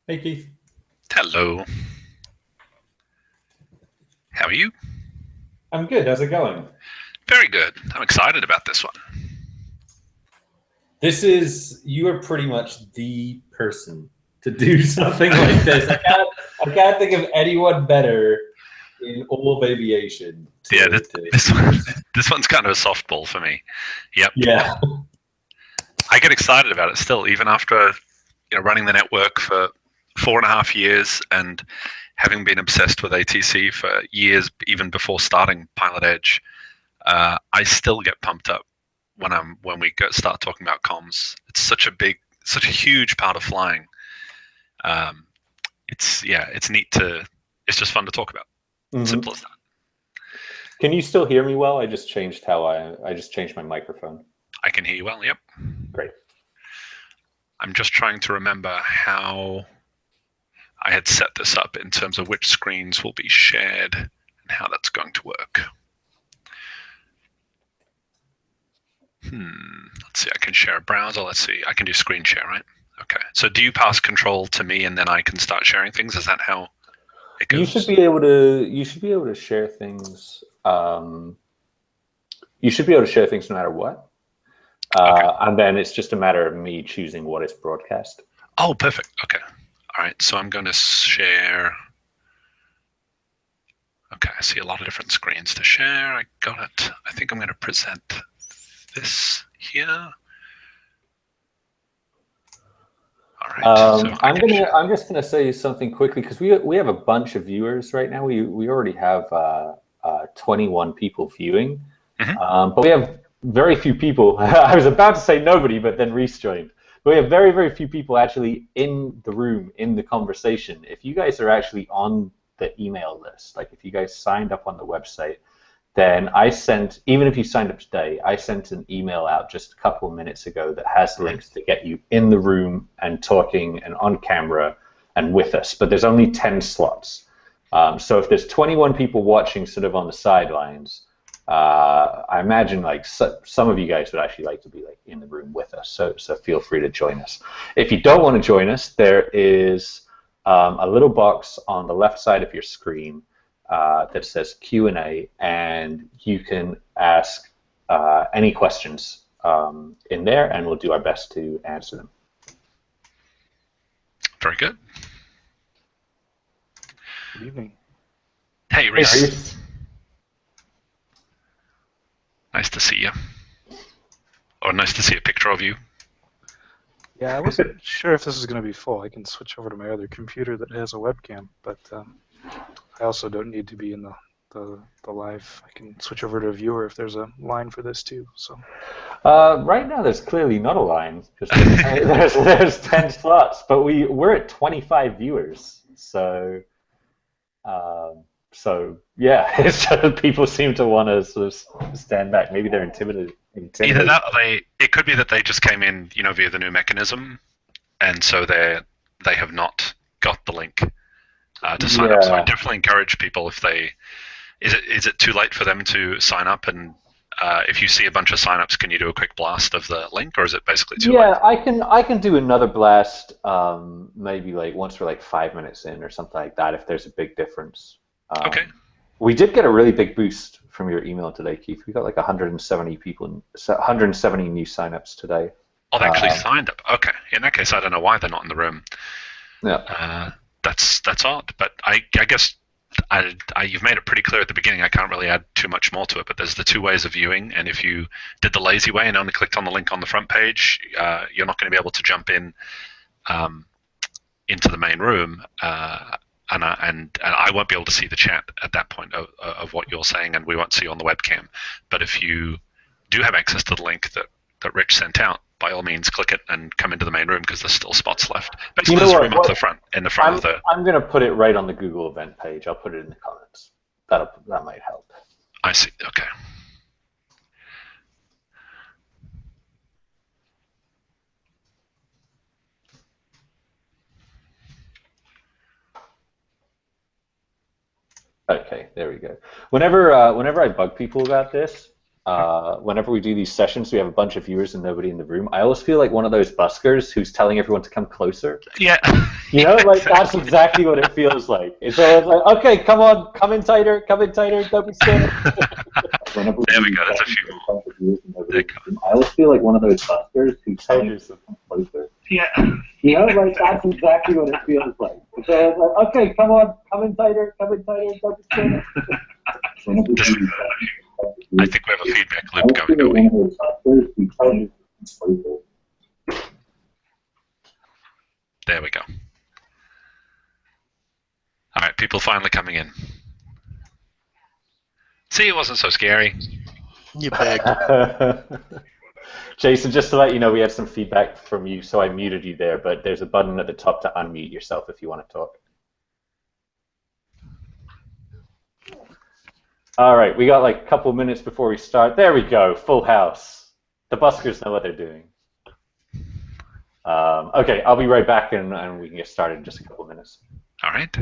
Hey Keith, Hello. How are you? I'm good. How's it going? Very good. I'm excited about this one. You are pretty much the person to do something like this. I can't think of anyone better in all of aviation Yeah, to this do one, this. this one's kind of a softball for me. Yep. Yeah. I get excited about it still, even after running the network for 4.5 years and having been obsessed with ATC for years, even before starting Pilot Edge. I still get pumped up when we start talking about comms. It's such a huge part of flying. Um, it's neat to. It's just fun to talk about. Hmm. Simple as that. Can you still hear me well? I just changed my microphone. I can hear you well. Yep. Great. I'm just trying to remember how I had set this up in terms of which screens will be shared and how that's going to work. Let's see. I can share a browser. Let's see. I can do screen share, right? Okay. So do you pass control to me and then I can start sharing things? Is that how it goes? You should be able to share things. You should be able to share things no matter what. Okay. And then it's just a matter of me choosing what is broadcast. Oh, perfect. Okay. All right. So I'm going to share. Okay. I see a lot of different screens to share. I got it. I think I'm going to present this here. All right. So I can share. I'm just gonna say something quickly because we have a bunch of viewers right now. We already have 21 people viewing, Mhm. but we have very few people. I was about to say nobody, but then Reese joined. But we have very few people actually in the room in the conversation. If you guys are actually on the email list, like if you guys signed up on the website, then I sent, even if you signed up today, I sent an email out just a couple of minutes ago that has links to get you in the room and talking and on camera and with us. But there's only 10 slots. So if there's 21 people watching sort of on the sidelines, I imagine like some of you guys would actually like to be like in the room with us. So feel free to join us. If you don't want to join us, there is a little box on the left side of your screen that says Q&A, and you can ask any questions in there, and we'll do our best to answer them. Very good. Good evening. Hey, Hey, Reese. Reese. Nice to see you. Or nice to see a picture of you. Yeah, I wasn't sure if this was going to be full. I can switch over to my other computer that has a webcam, but I also don't need to be in the live. I can switch over to a viewer if there's a line for this too. So Right now, there's clearly not a line because there's 10 slots, but we're at 25 viewers, so yeah, it's just people seem to want to sort of stand back. Maybe they're intimidated. Either Intimidated. that, or it could be that they just came in, via the new mechanism, and so they have not got the link to sign up. So I Yeah. definitely encourage people if they is it too late for them to sign up, and if you see a bunch of signups, can you do a quick blast of the link, or is it basically too late? Yeah, I can do another blast, maybe like once we're like 5 minutes in or something like that if there's a big difference. Okay. We did get a really big boost from your email today, Keith. We got like 170 people, 170 new signups today. Oh, they actually Um, signed up. Okay. In that case, I don't know why they're not in the room. yeah. Uh, that's odd, but I guess you've made it pretty clear at the beginning. I can't really add too much more to it, but there's the two ways of viewing, and if you did the lazy way and only clicked on the link on the front page, you're not going to be able to jump in um, into the main room, and I won't be able to see the chat at that point of what you're saying, and we won't see you on the webcam. But if you do have access to the link that Rich sent out, by all means, click it and come into the main room because there's still spots left. You Basically, know there's what? room up the front in the front of the. I'm gonna put it right on the Google event page. I'll put it in the comments. That might help. I see. Okay. Okay, there we go. Whenever I bug people about this, whenever we do these sessions, we have a bunch of viewers and nobody in the room. I always feel like one of those buskers who's telling everyone to come closer. Yeah. You know, like that's exactly what it feels like. It's always like, okay, come on, come in tighter, don't be scared. There we go. There's a few more. There you go. I always feel like one of those buskers who's telling you to come closer. Yeah. You know, like that's exactly what it feels like. It's always like, okay, come on, come in tighter, don't be scared. I think we have a feedback loop going, don't we? There we go. All right, people finally coming in. See, it wasn't so scary. You begged. Jason, just to let you know, we had some feedback from you, so I muted you there, but there's a button at the top to unmute yourself if you want to talk. All right, we got like a couple minutes before we start. There we go, full house. The buskers know what they're doing. Okay, I'll be right back and we can get started in just a couple minutes. All right.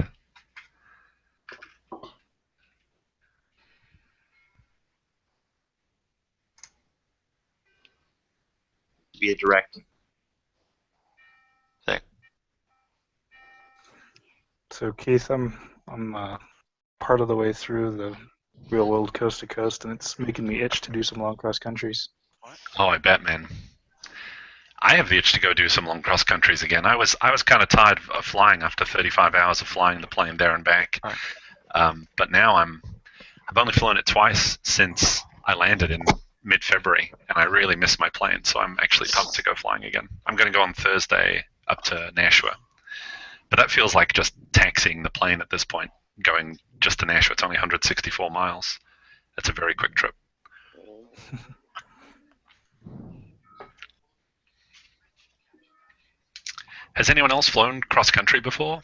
Be a direct thing. So Keith, I'm part of the way through the real world coast to coast, and it's making me itch to do some long cross countries. Oh, I bet, man. I have the itch to go do some long cross countries again. I was kind of tired of flying after 35 hours of flying the plane there and back. Right. But now I've only flown it twice since I landed in mid-February, and I really miss my plane, so I'm actually pumped to go flying again. I'm going to go on Thursday up to Nashua. But that feels like just taxiing the plane at this point, going just to Nashua. It's only 164 miles. It's a very quick trip. Has anyone else flown cross-country before?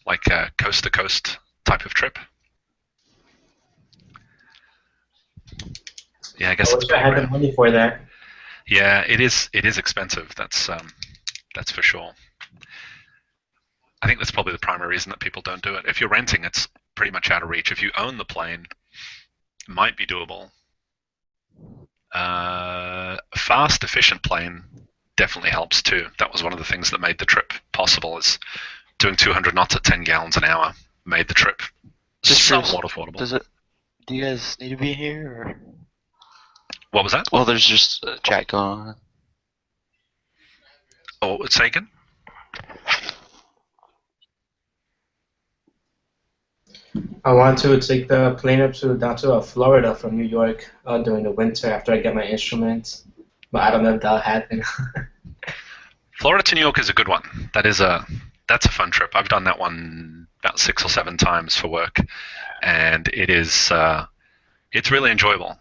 Like a coast-to-coast type of trip? Yeah, I guess I it's wish I pretty had rare. the money for that. Yeah, it is expensive. That's for sure. I think that's probably the primary reason that people don't do it. If you're renting, it's pretty much out of reach. If you own the plane, it might be doable. A fast, efficient plane definitely helps too. That was one of the things that made the trip possible. Is doing 200 knots at 10 gallons an hour made the trip somewhat affordable. Do you guys need to be here? Or? What was that? Well, there's just a chat going on. Oh, it's Sagan? I want to take the plane down to Florida from New York during the winter after I get my instruments, but I don't know if that'll happen. Florida to New York is a good one. That's a fun trip. I've done that one about 6 or 7 times for work, and it's really enjoyable.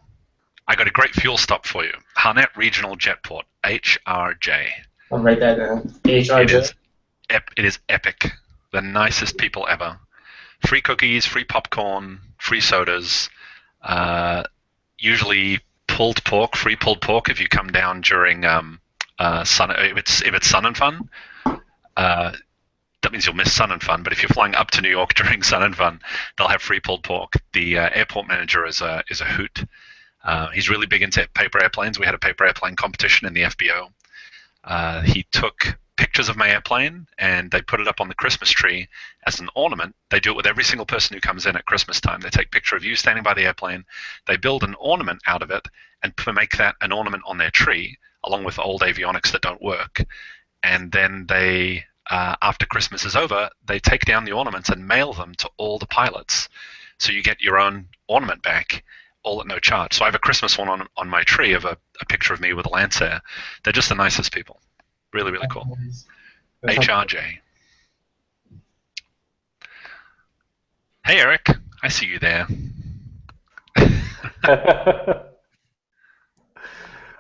I got a great fuel stop for you. Harnett Regional Jetport, HRJ. I'll write that down. HRJ. It is epic. The nicest people ever. Free cookies, free popcorn, free sodas. Usually pulled pork, free pulled pork if you come down during if it's Sun and Fun. That means you'll miss Sun and Fun. But if you're flying up to New York during Sun and Fun, they'll have free pulled pork. The airport manager is a hoot. He's really big into paper airplanes. We had a paper airplane competition in the FBO. He took pictures of my airplane and they put it up on the Christmas tree as an ornament. They do it with every single person who comes in at Christmas time. They take a picture of you standing by the airplane. They build an ornament out of it and make that an ornament on their tree, along with old avionics that don't work. And then they, after Christmas is over, they take down the ornaments and mail them to all the pilots. So you get your own ornament back, all at no charge. So I have a Christmas one on my tree of a picture of me with a Lancer. They're just the nicest people. Really, really cool. HRJ. Hey, Eric. I see you there.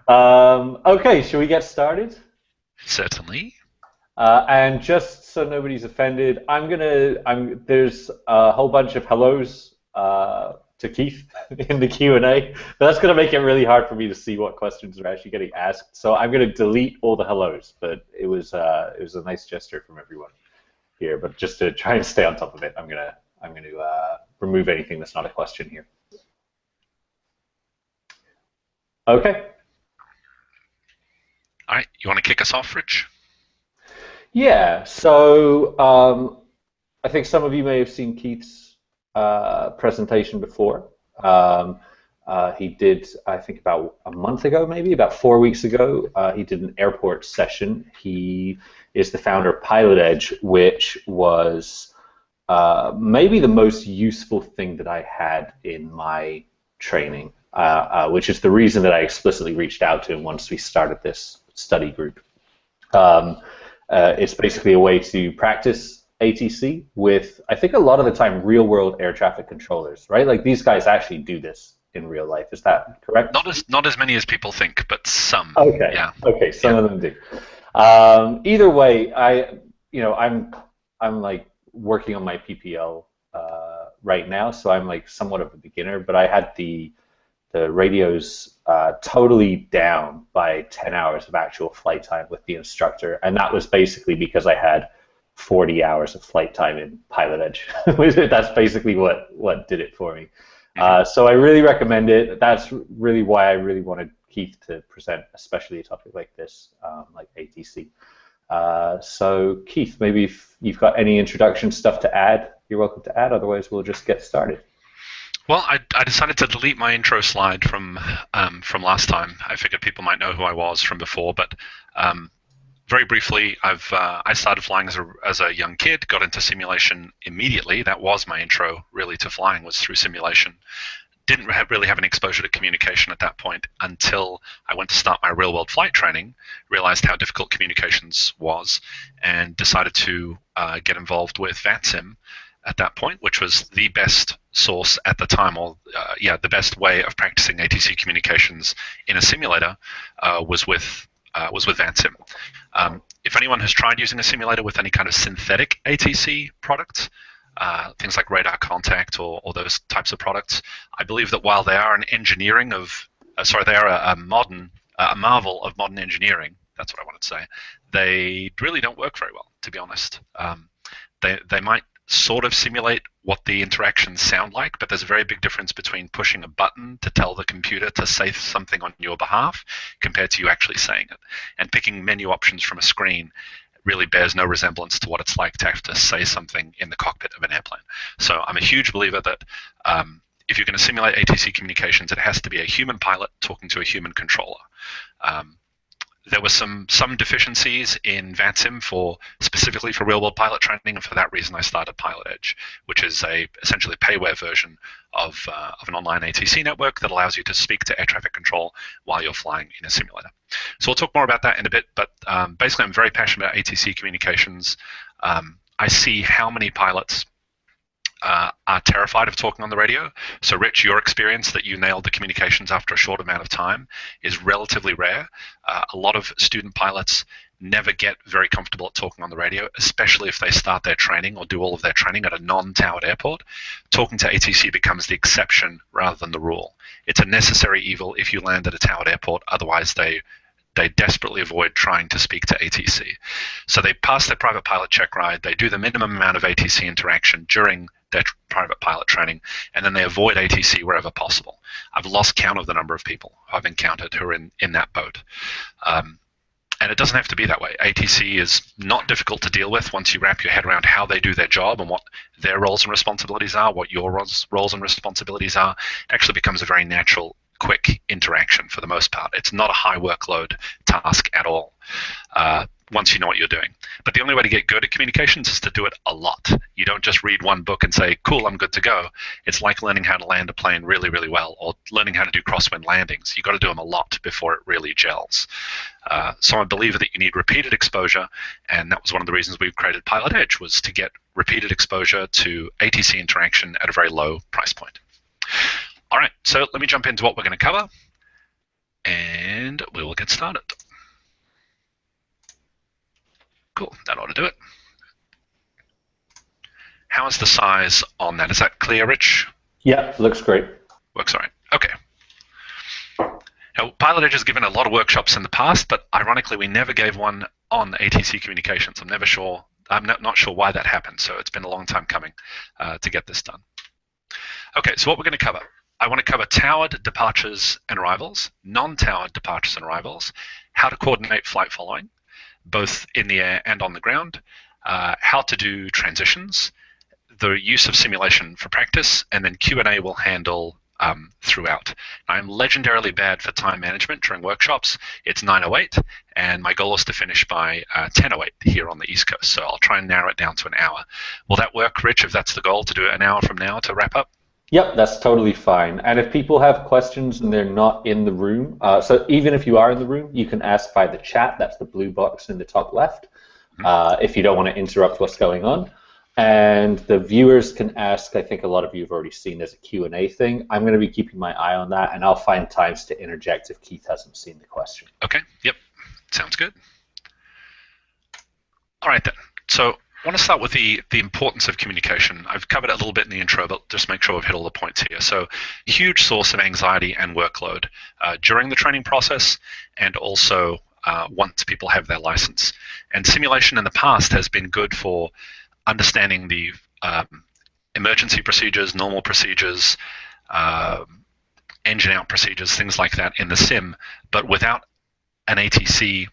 Okay, should we get started? Certainly. And just so nobody's offended, there's a whole bunch of hellos to Keith in the Q&A, but that's going to make it really hard for me to see what questions are actually getting asked. So I'm going to delete all the hellos, but it was a nice gesture from everyone here. But just to try and stay on top of it, I'm going to remove anything that's not a question here. Okay. All right, you want to kick us off, Rich? Yeah. So I think some of you may have seen Keith's presentation before. He did, I think, about a month ago, maybe about 4 weeks ago. He did an airport session. He is the founder of Pilot Edge, which was maybe the most useful thing that I had in my training, which is the reason that I explicitly reached out to him once we started this study group. It's basically a way to practice ATC with, I think, a lot of the time, real-world air traffic controllers, right? Like these guys actually do this in real life. Is that correct? Not as many as people think, but some. Okay. Yeah. Okay. Some of them do. Either way, I'm like working on my PPL right now, so I'm like somewhat of a beginner. But I had the radios totally down by 10 hours of actual flight time with the instructor, and that was basically because I had 40 hours of flight time in Pilot Edge. That's basically what did it for me. So I really recommend it. That's really why I really wanted Keith to present, especially a topic like this, like ATC. So Keith, maybe if you've got any introduction stuff to add, you're welcome to add. Otherwise, we'll just get started. Well, I decided to delete my intro slide from last time. I figured people might know who I was from before, but very briefly, I started flying as a young kid, got into simulation immediately. That was my intro, really, to flying, was through simulation. Didn't really have any exposure to communication at that point until I went to start my real-world flight training, realized how difficult communications was, and decided to get involved with VATSIM at that point, which was the best source at the time, or the best way of practicing ATC communications in a simulator was with VATSIM. If anyone has tried using a simulator with any kind of synthetic ATC product, things like radar contact or those types of products, I believe that while they are they are a marvel of modern engineering. That's what I wanted to say. They really don't work very well, to be honest. They might sort of simulate what the interactions sound like, but there's a very big difference between pushing a button to tell the computer to say something on your behalf compared to you actually saying it. And picking menu options from a screen really bears no resemblance to what it's like to have to say something in the cockpit of an airplane. So I'm a huge believer that if you're going to simulate ATC communications, it has to be a human pilot talking to a human controller. There were some deficiencies in VATSIM specifically for real-world pilot training, and for that reason I started Pilot Edge, which is essentially a payware version of an online ATC network that allows you to speak to air traffic control while you're flying in a simulator. So we'll talk more about that in a bit, but basically I'm very passionate about ATC communications. I see how many pilots are terrified of talking on the radio. So Rich, your experience that you nailed the communications after a short amount of time is relatively rare. A lot of student pilots never get very comfortable at talking on the radio, especially if they start their training or do all of their training at a non-towered airport. Talking to ATC becomes the exception rather than the rule. It's a necessary evil if you land at a towered airport, otherwise they desperately avoid trying to speak to ATC. So they pass their private pilot check ride, they do the minimum amount of ATC interaction during their private pilot training, and then they avoid ATC wherever possible. I've lost count of the number of people I've encountered who are in that boat. And it doesn't have to be that way. ATC is not difficult to deal with once you wrap your head around how they do their job and what their roles and responsibilities are, what your roles and responsibilities are. It actually becomes a very natural, quick interaction for the most part. It's not a high workload task at all once you know what you're doing. But the only way to get good at communications is to do it a lot. You don't just read one book and say, cool, I'm good to go. It's like learning how to land a plane really, really well, or learning how to do crosswind landings. You've got to do them a lot before it really gels. So I believe that you need repeated exposure, and that was one of the reasons we created Pilot Edge, was to get repeated exposure to ATC interaction at a very low price point. All right, so let me jump into what we're going to cover, and we will get started. Cool, that ought to do it. How is the size on that? Is that clear, Rich? Yeah, looks great. Works all right. Okay. Now, Pilot Edge has given a lot of workshops in the past, but ironically, we never gave one on ATC communications. I'm not sure why that happened, so it's been a long time coming to get this done. Okay, so what we're going to cover. I want to cover towered departures and arrivals, non-towered departures and arrivals, how to coordinate flight following, both in the air and on the ground, how to do transitions, the use of simulation for practice, and then Q&A will handle throughout. I'm legendarily bad for time management during workshops. It's 9:08, and my goal is to finish by 10:08 here on the East Coast, so I'll try and narrow it down to an hour. Will that work, Rich, if that's the goal, to do it an hour from now to wrap up? Yep, that's totally fine. And if people have questions and they're not in the room, so even if you are in the room, you can ask by the chat. That's the blue box in the top left, if you don't want to interrupt what's going on. And the viewers can ask. I think a lot of you have already seen there's a Q&A thing. I'm going to be keeping my eye on that, and I'll find times to interject if Keith hasn't seen the question. Okay, yep, sounds good. All right then, so I want to start with the importance of communication. I've covered it a little bit in the intro, but just make sure I've hit all the points here. So huge source of anxiety and workload during the training process, and also once people have their license. And simulation in the past has been good for understanding the emergency procedures, normal procedures, engine out procedures, things like that in the sim, but without an ATC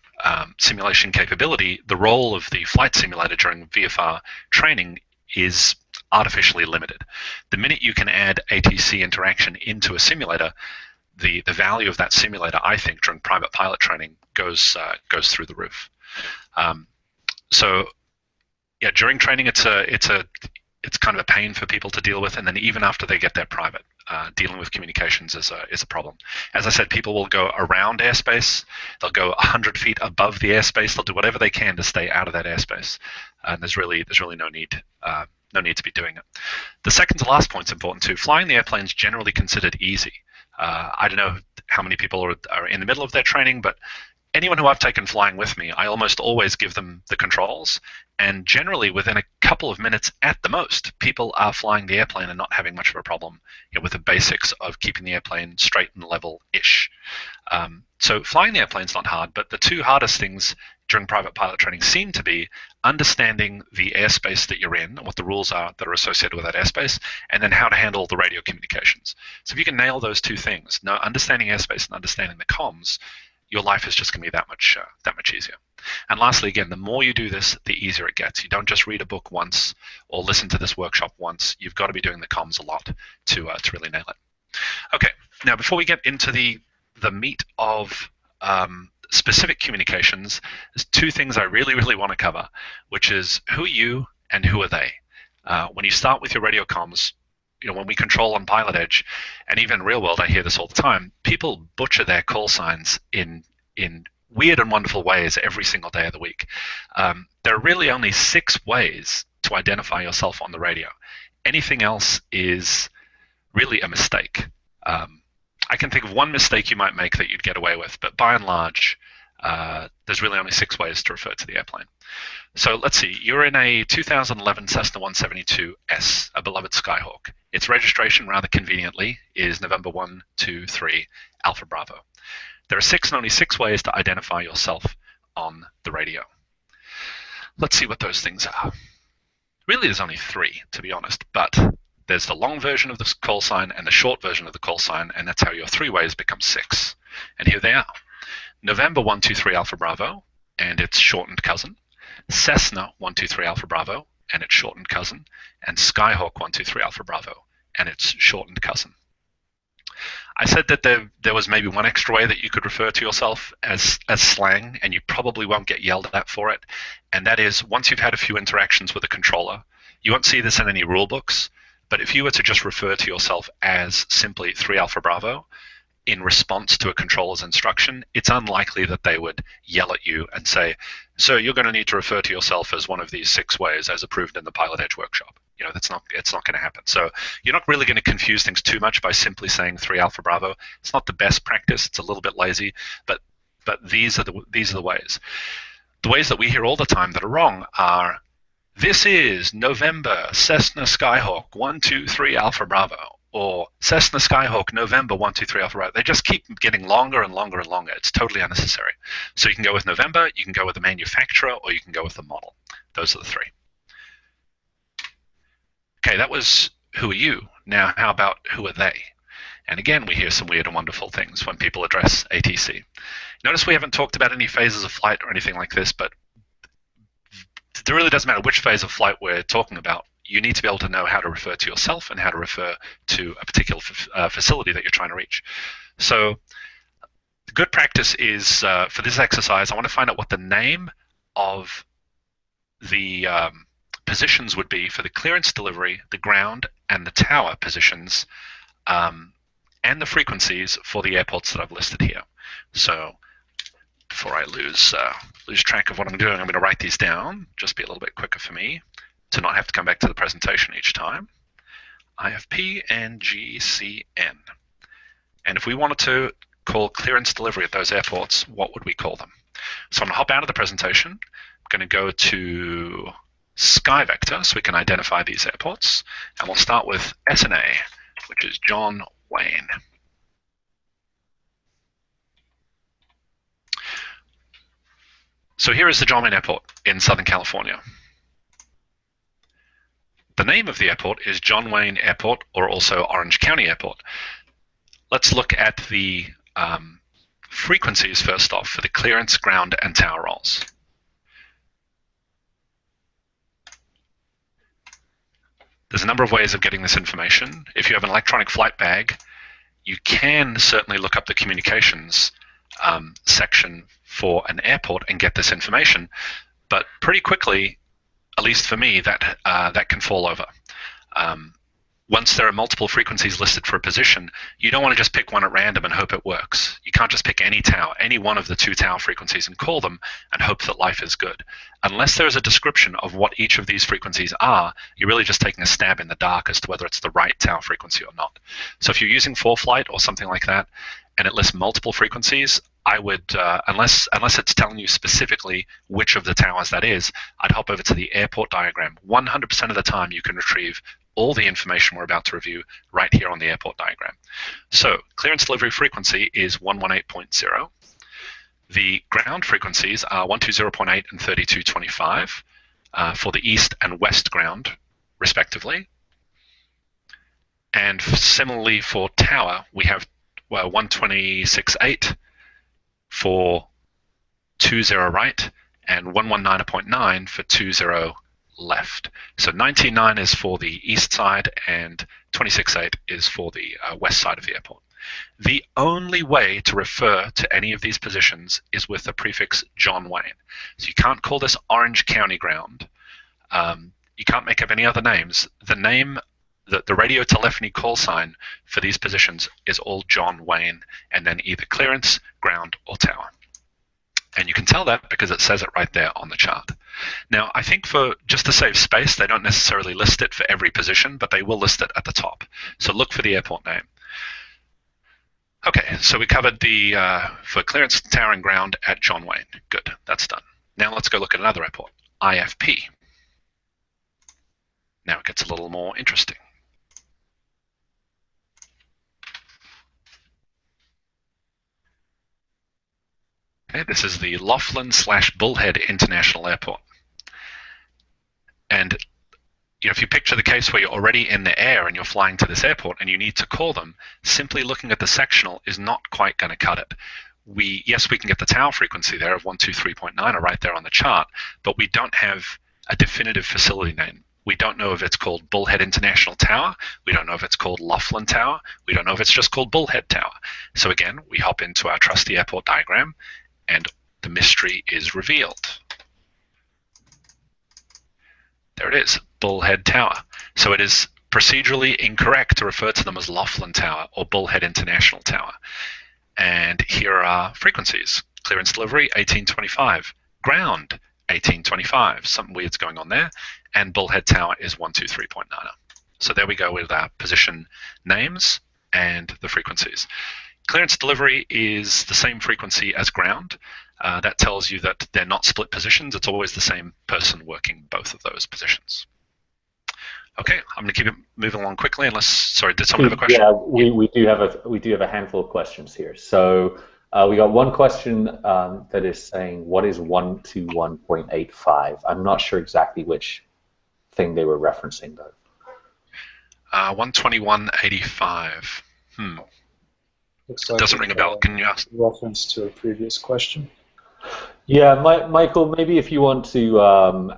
simulation capability, the role of the flight simulator during VFR training is artificially limited. The minute you can add ATC interaction into a simulator, the value of that simulator, I think, during private pilot training goes through the roof. So yeah, during training, it's kind of a pain for people to deal with, and then even after they get their private, dealing with communications is a problem. As I said, people will go around airspace. They'll go 100 feet above the airspace. They'll do whatever they can to stay out of that airspace, and there's really no need to be doing it. The second to last point is important too. Flying the airplane is generally considered easy. I don't know how many people are in the middle of their training, but anyone who I've taken flying with me, I almost always give them the controls, and generally within a couple of minutes at the most, people are flying the airplane and not having much of a problem with the basics of keeping the airplane straight and level-ish. So flying the airplane's not hard, but the two hardest things during private pilot training seem to be understanding the airspace that you're in and what the rules are that are associated with that airspace, and then how to handle the radio communications. So if you can nail those two things, understanding airspace and understanding the comms, your life is just going to be that much easier. And lastly, again, the more you do this, the easier it gets. You don't just read a book once or listen to this workshop once. You've got to be doing the comms a lot to really nail it. Okay, now before we get into the meat of specific communications, there's two things I really want to cover, which is who are you and who are they? When you start with your radio comms, when we control on Pilot Edge, and even real world, I hear this all the time, people butcher their call signs in weird and wonderful ways every single day of the week. There are really only 6 ways to identify yourself on the radio. Anything else is really a mistake. I can think of one mistake you might make that you'd get away with, but by and large, there's really only 6 ways to refer to the airplane. So let's see, you're in a 2011 Cessna 172S, a beloved Skyhawk. Its registration, rather conveniently, is November 1, 2, 3, Alpha Bravo. There are 6 and only 6 ways to identify yourself on the radio. Let's see what those things are. Really, there's only 3, to be honest, but there's the long version of the call sign and the short version of the call sign, and that's how your 3 ways become 6. And here they are. November 123 Alpha Bravo and its shortened cousin, Cessna 123 Alpha Bravo and its shortened cousin, and Skyhawk 123 Alpha Bravo and its shortened cousin. I said that there was maybe one extra way that you could refer to yourself as slang, and you probably won't get yelled at for it, and that is once you've had a few interactions with a controller. You won't see this in any rule books, but if you were to just refer to yourself as simply 3 Alpha Bravo in response to a controller's instruction, it's unlikely that they would yell at you and say, "So you're going to need to refer to yourself as one of these 6 ways as approved in the Pilot Edge workshop." It's not going to happen. So you're not really going to confuse things too much by simply saying 3 Alpha Bravo. It's not the best practice. It's a little bit lazy, but these are the ways. The ways that we hear all the time that are wrong are, "This is November Cessna Skyhawk 123 Alpha Bravo," or "Cessna Skyhawk November 123 Alpha Bravo." They just keep getting longer and longer and longer. It's totally unnecessary. So you can go with November, you can go with the manufacturer, or you can go with the model. Those are the 3. Okay, that was who are you. Now, how about who are they? And again, we hear some weird and wonderful things when people address ATC. Notice we haven't talked about any phases of flight or anything like this, but it really doesn't matter which phase of flight we're talking about. You need to be able to know how to refer to yourself and how to refer to a particular facility that you're trying to reach. So good practice is, for this exercise, I want to find out what the name of the positions would be for the clearance delivery, the ground, and the tower positions, and the frequencies for the airports that I've listed here. So before I lose track of what I'm doing, I'm going to write these down, just be a little bit quicker for me to not have to come back to the presentation each time. IFP and GCN. And if we wanted to call clearance delivery at those airports, what would we call them? So I'm going to hop out of the presentation. I'm going to go to SkyVector so we can identify these airports. And we'll start with SNA, which is John Wayne. So here is the John Wayne Airport in Southern California. The name of the airport is John Wayne Airport, or also Orange County Airport. Let's look at the frequencies first off for the clearance, ground, and tower rolls. There's a number of ways of getting this information. If you have an electronic flight bag, you can certainly look up the communications section for an airport and get this information, but pretty quickly, at least for me, that can fall over. Once there are multiple frequencies listed for a position, you don't want to just pick one at random and hope it works. You can't just pick any tower, any one of the two tower frequencies and call them and hope that life is good. Unless there's a description of what each of these frequencies are, you're really just taking a stab in the dark as to whether it's the right tower frequency or not. So if you're using ForeFlight or something like that, and it lists multiple frequencies, I would, unless it's telling you specifically which of the towers that is, I'd hop over to the airport diagram. 100% of the time you can retrieve all the information we're about to review right here on the airport diagram. So clearance delivery frequency is 118.0. The ground frequencies are 120.8 and 3225 for the east and west ground, respectively. And similarly for tower, we have 126.8 for 20 right and 119.9 for 20 left. So 19.9 is for the east side and 26.8 is for the west side of the airport. The only way to refer to any of these positions is with the prefix John Wayne. So you can't call this Orange County ground. You can't make up any other names. The name, the radio telephony call sign for these positions is all John Wayne, and then either clearance, ground, or tower. And you can tell that because it says it right there on the chart. Now, I think for just to save space, they don't necessarily list it for every position, but they will list it at the top. So look for the airport name. Okay, so we covered the for clearance, tower, and ground at John Wayne. Good, that's done. Now let's go look at another airport, IFP. Now it gets a little more interesting. Okay, this is the Laughlin/Bullhead International Airport. And if you picture the case where you're already in the air and you're flying to this airport and you need to call them, simply looking at the sectional is not quite going to cut it. Yes, we can get the tower frequency there of 123.9 or right there on the chart, but we don't have a definitive facility name. We don't know if it's called Bullhead International Tower. We don't know if it's called Laughlin Tower. We don't know if it's just called Bullhead Tower. So again, we hop into our trusty airport diagram and the mystery is revealed. There it is, Bullhead Tower. So it is procedurally incorrect to refer to them as Laughlin Tower or Bullhead International Tower. And here are frequencies. Clearance delivery, 1825. Ground, 1825. Something weird's going on there. And Bullhead Tower is 123.9. So there we go with our position names and the frequencies. Clearance delivery is the same frequency as ground. That tells you that they're not split positions. It's always the same person working both of those positions. Okay, I'm going to keep it moving along quickly. Unless, sorry, did someone have a question? Yeah, we do have a handful of questions here. So we got one question that is saying, what is 121.85? I'm not sure exactly which thing they were referencing though. 121.85. Looks It like doesn't ring a bell. Can you ask? reference to a previous question. Yeah, Michael, maybe if you want to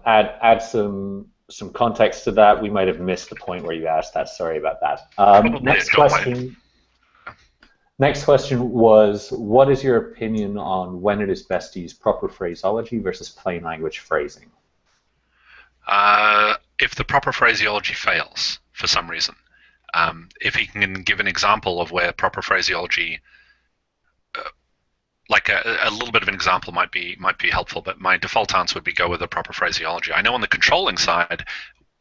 add some context to that, we might have missed the point where you asked that. Sorry about that. Probably a John Wayne. Next question was, what is your opinion on when it is best to use proper phraseology versus plain language phrasing? If the proper phraseology fails for some reason, if he can give an example of where proper phraseology, like a little bit of an example might be helpful, but my default answer would be go with the proper phraseology. I know on the controlling side,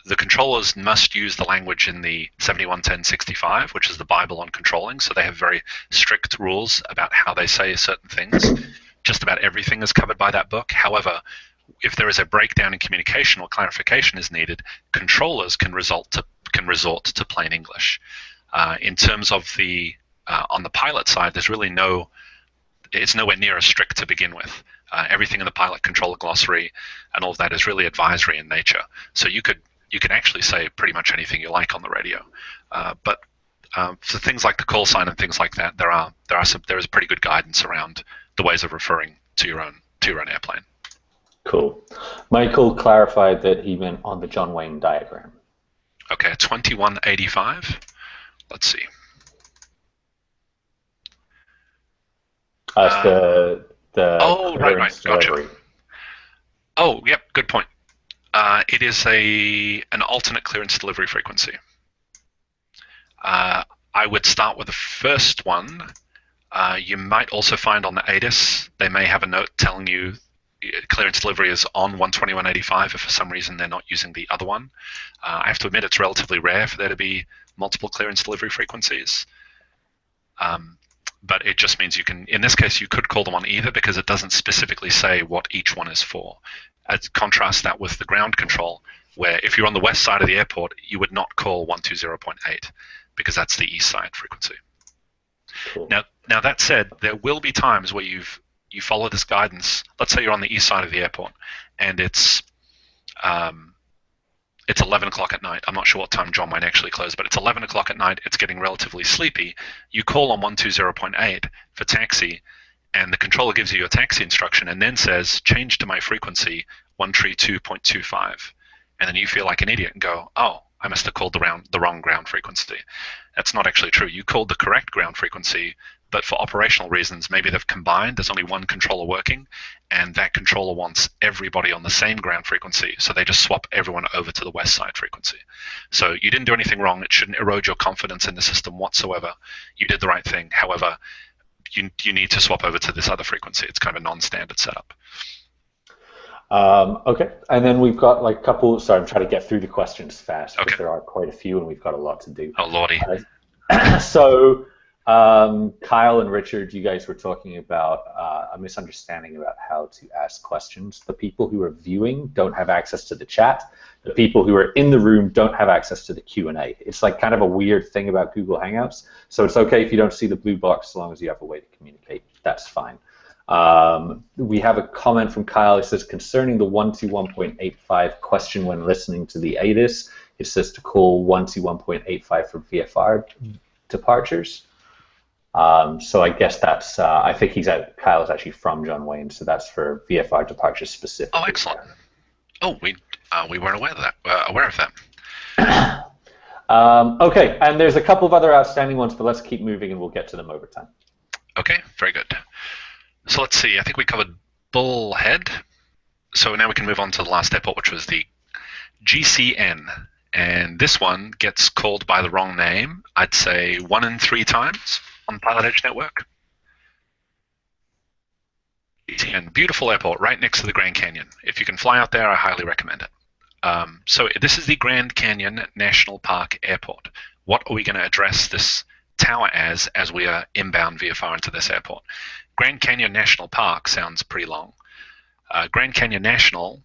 the controllers must use the language in the 711065, which is the Bible on controlling, so they have very strict rules about how they say certain things. Just about everything is covered by that book. However, if there is a breakdown in communication or clarification is needed, controllers can resort to plain English. In terms of the on the pilot side, there's really it's nowhere near as strict to begin with. Everything in the pilot controller glossary and all of that is really advisory in nature. So you can actually say pretty much anything you like on the radio. But for things like the call sign and things like that, there is pretty good guidance around the ways of referring to your own airplane. Cool. Michael clarified that he meant on the John Wayne diagram. Okay, 2185. Let's see. The right, gotcha. delivery. Oh, yep, good point. It is an alternate clearance delivery frequency. I would start with the first one. You might also find on the ATIS, they may have a note telling you clearance delivery is on 121.85 if for some reason they're not using the other one. I have to admit it's relatively rare for there to be multiple clearance delivery frequencies. But it just means you can, in this case, you could call them on either because it doesn't specifically say what each one is for. I'd contrast that with the ground control, where if you're on the west side of the airport, you would not call 120.8 because that's the east side frequency. Cool. Now that said, there will be times where you follow this guidance. Let's say you're on the east side of the airport, and it's 11 o'clock at night. I'm not sure what time John might actually close, but it's 11 o'clock at night. It's getting relatively sleepy. You call on 120.8 for taxi, and the controller gives you your taxi instruction and then says, change to my frequency 132.25. And then you feel like an idiot and go, oh, I must have called the wrong ground frequency. That's not actually true. You called the correct ground frequency, but for operational reasons, maybe they've combined. There's only one controller working, and that controller wants everybody on the same ground frequency, so they just swap everyone over to the west side frequency. So you didn't do anything wrong. It shouldn't erode your confidence in the system whatsoever. You did the right thing. However, you need to swap over to this other frequency. It's kind of a non-standard setup. Okay, and then we've got like a couple. Sorry, I'm trying to get through the questions fast because there are quite a few, and we've got a lot to do. Oh lordy. So Kyle and Richard, you guys were talking about a misunderstanding about how to ask questions. The people who are viewing don't have access to the chat. The people who are in the room don't have access to the Q&A. It's like kind of a weird thing about Google Hangouts. So it's okay if you don't see the blue box as long as you have a way to communicate. That's fine. We have a comment from Kyle. It says, concerning the 121.85 question when listening to the ATIS, it says to call 121.85 for VFR departures. So I guess that's, I think Kyle is actually from John Wayne, so that's for VFR departures specifically. Oh, excellent. Oh, we weren't aware of that. Okay, and there's a couple of other outstanding ones, but let's keep moving and we'll get to them over time. Okay, very good. So let's see, I think we covered Bullhead. So now we can move on to the last airport, which was the GCN. And this one gets called by the wrong name, I'd say 1 in 3 times on the Pilot Edge network. GCN, beautiful airport right next to the Grand Canyon. If you can fly out there, I highly recommend it. So this is the Grand Canyon National Park Airport. What are we going to address this tower as we are inbound VFR into this airport? Grand Canyon National Park sounds pretty long. Grand Canyon National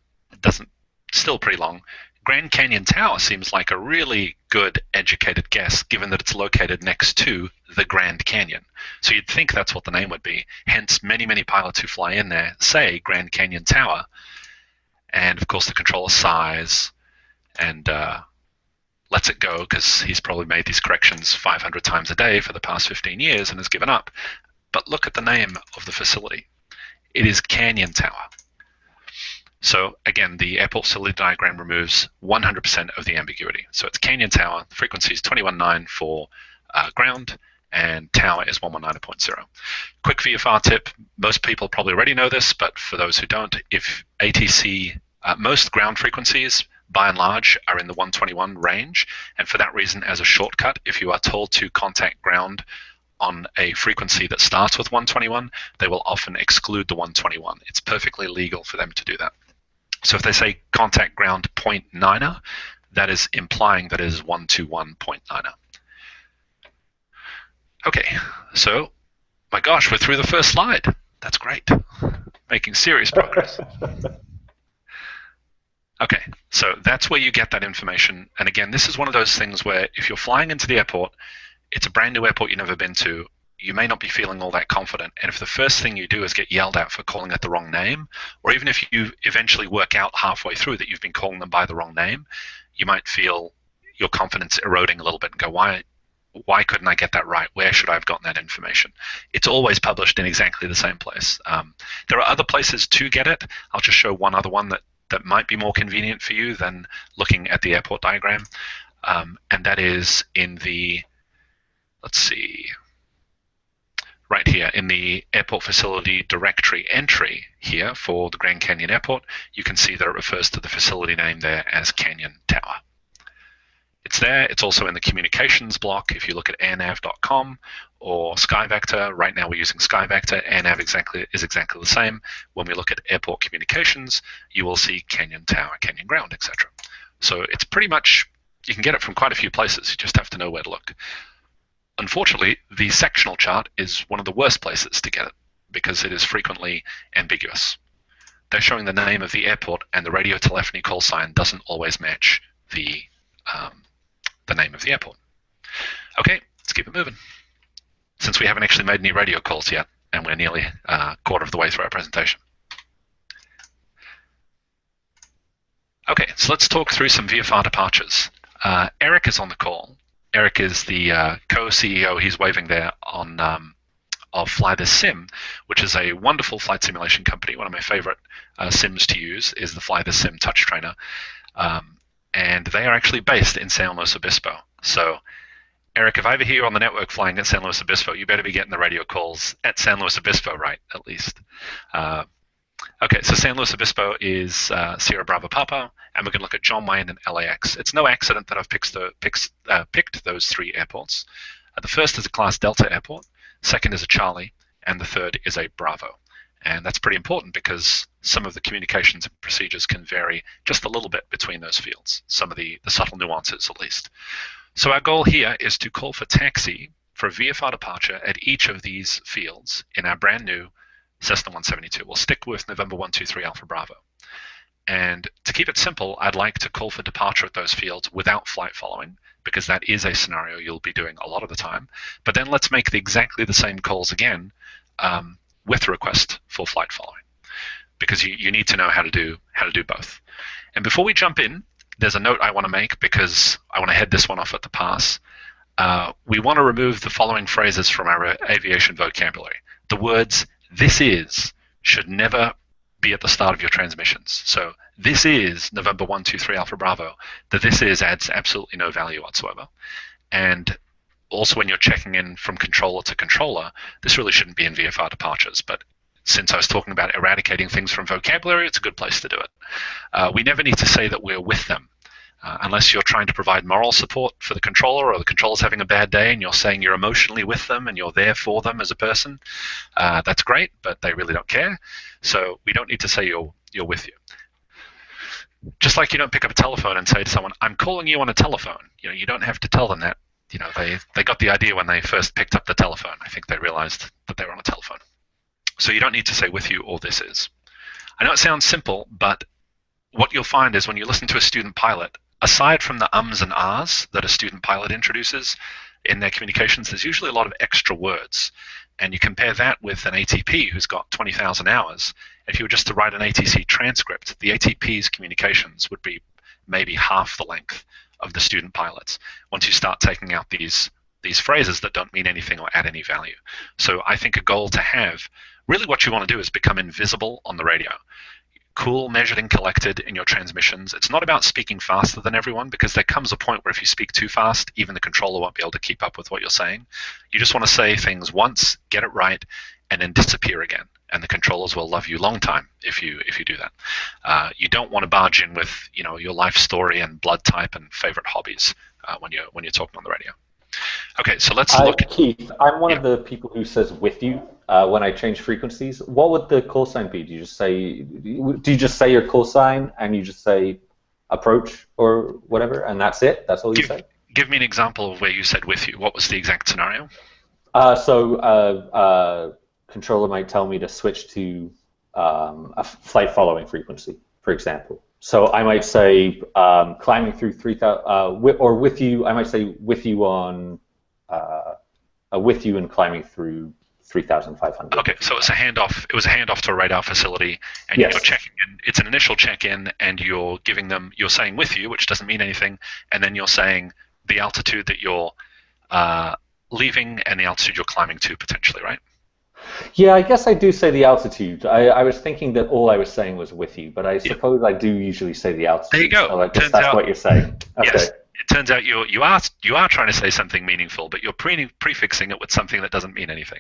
still pretty long. Grand Canyon Tower seems like a really good educated guess given that it's located next to the Grand Canyon. So you'd think that's what the name would be. Hence, many, many pilots who fly in there say Grand Canyon Tower. And, of course, the controller sighs and lets it go because he's probably made these corrections 500 times a day for the past 15 years and has given up. But look at the name of the facility. It is Canyon Tower. So again, the airport facility diagram removes 100% of the ambiguity. So it's Canyon Tower, the frequency is 21.9 for ground, and tower is 119.0. Quick VFR tip, most people probably already know this, but for those who don't, if ATC, most ground frequencies, by and large, are in the 121 range, and for that reason, as a shortcut, if you are told to contact ground on a frequency that starts with 121, they will often exclude the 121. It's perfectly legal for them to do that. So if they say contact ground 0.9er, that is implying that it is 121.9er. Okay, so, my gosh, we're through the first slide. That's great. Making serious progress. Okay, so that's where you get that information. And again, this is one of those things where if you're flying into the airport, it's a brand new airport you've never been to, you may not be feeling all that confident. And if the first thing you do is get yelled at for calling it the wrong name, or even if you eventually work out halfway through that you've been calling them by the wrong name, you might feel your confidence eroding a little bit and go, why couldn't I get that right? Where should I have gotten that information? It's always published in exactly the same place. There are other places to get it. I'll just show one other one that might be more convenient for you than looking at the airport diagram. And that is in the, let's see, right here in the airport facility directory entry here for the Grand Canyon Airport, you can see that it refers to the facility name there as Canyon Tower. It's there. It's also in the communications block. If you look at airnav.com or SkyVector, right now we're using SkyVector. Airnav is exactly the same. When we look at airport communications, you will see Canyon Tower, Canyon Ground, etc. So it's pretty much, you can get it from quite a few places. You just have to know where to look. Unfortunately, the sectional chart is one of the worst places to get it because it is frequently ambiguous. They're showing the name of the airport and the radio telephony call sign doesn't always match the name of the airport. Okay, let's keep it moving. Since we haven't actually made any radio calls yet, and we're nearly a quarter of the way through our presentation. Okay, so let's talk through some VFR departures. Eric is on the call. Eric is the co-CEO, he's waving there, of FlyThisSim, which is a wonderful flight simulation company. One of my favorite sims to use is the FlyThisSim Touch Trainer. And they are actually based in San Luis Obispo. So, Eric, if I ever hear you on the network flying at San Luis Obispo, you better be getting the radio calls at San Luis Obispo, right, at least. Okay, so San Luis Obispo is Sierra Bravo Papa, and we're going to look at John Wayne and LAX. It's no accident that I've picked those three airports. The first is a Class Delta airport, second is a Charlie, and the third is a Bravo. And that's pretty important because some of the communications and procedures can vary just a little bit between those fields, some of the subtle nuances at least. So our goal here is to call for taxi for a VFR departure at each of these fields in our brand new Cessna 172. We'll stick with November 123 Alpha Bravo. And to keep it simple, I'd like to call for departure at those fields without flight following, because that is a scenario you'll be doing a lot of the time. But then let's make exactly the same calls again with a request for flight following, because you need to know how to do both. And before we jump in, there's a note I want to make because I want to head this one off at the pass. We want to remove the following phrases from our aviation vocabulary. The words "this is" should never be at the start of your transmissions. So this is November 123 Alpha Bravo. The "this is" adds absolutely no value whatsoever. And also when you're checking in from controller to controller, this really shouldn't be in VFR departures, but since I was talking about eradicating things from vocabulary, it's a good place to do it. We never need to say that we're with them. Unless you're trying to provide moral support for the controller, or the controller's having a bad day and you're saying you're emotionally with them and you're there for them as a person, that's great, but they really don't care. So we don't need to say you're with you. Just like you don't pick up a telephone and say to someone, "I'm calling you on a telephone." You don't have to tell them that. They got the idea when they first picked up the telephone. I think they realized that they were on a telephone. So you don't need to say "with you" or "this is." I know it sounds simple, but what you'll find is when you listen to a student pilot, aside from the ums and ahs that a student pilot introduces in their communications, there's usually a lot of extra words. And you compare that with an ATP who's got 20,000 hours. If you were just to write an ATC transcript, the ATP's communications would be maybe half the length of the student pilots once you start taking out these phrases that don't mean anything or add any value. So I think a goal to have, really what you want to do is become invisible on the radio. Cool, measured, and collected in your transmissions. It's not about speaking faster than everyone, because there comes a point where if you speak too fast, even the controller won't be able to keep up with what you're saying. You just want to say things once, get it right, and then disappear again. And the controllers will love you long time if you do that. You don't want to barge in with your life story and blood type and favorite hobbies when you're talking on the radio. Okay, so let's look. Keith, I'm one of the people who says with you when I change frequencies. What would the call sign be? Do you just say your call sign and you just say approach or whatever, and that's it? That's all you say? Give me an example of where you said with you. What was the exact scenario? Controller might tell me to switch to a flight following frequency, for example. So I might say climbing through 3,000, or with you. I might say with you on with you and climbing through 3,500. Okay, so it's a handoff. It was a handoff to a radar facility, and yes. You're checking in. It's an initial check-in, and you're giving them. You're saying with you, which doesn't mean anything, and then you're saying the altitude that you're leaving and the altitude you're climbing to potentially, right? Yeah, I guess I do say the altitude. I was thinking that all I was saying was with you, but I suppose I do usually say the altitude. There you go. So I guess that's what you're saying. Okay. Yes, it turns out you are trying to say something meaningful, but you're prefixing it with something that doesn't mean anything.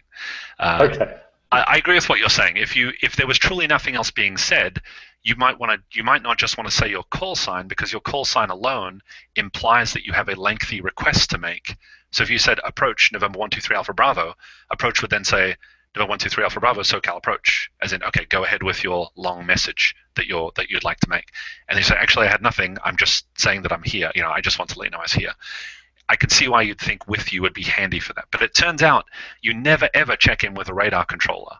Okay. I agree with what you're saying. If there was truly nothing else being said, you might not just want to say your call sign, because your call sign alone implies that you have a lengthy request to make. So if you said approach November 123 Alpha Bravo, approach would then say November 123 Alpha Bravo SoCal approach, as in, okay, go ahead with your long message that you'd like to make. And they say, actually, I had nothing. I'm just saying that I'm here. I just want to let you know I was here. I could see why you'd think with you would be handy for that. But it turns out you never, ever check in with a radar controller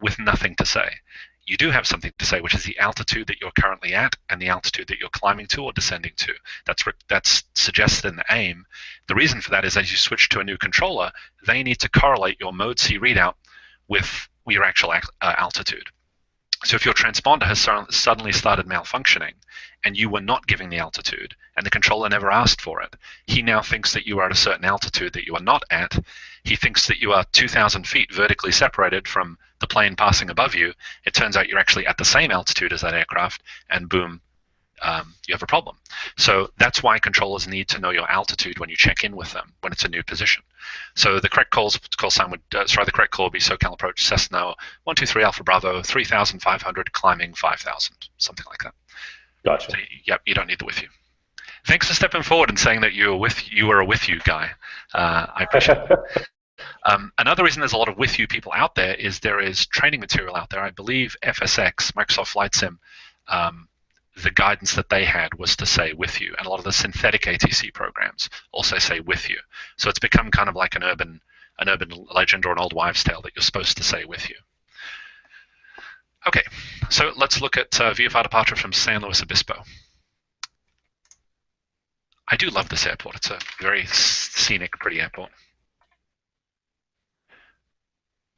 with nothing to say. You do have something to say, which is the altitude that you're currently at and the altitude that you're climbing to or descending to. That's suggested in the AIM. The reason for that is as you switch to a new controller, they need to correlate your Mode C readout with your actual altitude. So if your transponder has suddenly started malfunctioning and you were not giving the altitude and the controller never asked for it, he now thinks that you are at a certain altitude that you are not at. He thinks that you are 2,000 feet vertically separated from the plane passing above you. It turns out you're actually at the same altitude as that aircraft, and boom, you have a problem. So that's why controllers need to know your altitude when you check in with them when it's a new position. So the correct call sign would the correct call would be SoCal approach Cessna 123 Alpha Bravo 3,500 climbing 5,000, something like that. Gotcha. So, yep, you don't need the with you. Thanks for stepping forward and saying that you were a with you guy. I appreciate it. Another reason there's a lot of with you people out there is there is training material out there. I believe FSX, Microsoft Flight Sim, the guidance that they had was to say with you, and a lot of the synthetic ATC programs also say with you. So it's become kind of like an urban legend or an old wives' tale that you're supposed to say with you. Okay, so let's look at VFR departure from San Luis Obispo. I do love this airport. It's a very scenic, pretty airport.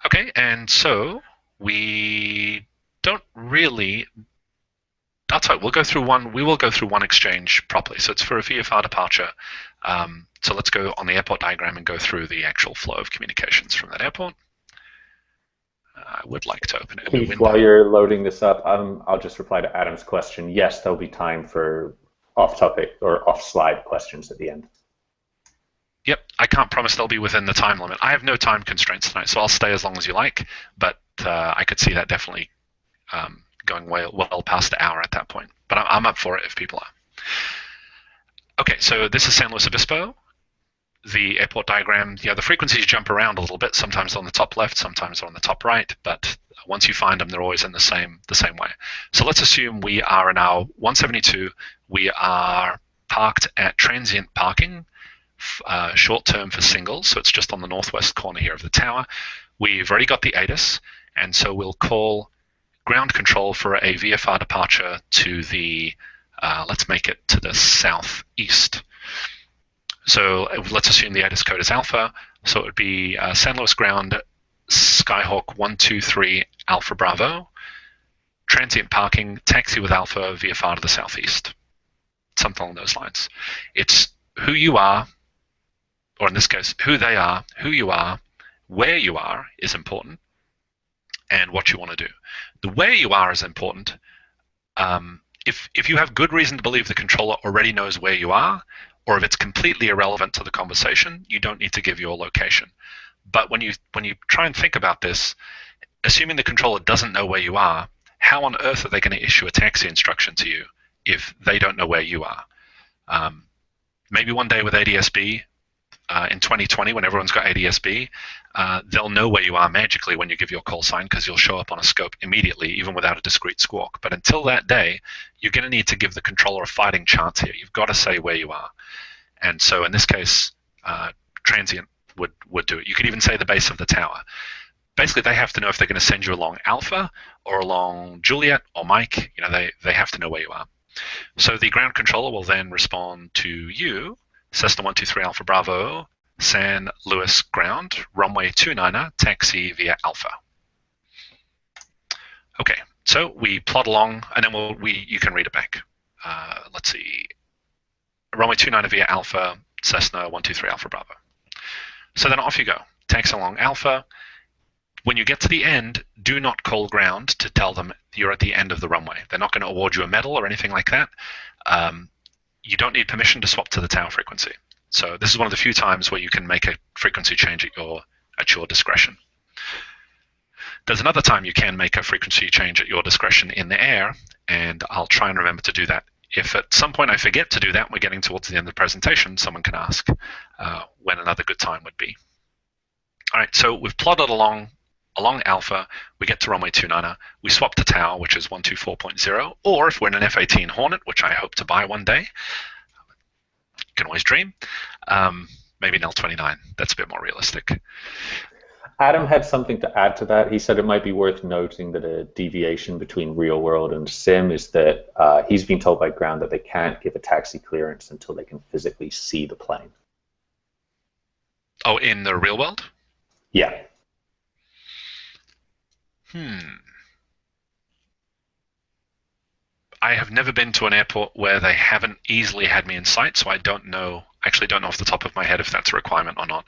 Okay, and so we don't really. That's right. We'll go through one. We will go through one exchange properly. So it's for a VFR departure. So let's go on the airport diagram and go through the actual flow of communications from that airport. I would like to open it. Keith, while you're loading this up, I'll just reply to Adam's question. Yes, there'll be time for off-topic or off-slide questions at the end. Yep, I can't promise they'll be within the time limit. I have no time constraints tonight, so I'll stay as long as you like. But I could see that definitely going well past the hour at that point. But I'm up for it if people are. Okay, so this is San Luis Obispo. The airport diagram, the frequencies jump around a little bit. Sometimes on the top left, sometimes on the top right. But once you find them, they're always in the same way. So let's assume we are in our 172. We are parked at transient parking, short term for singles. So it's just on the northwest corner here of the tower. We've already got the ATIS, and so we'll call ground control for a VFR departure to the, let's make it to the southeast. So let's assume the ATIS code is alpha. So it would be San Luis ground, Skyhawk 123 Alpha Bravo, transient parking, taxi with alpha, VFR to the southeast. something along those lines. It's who you are, or in this case, who they are, who you are, where you are is important, and what you want to do. The where you are is important. If you have good reason to believe the controller already knows where you are, or if it's completely irrelevant to the conversation, you don't need to give your location. But when you try and think about this, assuming the controller doesn't know where you are, how on earth are they going to issue a taxi instruction to you if they don't know where you are? Maybe one day with ADSB, in 2020, when everyone's got ADSB, they'll know where you are magically when you give your call sign, because you'll show up on a scope immediately, even without a discrete squawk. But until that day, you're going to need to give the controller a fighting chance here. You've got to say where you are. And so in this case, transient would do it. You could even say the base of the tower. Basically, they have to know if they're going to send you along Alpha or along Juliet or Mike. They have to know where you are. So the ground controller will then respond to you, Cessna 123 Alpha Bravo, San Luis ground, runway 29er, taxi via Alpha. Okay, so we plot along, and then you can read it back. Let's see, runway 29er via Alpha, Cessna 123 Alpha Bravo. So then off you go, taxi along Alpha. When you get to the end, do not call ground to tell them you're at the end of the runway. They're not going to award you a medal or anything like that. You don't need permission to swap to the tower frequency. So this is one of the few times where you can make a frequency change at your discretion. There's another time you can make a frequency change at your discretion in the air, and I'll try and remember to do that. If at some point I forget to do that, we're getting towards the end of the presentation, someone can ask when another good time would be. All right, so we've plotted along Alpha, we get to runway 29er, we swap to tower, which is 124.0, or if we're in an F-18 Hornet, which I hope to buy one day, you can always dream, maybe an L-29. That's a bit more realistic. Adam had something to add to that. He said it might be worth noting that a deviation between real world and sim is that he's been told by ground that they can't give a taxi clearance until they can physically see the plane. Oh, in the real world? Yeah. I have never been to an airport where they haven't easily had me in sight, so I don't know. Actually, don't know off the top of my head if that's a requirement or not.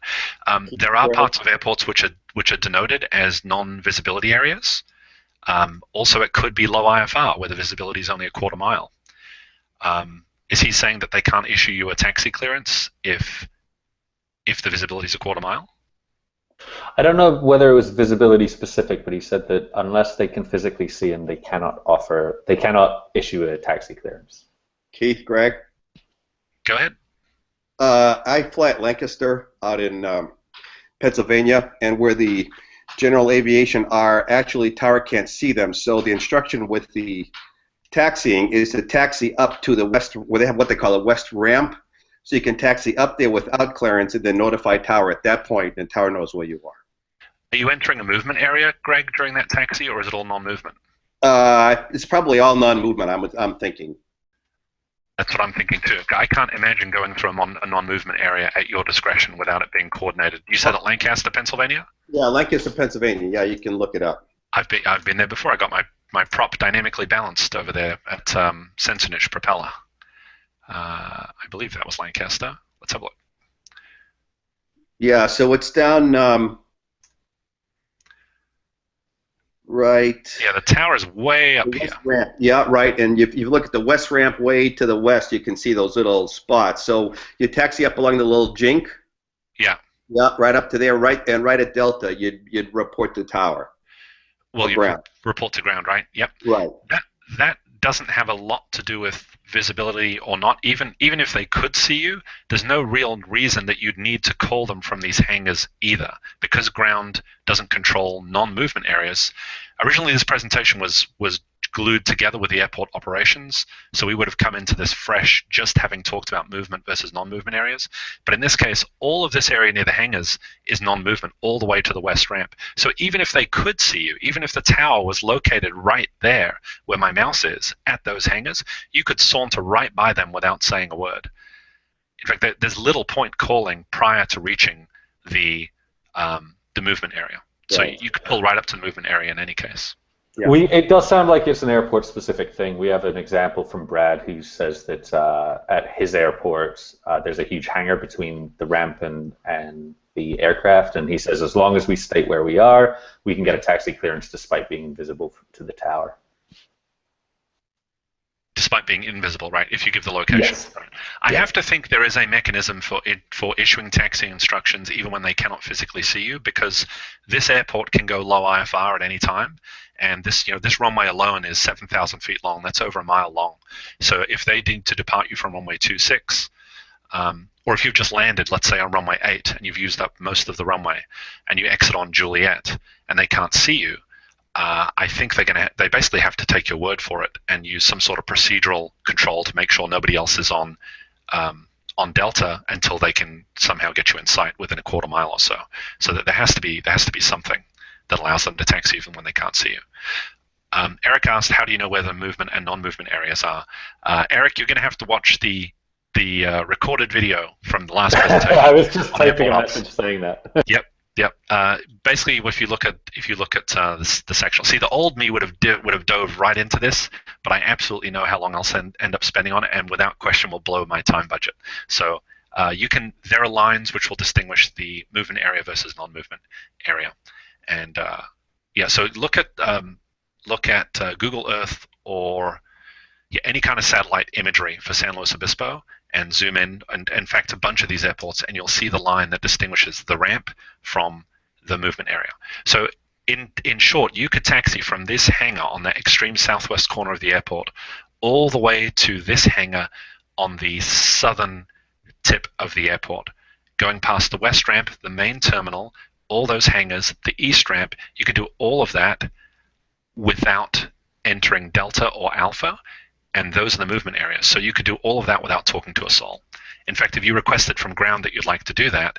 There are parts of airports which are denoted as non-visibility areas. Also, it could be low IFR where the visibility is only a quarter mile. Is he saying that they can't issue you a taxi clearance if the visibility is a quarter mile? I don't know whether it was visibility specific, but he said that unless they can physically see him, they cannot issue a taxi clearance. Keith, Greg? Go ahead. I fly at Lancaster out in Pennsylvania, and where the general aviation are, actually tower can't see them, so the instruction with the taxiing is to taxi up to the west, where they have what they call a west ramp. So you can taxi up there without clearance and then notify tower at that point, and tower knows where you are. Are you entering a movement area, Greg, during that taxi, or is it all non-movement? It's probably all non-movement, I'm thinking. That's what I'm thinking too. I can't imagine going through a non-movement area at your discretion without it being coordinated. You said at Lancaster, Pennsylvania? Yeah, Lancaster, Pennsylvania. Yeah, you can look it up. I've been there before. I got my prop dynamically balanced over there at Sensenich Propeller. I believe that was Lancaster. Let's have a look. Yeah, so it's down right. Yeah, the tower is way up here. Ramp. Yeah, right. And if you look at the west ramp way to the west, you can see those little spots. So you taxi up along the little jink. Yeah. Yeah, right up to there, right at Delta, you'd report to tower. Well, you report to ground, right? Yep. Right. That doesn't have a lot to do with visibility or not. Even if they could see you, there's no real reason that you'd need to call them from these hangars either, because ground doesn't control non-movement areas. Originally, this presentation was glued together with the airport operations, so we would have come into this fresh, just having talked about movement versus non-movement areas. But in this case, all of this area near the hangars is non-movement all the way to the west ramp. So even if they could see you, even if the tower was located right there where my mouse is at those hangars, you could saunter right by them without saying a word. In fact, there's little point calling prior to reaching the movement area. So you could pull right up to the movement area in any case. Yeah. It does sound like it's an airport-specific thing. We have an example from Brad who says that at his airport, there's a huge hangar between the ramp and the aircraft, and he says as long as we state where we are, we can get a taxi clearance despite being invisible to the tower. Despite being invisible, right? If you give the location. Yes. Right. I Yeah. have to think there is a mechanism for issuing taxi instructions even when they cannot physically see you, because this airport can go low IFR at any time, and this runway alone is 7,000 feet long. That's over a mile long. So if they need to depart you from runway 26, or if you've just landed, let's say on runway 8, and you've used up most of the runway, and you exit on Juliet, and they can't see you, I think they basically have to take your word for it and use some sort of procedural control to make sure nobody else is on Delta until they can somehow get you in sight within a quarter mile or so. So that there has to be something that allows them to taxi even when they can't see you. Eric asked, how do you know where the movement and non-movement areas are? Eric, you're going to have to watch the recorded video from the last presentation. I was just on typing a Airport message Ops. saying that. Yep. Basically, if you look at the sectional, see, the old me would have dove right into this, but I absolutely know how long I'll end up spending on it, and without question will blow my time budget. So there are lines which will distinguish the movement area versus non-movement area, and so look at Google Earth or any kind of satellite imagery for San Luis Obispo, and zoom in, and in fact a bunch of these airports, and you'll see the line that distinguishes the ramp from the movement area. So in short, you could taxi from this hangar on the extreme southwest corner of the airport all the way to this hangar on the southern tip of the airport, going past the west ramp, the main terminal, all those hangars, the east ramp. You could do all of that without entering Delta or Alpha, and those are the movement areas. So you could do all of that without talking to a soul. In fact, if you requested from ground that you'd like to do that,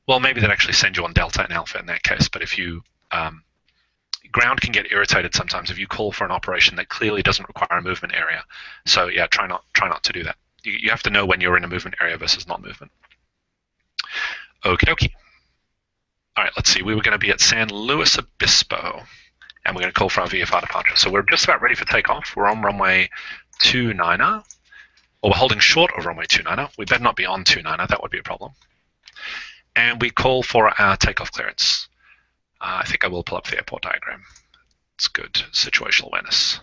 well, maybe they'd actually send you on Delta and Alpha in that case. But if you ground can get irritated sometimes if you call for an operation that clearly doesn't require a movement area. So yeah, try not to do that. You have to know when you're in a movement area versus non-movement. Okie dokie. All right, let's see. We were going to be at San Luis Obispo, and we're going to call for our VFR departure. So we're just about ready for takeoff. We're on runway 29er, or we're holding short of runway 29er. We better not be on 29er. That would be a problem. And we call for our takeoff clearance. I think I will pull up the airport diagram. It's good situational awareness.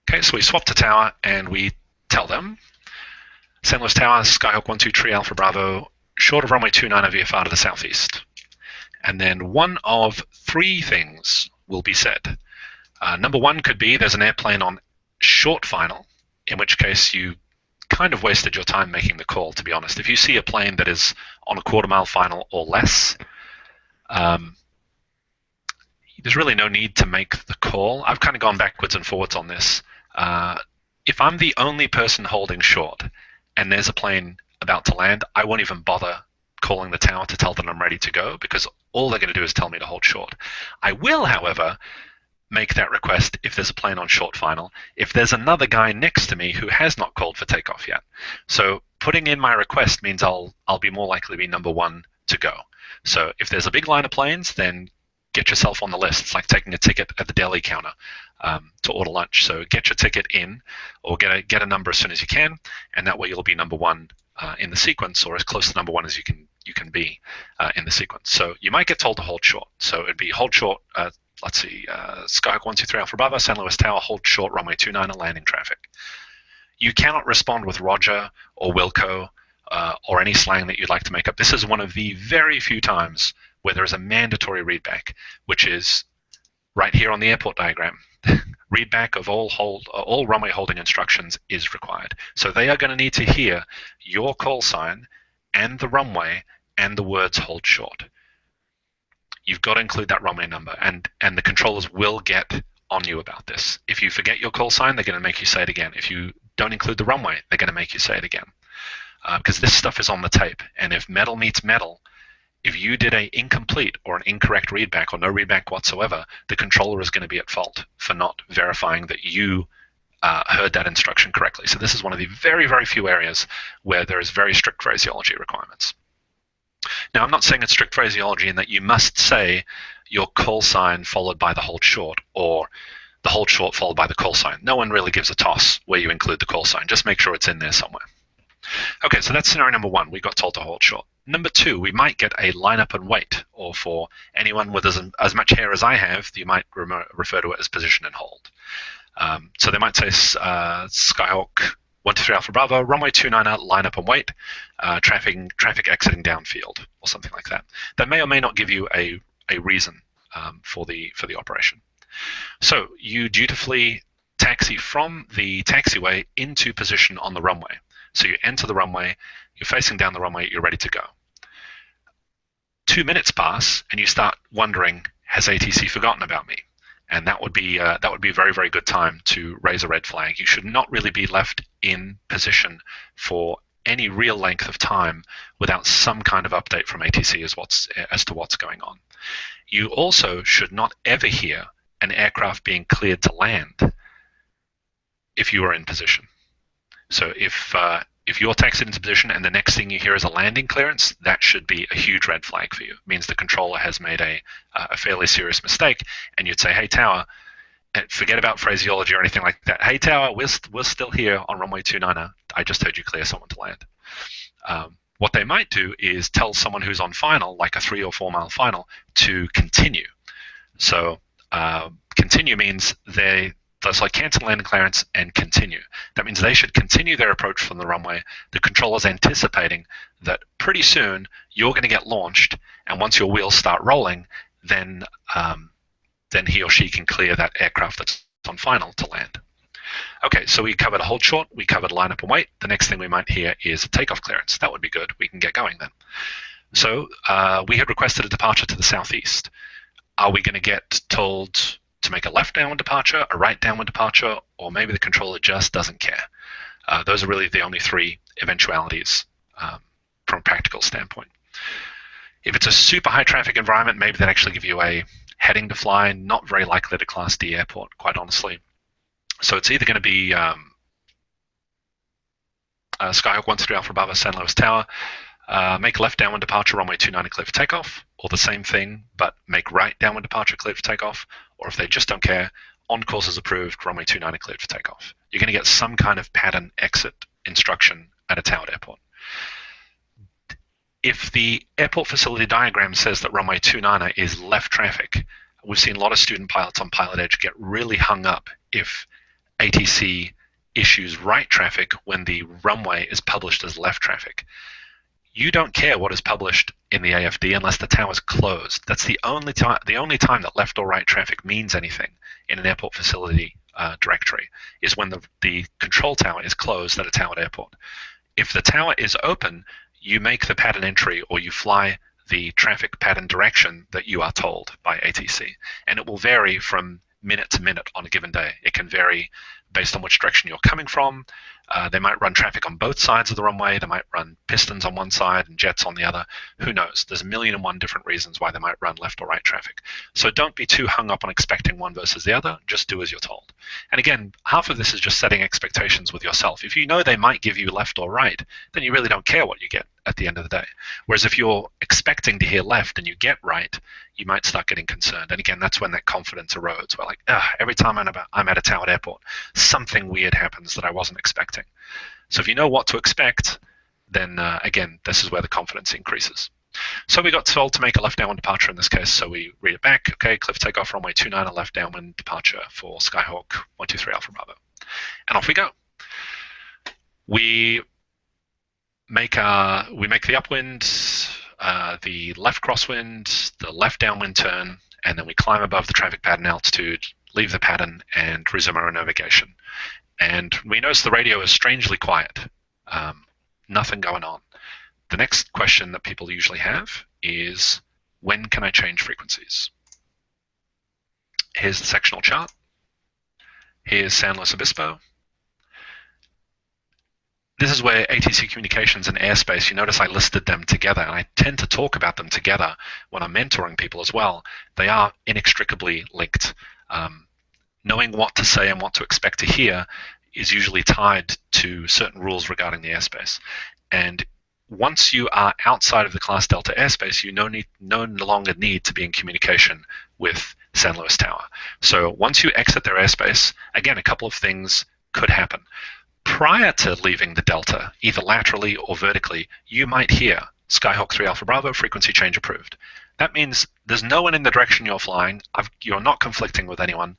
Okay, so we swap to tower, and we tell them, San Luis Tower, Skyhawk 123 Alpha Bravo, short of runway 29er VFR to the southeast. And then one of three things will be said. Number one could be there's an airplane on short final, in which case you kind of wasted your time making the call, to be honest. If you see a plane that is on a quarter mile final or less, there's really no need to make the call. I've kind of gone backwards and forwards on this. If I'm the only person holding short and there's a plane about to land, I won't even bother calling the tower to tell them I'm ready to go, because all they're going to do is tell me to hold short. I will, however, make that request if there's a plane on short final, if there's another guy next to me who has not called for takeoff yet. So putting in my request means I'll be more likely to be number one to go. So if there's a big line of planes, then get yourself on the list. It's like taking a ticket at the deli counter to order lunch. So get your ticket in, or get a number as soon as you can, and that way you'll be number one in the sequence, or as close to number one as you can be in the sequence. So you might get told to hold short. So it'd be hold short. Let's see, Skyhawk 123 Alpha Bravo, San Luis Tower, hold short, runway 29er, landing traffic. You cannot respond with Roger or Wilco or any slang that you'd like to make up. This is one of the very few times where there is a mandatory readback, which is right here on the airport diagram. Readback of all runway holding instructions is required. So they are going to need to hear your call sign and the runway and the words hold short. You've got to include that runway number, and the controllers will get on you about this. If you forget your call sign, they're going to make you say it again. If you don't include the runway, they're going to make you say it again. Because this stuff is on the tape, and if metal meets metal, if you did an incomplete or an incorrect readback or no readback whatsoever, the controller is going to be at fault for not verifying that you heard that instruction correctly. So this is one of the very, very few areas where there is very strict phraseology requirements. Now, I'm not saying it's strict phraseology in that you must say your call sign followed by the hold short, or the hold short followed by the call sign. No one really gives a toss where you include the call sign. Just make sure it's in there somewhere. Okay, so that's scenario number 1. We got told to hold short. Number 2, we might get a line up and wait, or for anyone with as much hair as I have, you might refer to it as position and hold. So they might say Skyhawk 123 Alpha Bravo, runway 29 line up and wait, traffic exiting downfield, or something like that. That may or may not give you a reason for the operation. So you dutifully taxi from the taxiway into position on the runway. So you enter the runway, you're facing down the runway, you're ready to go. 2 minutes pass, and you start wondering, has ATC forgotten about me? And that would be a very, very good time to raise a red flag. You should not really be left in position for any real length of time without some kind of update from ATC as to what's going on. You also should not ever hear an aircraft being cleared to land if you are in position. So if you're taxied into position and the next thing you hear is a landing clearance, that should be a huge red flag for you. It means the controller has made a fairly serious mistake, and you'd say, hey, tower, forget about phraseology or anything like that. Hey, tower, we're still here on runway 29. I just heard you clear someone to land. What they might do is tell someone who's on final, like a 3 or 4 mile final, to continue. So continue means that's like cancel landing clearance and continue. That means they should continue their approach from the runway. The controller's anticipating that pretty soon you're going to get launched, and once your wheels start rolling, then he or she can clear that aircraft that's on final to land. Okay, so we covered a hold short, we covered line up and wait. The next thing we might hear is a takeoff clearance. That would be good. We can get going then. So we had requested a departure to the southeast. Are we going to get told to make a left downwind departure, a right downwind departure, or maybe the controller just doesn't care? Those are really the only 3 eventualities from a practical standpoint. If it's a super high traffic environment, maybe they'd actually give you a heading to fly, not very likely at a Class D airport, quite honestly. So it's either going to be Skyhawk 123 Alpha Bravo San Luis Tower, make left downwind departure runway 29 clear for takeoff, or the same thing, but make right downwind departure clear for takeoff, or if they just don't care, on course is approved, runway 29 cleared for takeoff. You're going to get some kind of pattern exit instruction at a towered airport. If the airport facility diagram says that runway 29 is left traffic, we've seen a lot of student pilots on Pilot Edge get really hung up if ATC issues right traffic when the runway is published as left traffic. You don't care what is published in the AFD unless the tower is closed. That's the only time that left or right traffic means anything in an airport facility directory is when the control tower is closed at a towered airport. If the tower is open, you make the pattern entry or you fly the traffic pattern direction that you are told by ATC. And it will vary from minute to minute on a given day. It can vary based on which direction you're coming from. They might run traffic on both sides of the runway. They might run pistons on one side and jets on the other. Who knows? There's 1,000,001 different reasons why they might run left or right traffic. So don't be too hung up on expecting one versus the other. Just do as you're told. And again, half of this is just setting expectations with yourself. If you know they might give you left or right, then you really don't care what you get at the end of the day. Whereas if you're expecting to hear left and you get right, you might start getting concerned. And again, that's when that confidence erodes. We're like, every time I'm at a towered airport, something weird happens that I wasn't expecting. So if you know what to expect, then again, this is where the confidence increases. So we got told to make a left downwind departure in this case, so we read it back. Okay, cliff takeoff runway 29, a left downwind departure for Skyhawk 123 Alpha Bravo. And off we go. We make the upwind, the left crosswind, the left downwind turn, and then we climb above the traffic pattern altitude, leave the pattern, and resume our navigation. And we notice the radio is strangely quiet. Nothing going on. The next question that people usually have is, when can I change frequencies? Here's the sectional chart. Here's San Luis Obispo. This is where ATC communications and airspace, you notice I listed them together, and I tend to talk about them together when I'm mentoring people as well. They are inextricably linked. Knowing what to say and what to expect to hear is usually tied to certain rules regarding the airspace. And once you are outside of the Class Delta airspace, you no longer need to be in communication with San Luis Tower. So once you exit their airspace, again, a couple of things could happen. Prior to leaving the Delta, either laterally or vertically, you might hear Skyhawk 3 Alpha Bravo, frequency change approved. That means there's no one in the direction you're flying. You're not conflicting with anyone.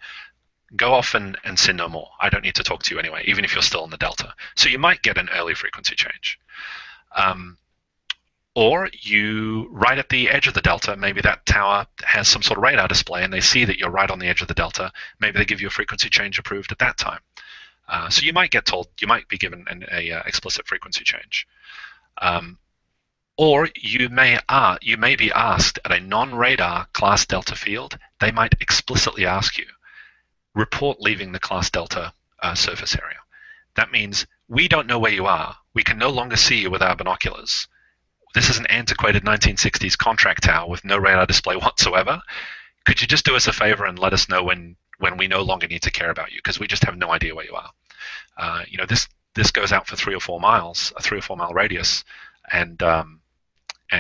Go off and sin no more. I don't need to talk to you anyway, even if you're still in the Delta. So you might get an early frequency change. Or you, right at the edge of the Delta, maybe that tower has some sort of radar display and they see that you're right on the edge of the Delta. Maybe they give you a frequency change approved at that time. So you might get told, you might be given an explicit frequency change. Or you may be asked at a non-radar Class Delta field, they might explicitly ask you, report leaving the Class Delta surface area. That means we don't know where you are. We can no longer see you with our binoculars. This is an antiquated 1960s contract tower with no radar display whatsoever. Could you just do us a favor and let us know when we no longer need to care about you, because we just have no idea where you are. This goes out for 3 or 4 miles, a 3 or 4 mile radius, and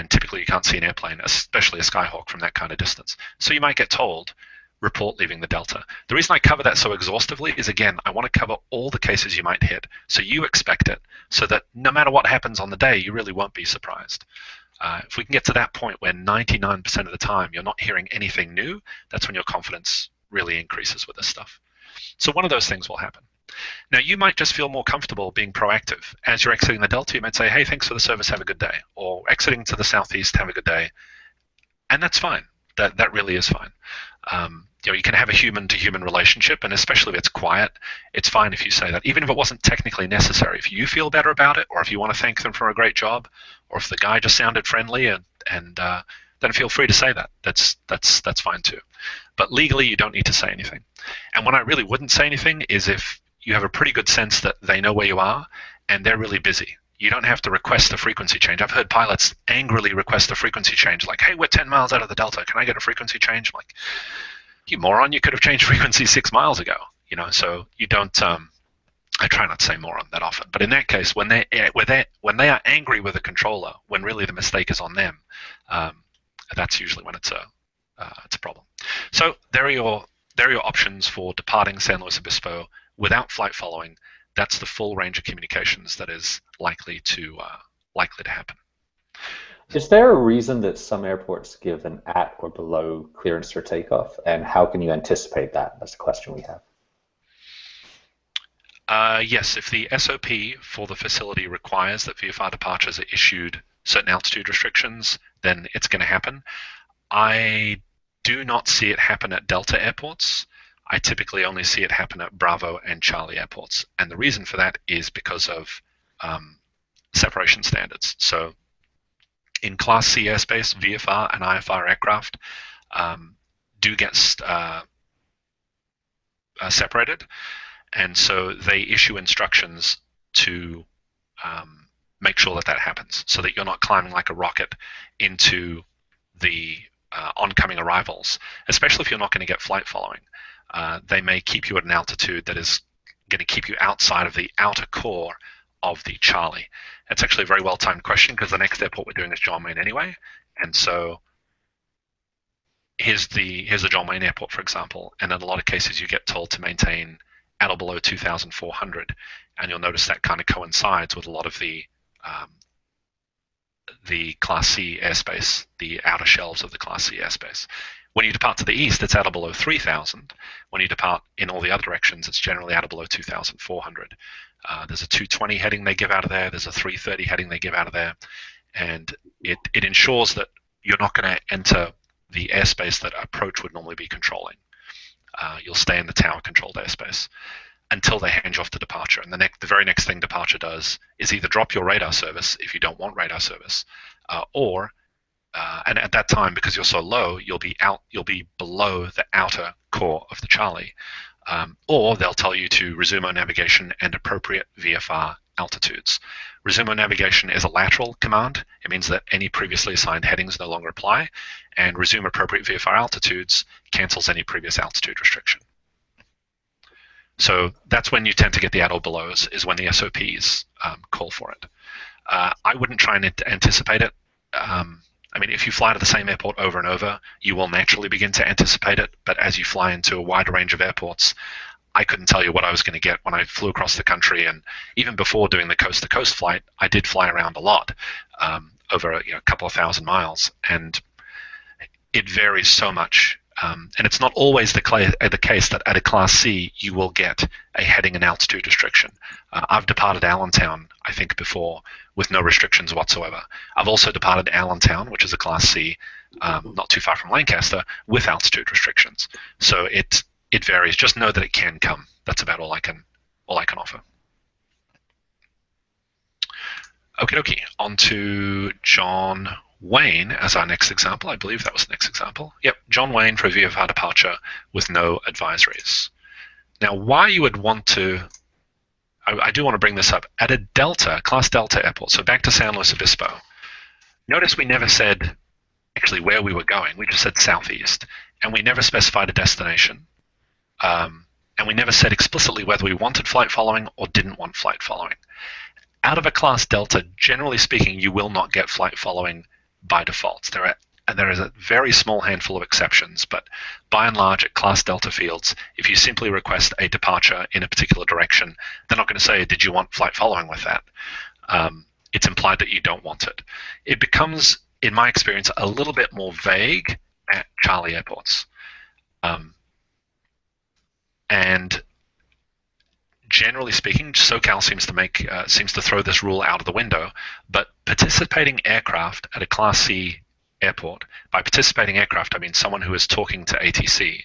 typically you can't see an airplane, especially a Skyhawk, from that kind of distance. So you might get told, report leaving the Delta. The reason I cover that so exhaustively is, again, I want to cover all the cases you might hit, so you expect it, so that no matter what happens on the day, you really won't be surprised. If we can get to that point where 99% of the time you're not hearing anything new, that's when your confidence really increases with this stuff. So one of those things will happen. Now, you might just feel more comfortable being proactive. As you're exiting the Delta, you might say, hey, thanks for the service, have a good day. Or exiting to the southeast, have a good day. And that's fine. That really is fine. You can have a human-to-human relationship, and especially if it's quiet, it's fine if you say that, even if it wasn't technically necessary. If you feel better about it, or if you want to thank them for a great job, or if the guy just sounded friendly, and then feel free to say that. That's fine too. But legally, you don't need to say anything. And when I really wouldn't say anything is if you have a pretty good sense that they know where you are, and they're really busy. You don't have to request a frequency change. I've heard pilots angrily request a frequency change, like, hey, we're 10 miles out of the Delta. Can I get a frequency change? I'm like, you moron, you could have changed frequency 6 miles ago. So you don't, I try not to say moron that often. But in that case, when they are angry with a controller, when really the mistake is on them, that's usually when it's a problem. So there are your options for departing San Luis Obispo without flight following. That's the full range of communications that is likely to happen. Is there a reason that some airports give an at or below clearance for takeoff, and how can you anticipate that? That's the question we have. Yes, if the SOP for the facility requires that VFR departures are issued certain altitude restrictions, then it's going to happen. I do not see it happen at Delta airports. I typically only see it happen at Bravo and Charlie airports. And the reason for that is because of separation standards. So in Class C airspace, VFR and IFR aircraft do get separated. And so they issue instructions to make sure that happens, so that you're not climbing like a rocket into the oncoming arrivals, especially if you're not going to get flight following. They may keep you at an altitude that is going to keep you outside of the outer core of the Charlie. It's actually a very well-timed question, because the next airport we're doing is John Wayne anyway. And so here's the John Wayne airport, for example, and in a lot of cases you get told to maintain at or below 2,400, and you'll notice that kind of coincides with a lot of the Class C airspace, the outer shelves of the Class C airspace. When you depart to the east, it's at or below 3,000. When you depart in all the other directions, it's generally at or below 2,400. There's a 220 heading they give out of there. There's a 330 heading they give out of there. And it ensures that you're not going to enter the airspace that approach would normally be controlling. You'll stay in the tower-controlled airspace until they hand you off to departure. And the very next thing departure does is either drop your radar service if you don't want radar service, and at that time, because you're so low, you'll be below the outer core of the Charlie, or they'll tell you to resume on navigation and appropriate VFR altitudes. Resume on navigation is a lateral command. It means that any previously assigned headings no longer apply, and resume appropriate VFR altitudes cancels any previous altitude restriction. So that's when you tend to get the at or belows, is when the SOPs call for it. I wouldn't try and anticipate it. I mean, if you fly to the same airport over and over, you will naturally begin to anticipate it. But as you fly into a wider range of airports, I couldn't tell you what I was going to get when I flew across the country. And even before doing the coast-to-coast flight, I did fly around a lot, over a couple of thousand miles. And it varies so much. And it's not always the case that at a Class C you will get a heading and altitude restriction. I've departed Allentown, I think, before with no restrictions whatsoever. I've also departed Allentown, which is a Class C, not too far from Lancaster, with altitude restrictions. So it varies. Just know that it can come. That's about all I can offer. Okie dokie. On to John Wayne as our next example. I believe that was the next example. Yep, John Wayne for a VFR departure with no advisories. Now, why you would want to, I do want to bring this up, at a Delta, Class Delta airport, so back to San Luis Obispo, notice we never said actually where we were going. We just said southeast, and we never specified a destination. And we never said explicitly whether we wanted flight following or didn't want flight following. Out of a Class Delta, generally speaking, you will not get flight following by default. There is a very small handful of exceptions, but by and large at Class Delta fields, if you simply request a departure in a particular direction, they're not going to say, did you want flight following with that? It's implied that you don't want it. It becomes, in my experience, a little bit more vague at Charlie airports. And generally speaking, SoCal seems to throw this rule out of the window, but participating aircraft at a Class C airport, by participating aircraft I mean someone who is talking to ATC,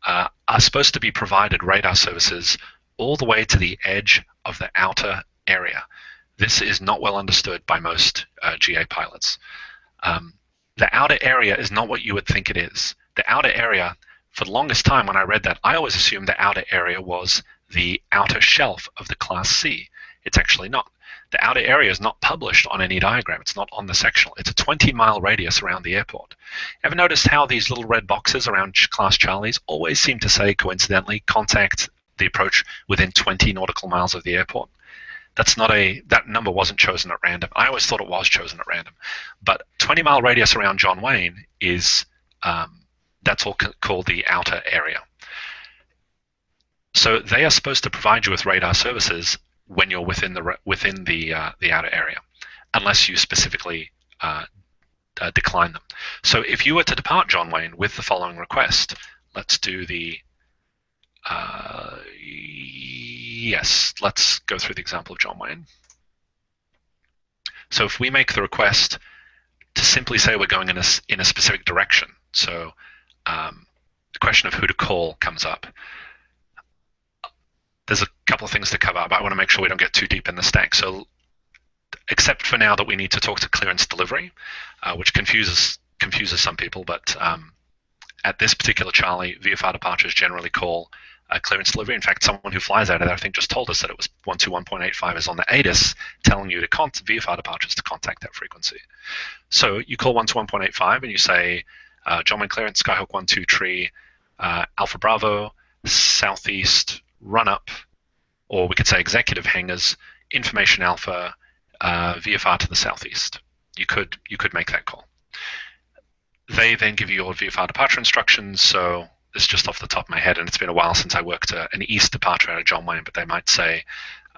are supposed to be provided radar services all the way to the edge of the outer area. This is not well understood by most GA pilots. The outer area is not what you would think it is. The outer area, for the longest time when I read that, I always assumed the outer area was the outer shelf of the Class C. It's actually not. The outer area is not published on any diagram. It's not on the sectional. It's a 20-mile radius around the airport. Ever noticed how these little red boxes around Class Charlies always seem to say, coincidentally, contact the approach within 20 nautical miles of the airport? That number wasn't chosen at random. I always thought it was chosen at random. But 20-mile radius around John Wayne is, that's all called the outer area. So they are supposed to provide you with radar services when you're within the outer area, unless you specifically decline them. So if you were to depart John Wayne with the following request, let's do the yes, let's go through the example of John Wayne. So if we make the request to simply say we're going in a specific direction, so the question of who to call comes up. There's a couple of things to cover, but I want to make sure we don't get too deep in the stack. So except for now that we need to talk to clearance delivery, which confuses some people, but at this particular Charlie, VFR departures generally call clearance delivery. In fact, someone who flies out of there, I think, just told us that it was 121.85 is on the ATIS telling you to VFR departures to contact that frequency. So you call 121.85 and you say, John Wayne clearance, Skyhawk 123, Alpha Bravo, Southeast, run up, or we could say executive hangars, information alpha, VFR to the southeast. You could make that call. They then give you your VFR departure instructions. So this is just off the top of my head, and it's been a while since I worked an east departure out of John Wayne, but they might say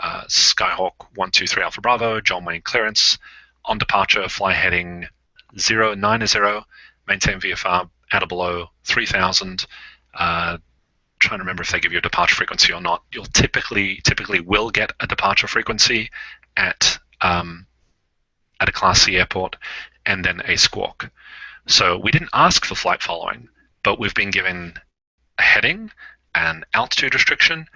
Skyhawk 123 Alpha Bravo, John Wayne clearance, on departure, fly heading 090, maintain VFR at or below 3000. Trying to remember if they give you a departure frequency or not. You'll typically will get a departure frequency at a Class C airport, and then a squawk. So we didn't ask for flight following, but we've been given a heading, an altitude restriction,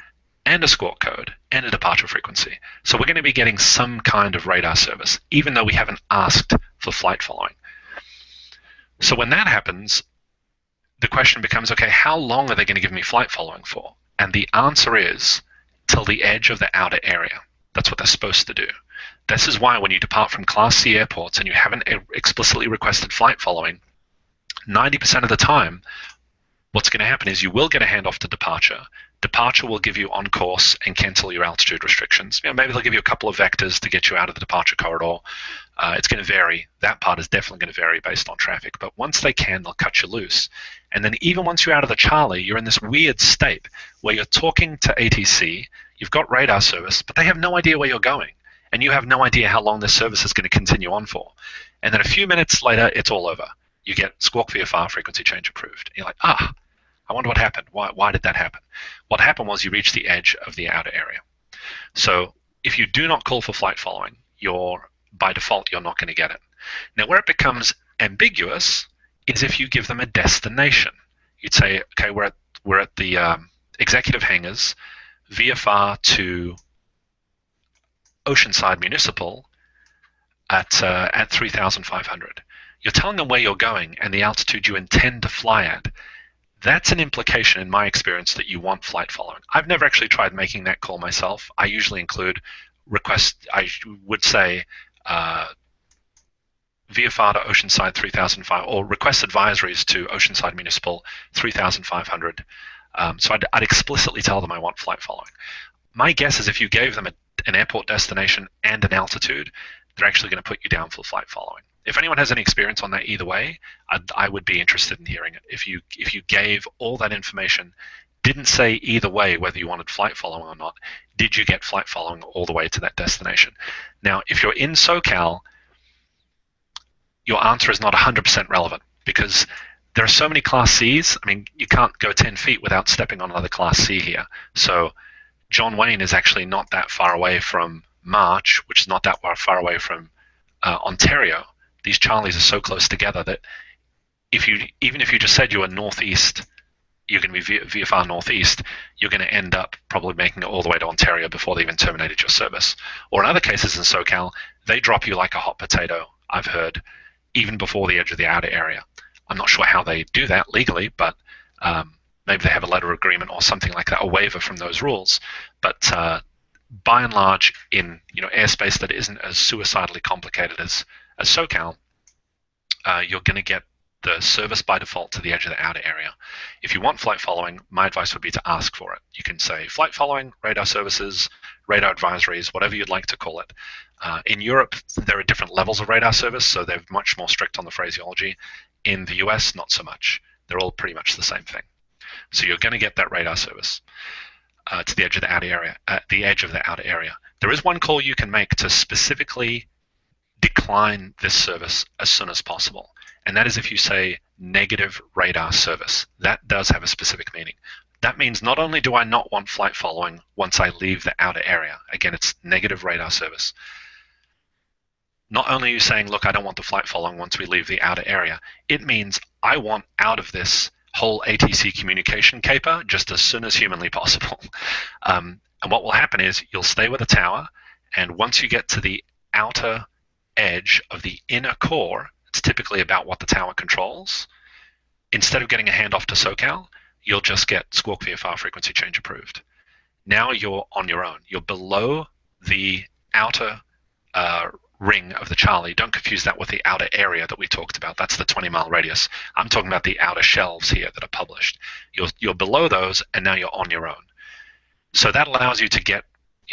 and a squawk code, and a departure frequency. So we're going to be getting some kind of radar service, even though we haven't asked for flight following. So when that happens, the question becomes, okay, how long are they going to give me flight following for? And the answer is till the edge of the outer area. That's what they're supposed to do. This is why when you depart from Class C airports and you haven't explicitly requested flight following, 90% of the time, what's going to happen is you will get a handoff to departure. Departure will give you on course and cancel your altitude restrictions. Maybe they'll give you a couple of vectors to get you out of the departure corridor. It's going to vary. That part is definitely going to vary based on traffic. But once they can, they'll cut you loose. And then even once you're out of the Charlie, you're in this weird state where you're talking to ATC, you've got radar service, but they have no idea where you're going. And you have no idea how long this service is going to continue on for. And then a few minutes later, it's all over. You get squawk VFR frequency change approved. And you're like, I wonder what happened. Why did that happen? What happened was you reached the edge of the outer area. So if you do not call for flight following, by default, you're not going to get it. Now, where it becomes ambiguous is if you give them a destination. You'd say, okay, we're at the executive hangars, VFR to Oceanside Municipal at 3,500. You're telling them where you're going and the altitude you intend to fly at. That's an implication, in my experience, that you want flight following. I've never actually tried making that call myself. I usually include request. I would say VFR to Oceanside 3,500, or request advisories to Oceanside Municipal 3,500. So I'd explicitly tell them I want flight following. My guess is if you gave them an airport destination and an altitude, they're actually going to put you down for flight following. If anyone has any experience on that either way, I would be interested in hearing it. If you gave all that information, didn't say either way whether you wanted flight following or not, did you get flight following all the way to that destination? Now, if you're in SoCal, your answer is not 100% relevant because there are so many Class Cs. I mean, you can't go 10 feet without stepping on another Class C here. So John Wayne is actually not that far away from March, which is not that far away from Ontario. These Charlies are so close together that even if you just said you were northeast, you're going to be VFR northeast, you're going to end up probably making it all the way to Ontario before they even terminated your service. Or in other cases in SoCal, they drop you like a hot potato, I've heard, even before the edge of the outer area. I'm not sure how they do that legally, but maybe they have a letter of agreement or something like that, a waiver from those rules. But by and large, in airspace that isn't as suicidally complicated as SoCal, you're going to get the service by default to the edge of the outer area. If you want flight following, my advice would be to ask for it. You can say flight following, radar services, radar advisories, whatever you'd like to call it. In Europe, there are different levels of radar service, so they're much more strict on the phraseology. In the US, not so much. They're all pretty much the same thing. So you're going to get that radar service to the edge of the outer area. There is one call you can make to specifically decline this service as soon as possible, and that is if you say negative radar service. That does have a specific meaning. That means not only do I not want flight following once I leave the outer area, again, it's negative radar service. Not only are you saying, look, I don't want the flight following once we leave the outer area, it means I want out of this whole ATC communication caper just as soon as humanly possible. And what will happen is you'll stay with the tower, and once you get to the outer edge of the inner core, it's typically about what the tower controls, instead of getting a handoff to SoCal, you'll just get squawk VFR frequency change approved. Now you're on your own. You're below the outer ring of the Charlie. Don't confuse that with the outer area that we talked about. That's the 20-mile radius. I'm talking about the outer shelves here that are published. You're below those, and now you're on your own. So that allows you to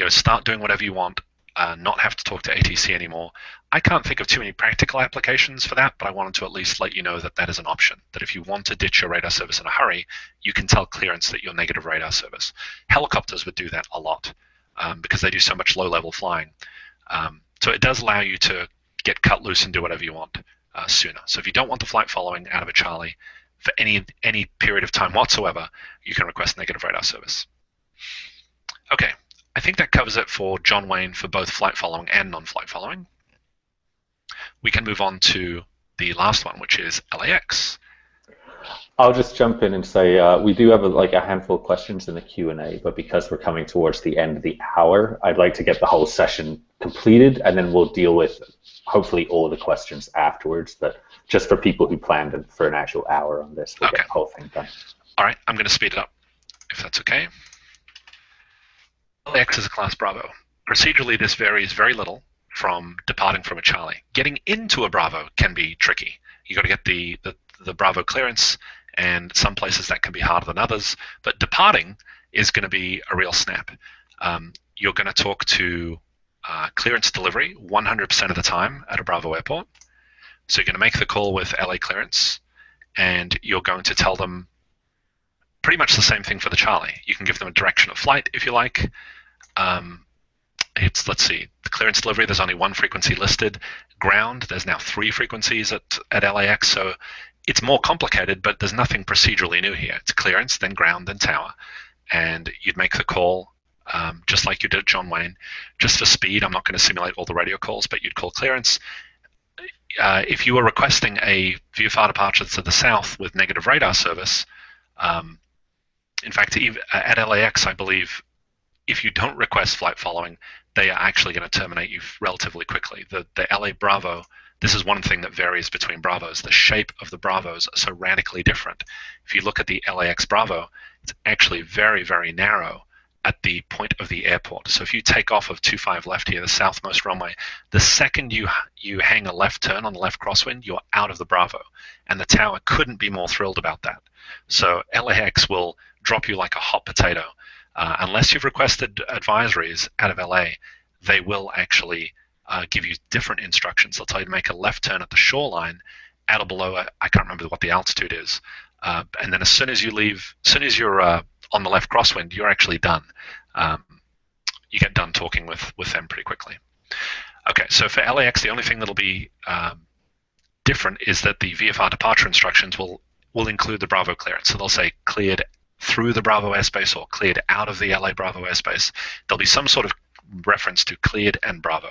start doing whatever you want, not have to talk to ATC anymore. I can't think of too many practical applications for that, but I wanted to at least let you know that that is an option, that if you want to ditch your radar service in a hurry, you can tell clearance that you're negative radar service. Helicopters would do that a lot because they do so much low-level flying. So it does allow you to get cut loose and do whatever you want sooner. So if you don't want the flight following out of a Charlie for any period of time whatsoever, you can request negative radar service. Okay, I think that covers it for John Wayne for both flight following and non-flight following. We can move on to the last one, which is LAX. I'll just jump in and say we do have a handful of questions in the Q&A, but because we're coming towards the end of the hour, I'd like to get the whole session completed, and then we'll deal with hopefully all of the questions afterwards. But just for people who planned for an actual hour on this, we'll get the whole thing done. All right, I'm going to speed it up, if that's okay. LAX is a class Bravo. Procedurally, this varies very little from departing from a Charlie. Getting into a Bravo can be tricky. You got to get the Bravo clearance, and some places that can be harder than others. But departing is going to be a real snap. You're going to talk to clearance delivery 100% of the time at a Bravo airport. So you're going to make the call with LA clearance, and you're going to tell them pretty much the same thing for the Charlie. You can give them a direction of flight if you like. Let's see, the clearance delivery, there's only one frequency listed. Ground, there's now 3 frequencies at LAX, so it's more complicated, but there's nothing procedurally new here. It's clearance, then ground, then tower. And you'd make the call just like you did at John Wayne. Just for speed, I'm not going to simulate all the radio calls, but you'd call clearance. If you were requesting a VFR departure to the south with negative radar service, in fact, at LAX, I believe, if you don't request flight following, they are actually going to terminate you relatively quickly. The LA Bravo, this is one thing that varies between Bravos. The shape of the Bravos are so radically different. If you look at the LAX Bravo, it's actually very, very narrow at the point of the airport. So if you take off of 25 left here, the southmost runway, the second you hang a left turn on the left crosswind, you're out of the Bravo. And the tower couldn't be more thrilled about that. So LAX will drop you like a hot potato. Unless you've requested advisories out of LA, they will actually give you different instructions. They'll tell you to make a left turn at the shoreline at or below, I can't remember what the altitude is. And then as soon as you're on the left crosswind, you're actually done. You get done talking with them pretty quickly. Okay, so for LAX, the only thing that'll be different is that the VFR departure instructions will include the Bravo clearance. So they'll say cleared through the Bravo airspace or cleared out of the LA Bravo airspace. There'll be some sort of reference to cleared and Bravo,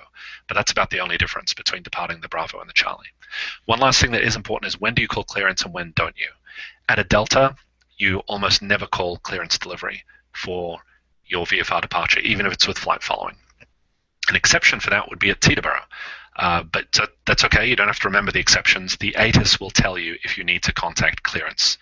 but that's about the only difference between departing the Bravo and the Charlie. One last thing that is important is when do you call clearance and when don't you? At a Delta, you almost never call clearance delivery for your VFR departure, even if it's with flight following. An exception for that would be at Teterboro, but that's okay. You don't have to remember the exceptions. The ATIS will tell you if you need to contact clearance,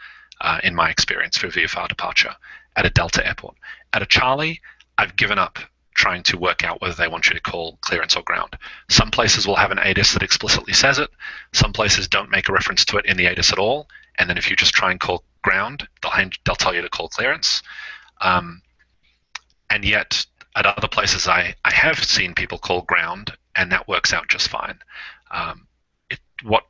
in my experience, for VFR departure at a Delta airport. At a Charlie, I've given up trying to work out whether they want you to call clearance or ground. Some places will have an ATIS that explicitly says it. Some places don't make a reference to it in the ATIS at all. And then if you just try and call ground, they'll tell you to call clearance. And yet, at other places, I have seen people call ground, and that works out just fine. What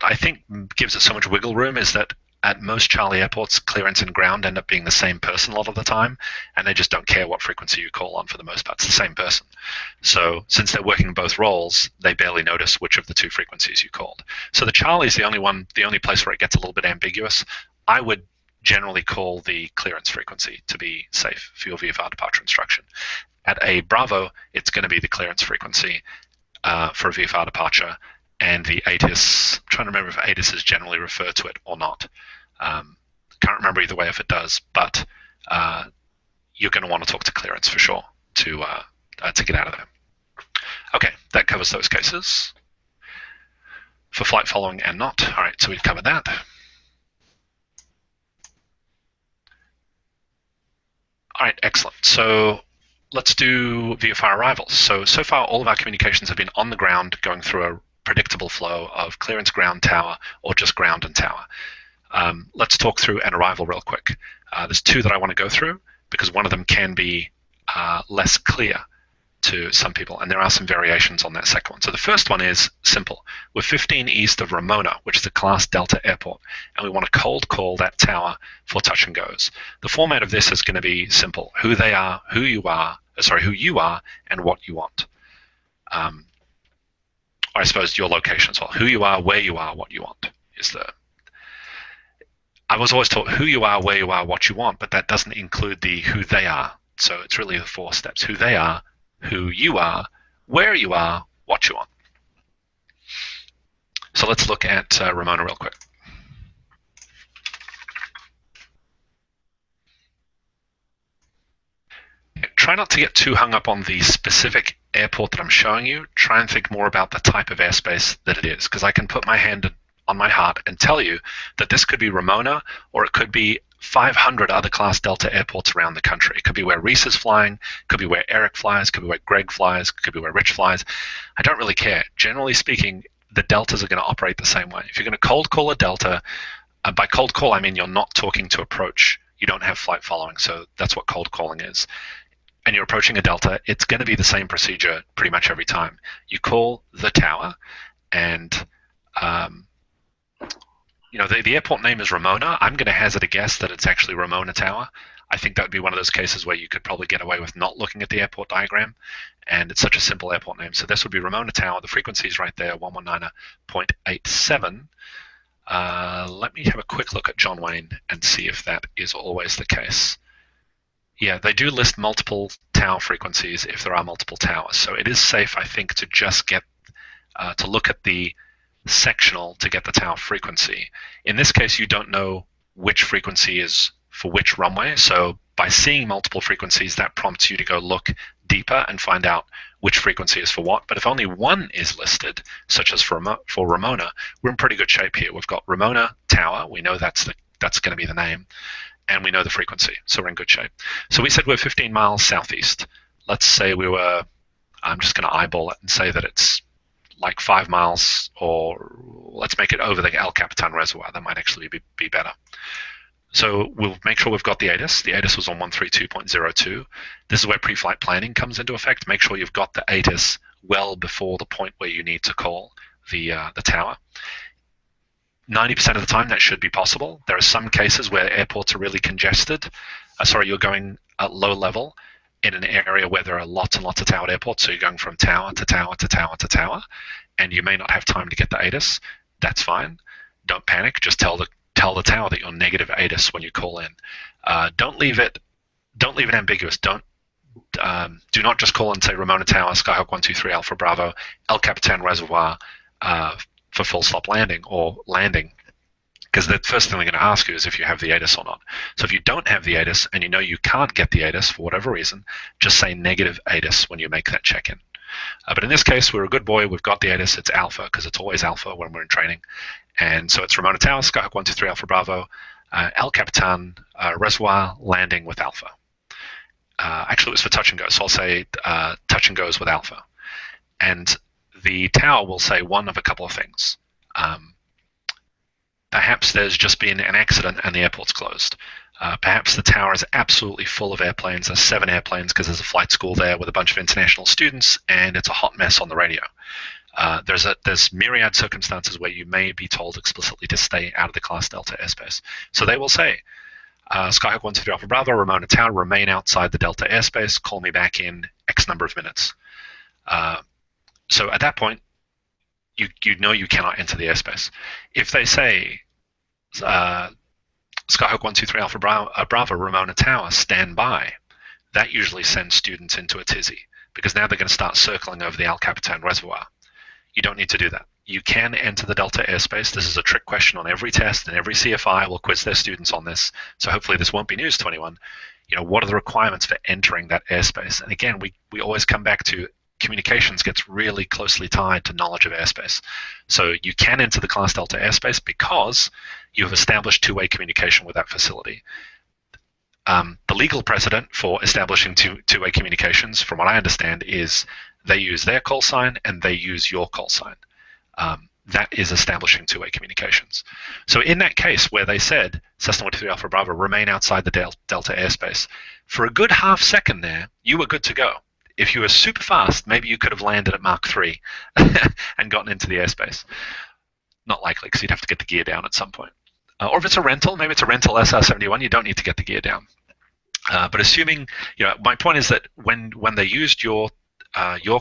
I think gives it so much wiggle room is that at most Charlie airports, clearance and ground end up being the same person a lot of the time, and they just don't care what frequency you call on for the most part. It's the same person. So since they're working both roles, they barely notice which of the 2 frequencies you called. So the Charlie's the only place where it gets a little bit ambiguous. I would generally call the clearance frequency to be safe for your VFR departure instruction. At a Bravo, it's going to be the clearance frequency for a VFR departure, and the ATIS, I'm trying to remember if ATIS is generally referred to it or not. Can't remember either way if it does, but you're going to want to talk to clearance for sure to get out of there. Okay, that covers those cases. For flight following and not. All right, so we've covered that. All right, excellent. So let's do VFR arrivals. So far, all of our communications have been on the ground, going through a predictable flow of clearance, ground, tower, or just ground and tower. Let's talk through an arrival real quick. There's 2 that I want to go through because one of them can be less clear to some people, and there are some variations on that second one. So the first one is simple. We're 15 east of Ramona, which is a Class Delta airport, and we want to cold call that tower for touch and goes. The format of this is going to be simple: who they are, who you are, and what you want. I suppose your location as well. Who you are, where you are, what you want is the. I was always taught who you are, where you are, what you want, but that doesn't include the who they are. So it's really the 4 steps: who they are, who you are, where you are, what you want. So let's look at Ramona real quick. Try not to get too hung up on the specific airport that I'm showing you. Try and think more about the type of airspace that it is, because I can put my hand on my heart and tell you that this could be Ramona, or it could be 500 other Class Delta airports around the country. It could be where Reese is flying, could be where Eric flies, could be where Greg flies, could be where Rich flies. I don't really care. Generally speaking, the Deltas are going to operate the same way. If you're going to cold call a Delta, by cold call I mean you're not talking to approach You don't have flight following, so that's what cold calling is. And you're approaching a delta, it's going to be the same procedure pretty much every time. You call the tower, and the airport name is Ramona. I'm going to hazard a guess that it's actually Ramona Tower. I think that would be one of those cases where you could probably get away with not looking at the airport diagram, and it's such a simple airport name. So this would be Ramona Tower. The frequency is right there, 119.87. Let me have a quick look at John Wayne and see if that is always the case. Yeah, they do list multiple tower frequencies if there are multiple towers. So it is safe, I think, to just get to look at the sectional to get the tower frequency. In this case, you don't know which frequency is for which runway. So by seeing multiple frequencies, that prompts you to go look deeper and find out which frequency is for what. But if only one is listed, such as for Ramona, we're in pretty good shape here. We've got Ramona Tower. We know that's going to be the name, and we know the frequency, so we're in good shape. So we said we're 15 miles southeast. Let's say I'm just going to eyeball it and say that it's like 5 miles, or let's make it over the El Capitan Reservoir. That might actually be better. So we'll make sure we've got the ATIS. The ATIS was on 132.02. This is where pre-flight planning comes into effect. Make sure you've got the ATIS well before the point where you need to call the tower. 90% of the time that should be possible. There are some cases where airports are really congested. You're going at low level in an area where there are lots and lots of towered airports, so you're going from tower to tower to tower to tower, and you may not have time to get the ATIS. That's fine. Don't panic. Just tell the tower that you're negative ATIS when you call in. Don't leave it ambiguous. Do not just call and say Ramona Tower, Skyhawk 123 Alpha Bravo, El Capitan Reservoir for full stop landing or landing, because the first thing they're going to ask you is if you have the ATIS or not. So if you don't have the ATIS and you know you can't get the ATIS for whatever reason, just say negative ATIS when you make that check-in. But in this case, we're a good boy. We've got the ATIS. It's Alpha, because it's always Alpha when we're in training. And so it's Ramona Tower, Skyhawk 123 Alpha Bravo, El Capitan Reservoir, landing with Alpha. Actually, it was for touch and go, so I'll say touch and goes with Alpha. And the tower will say one of a couple of things. Perhaps there's just been an accident and the airport's closed. Perhaps the tower is absolutely full of airplanes. There's 7 airplanes because there's a flight school there with a bunch of international students, and it's a hot mess on the radio. There's myriad circumstances where you may be told explicitly to stay out of the Class Delta airspace. So they will say, Skyhawk 123 Alpha Bravo, Ramona Tower, remain outside the Delta airspace, call me back in X number of minutes. So at that point, you know you cannot enter the airspace. If they say, Skyhawk 123 Alpha Bravo, Ramona Tower, stand by, that usually sends students into a tizzy, because now they're going to start circling over the El Capitan Reservoir. You don't need to do that. You can enter the Delta airspace. This is a trick question on every test, and every CFI will quiz their students on this, so hopefully this won't be news to anyone. What are the requirements for entering that airspace? And again, we always come back to communications gets really closely tied to knowledge of airspace. So you can enter the Class Delta airspace because you have established two-way communication with that facility. The legal precedent for establishing two-way communications, from what I understand, is they use their call sign and they use your call sign. That is establishing two-way communications. So in that case where they said, Cessna 123 Alpha Bravo, remain outside the Delta airspace, for a good half second there, you were good to go. If you were super fast, maybe you could have landed at Mach 3 and gotten into the airspace. Not likely, because you'd have to get the gear down at some point. Or if it's a rental, maybe it's a rental SR-71, you don't need to get the gear down. But assuming, my point is that when they used your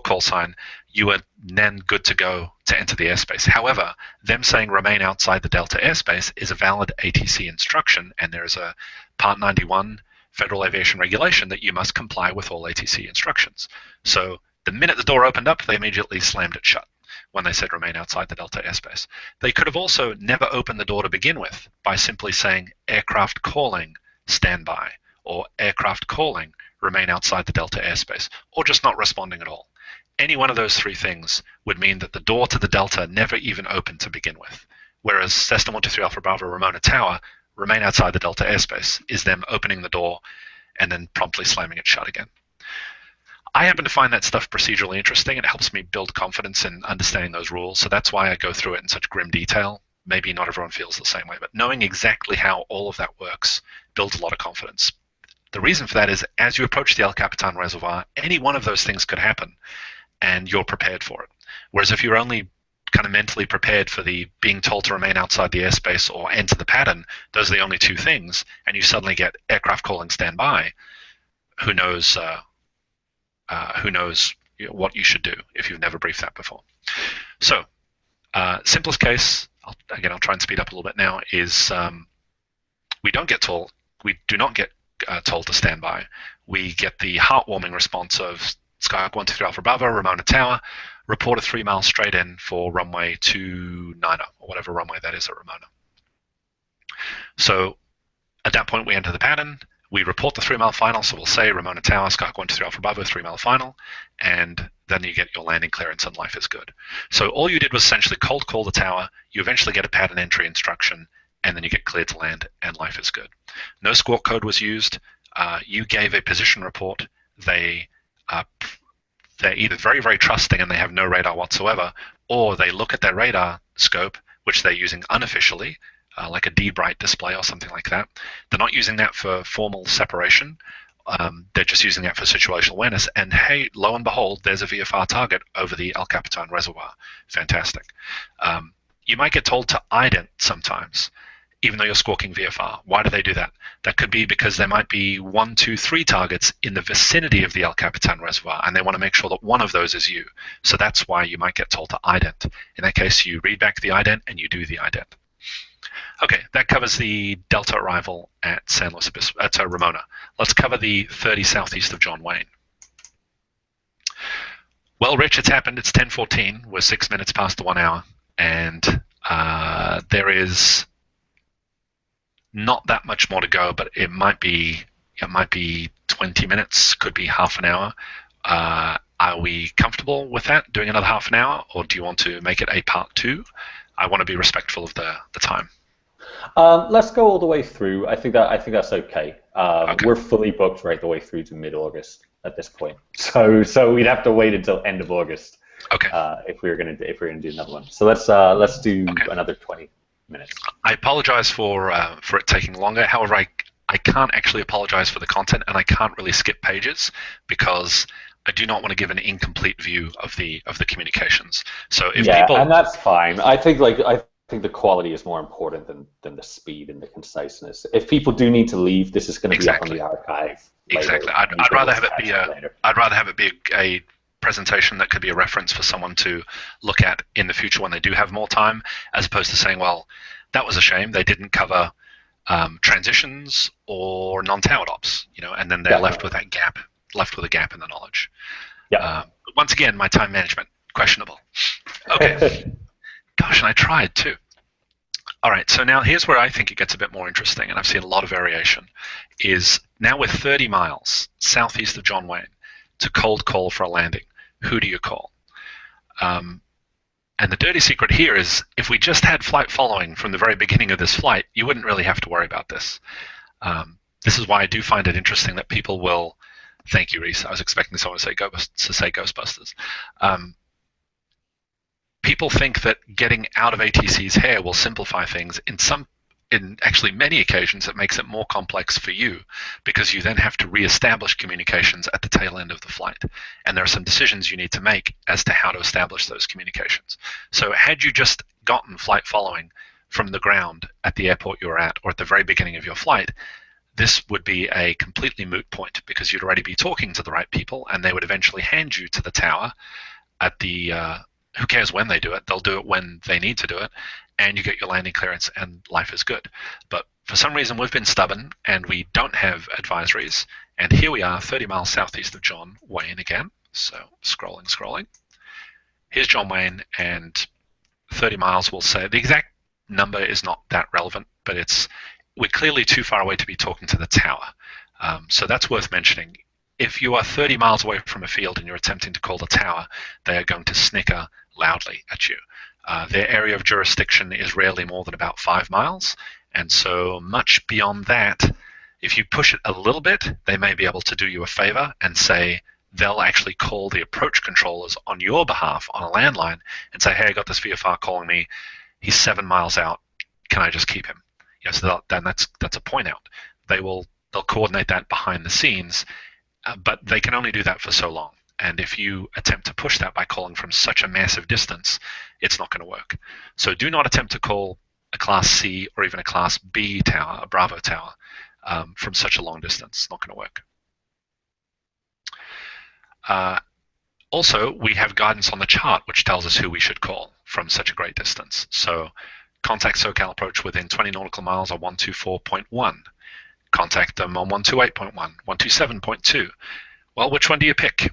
call sign, you were then good to go to enter the airspace. However, them saying remain outside the Delta airspace is a valid ATC instruction, and there is a Part 91 Federal Aviation Regulation that you must comply with all ATC instructions. So the minute the door opened up, they immediately slammed it shut when they said remain outside the Delta airspace. They could have also never opened the door to begin with by simply saying aircraft calling, stand by, or aircraft calling, remain outside the Delta airspace, or just not responding at all. Any one of those three things would mean that the door to the Delta never even opened to begin with. Whereas Cessna 123 Alpha Bravo Ramona Tower, remain outside the Delta airspace, is them opening the door and then promptly slamming it shut again. I happen to find that stuff procedurally interesting. It helps me build confidence in understanding those rules, so that's why I go through it in such grim detail. maybe not everyone feels the same way, but knowing exactly how all of that works builds a lot of confidence. The reason for that is as you approach the El Capitan Reservoir, any one of those things could happen, and you're prepared for it. Whereas if you're only kind of mentally prepared for the being told to remain outside the airspace or enter the pattern, those are the only two things, and you suddenly get aircraft calling standby, who knows what you should do if you've never briefed that before. So, simplest case, I'll try and speed up a little bit now, is we do not get told to stand by. We get the heartwarming response of Skyhawk 123 Alpha Bravo, Ramona Tower, report a 3 miles straight in for runway 29 or whatever runway that is at Ramona. So at that point we enter the pattern, we report the 3 mile final, so we'll say Ramona Tower, Skyhawk 123 Alpha Bravo, 3 mile final, and then you get your landing clearance and life is good. So all you did was essentially cold call the tower, you eventually get a pattern entry instruction, and then you get cleared to land and life is good. No squawk code was used. You gave a position report. They're either very, very trusting and they have no radar whatsoever, or they look at their radar scope, which they're using unofficially, like a D-Bright display or something like that. They're not using that for formal separation. They're just using that for situational awareness. And hey, lo and behold, there's a VFR target over the El Capitan Reservoir. Fantastic. You might get told to ident sometimes, even though you're squawking VFR. Why do they do that? That could be because there might be 1, 2, 3 targets in the vicinity of the El Capitan Reservoir, and they want to make sure that one of those is you. So that's why you might get told to ident. In that case, you read back the ident and you do the ident. Okay, that covers the Delta arrival at San Luis Obispo, at Ramona. Let's cover the 30 southeast of John Wayne. Well, Rich, it's happened. It's 10:14. We're 6 minutes past the 1 hour, and there is not that much more to go, but it might be 20 minutes, could be half an hour. Are we comfortable with that, doing another half an hour, or do you want to make it a part 2? I want to be respectful of the time. Let's go all the way through. I think that's okay. Okay. We're fully booked right the way through to mid-August at this point, so we'd have to wait until end of August. Okay. If we were gonna do another one. So let's do Okay. another 20 minutes. I apologize for it taking longer. However, I can't actually apologize for the content, and I can't really skip pages because I do not want to give an incomplete view of the communications. So if people, and that's fine. I think the quality is more important than the speed and the conciseness. If people do need to leave, this is going to be up on Exactly. the archive. Later. Exactly. I'd rather have it be a presentation that could be a reference for someone to look at in the future when they do have more time, as opposed to saying, well, that was a shame they didn't cover transitions or non-towered ops, and then they're left with a gap in the knowledge. Yeah. Once again, my time management questionable. Okay. Gosh, and I tried too. All right, so now here's where I think it gets a bit more interesting, and I've seen a lot of variation, is now we're 30 miles southeast of John Wayne to cold call for a landing. Who do you call? And the dirty secret here is if we just had flight following from the very beginning of this flight, you wouldn't really have to worry about this. This is why I do find it interesting that people will, thank you, Reese, I was expecting someone to say Ghostbusters. People think that getting out of ATC's hair will simplify things. In actually many occasions, it makes it more complex for you because you then have to reestablish communications at the tail end of the flight. And there are some decisions you need to make as to how to establish those communications. So had you just gotten flight following from the ground at the airport you were at or at the very beginning of your flight, this would be a completely moot point because you'd already be talking to the right people and they would eventually hand you to the tower at the who cares when they do it? They'll do it when they need to do it, and you get your landing clearance and life is good. But for some reason, we've been stubborn and we don't have advisories. And here we are, 30 miles southeast of John Wayne again. So scrolling. Here's John Wayne, and 30 miles, we'll say. The exact number is not that relevant, but we're clearly too far away to be talking to the tower. So that's worth mentioning. If you are 30 miles away from a field and you're attempting to call the tower, they are going to snicker loudly at you. Their area of jurisdiction is rarely more than about 5 miles, and so much beyond that, if you push it a little bit, they may be able to do you a favor and say they'll actually call the approach controllers on your behalf on a landline and say, hey, I got this VFR calling me. He's 7 miles out. Can I just keep him? So then that's a point out. They'll coordinate that behind the scenes, but they can only do that for so long. And if you attempt to push that by calling from such a massive distance, it's not going to work. So do not attempt to call a Class C or even a Class B tower, a Bravo tower, from such a long distance. It's not going to work. Also, we have guidance on the chart which tells us who we should call from such a great distance. So contact SoCal approach within 20 nautical miles on 124.1. Contact them on 128.1, 127.2. Well, which one do you pick?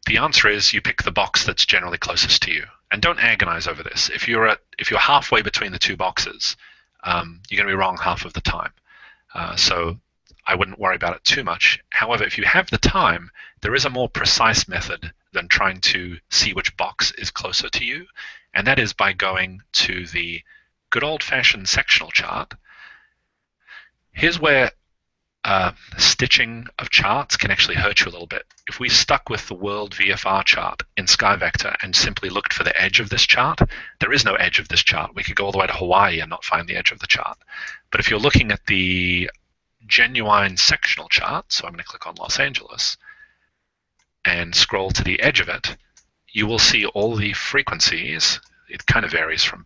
The answer is you pick the box that's generally closest to you. And don't agonize over this. If you're halfway between the two boxes, you're going to be wrong half of the time. So I wouldn't worry about it too much. However, if you have the time, there is a more precise method than trying to see which box is closer to you, and that is by going to the good old-fashioned sectional chart. Here's where stitching of charts can actually hurt you a little bit. If we stuck with the World VFR chart in SkyVector and simply looked for the edge of this chart, there is no edge of this chart. We could go all the way to Hawaii and not find the edge of the chart. But if you're looking at the genuine sectional chart, so I'm going to click on Los Angeles and scroll to the edge of it, you will see all the frequencies. It kind of varies from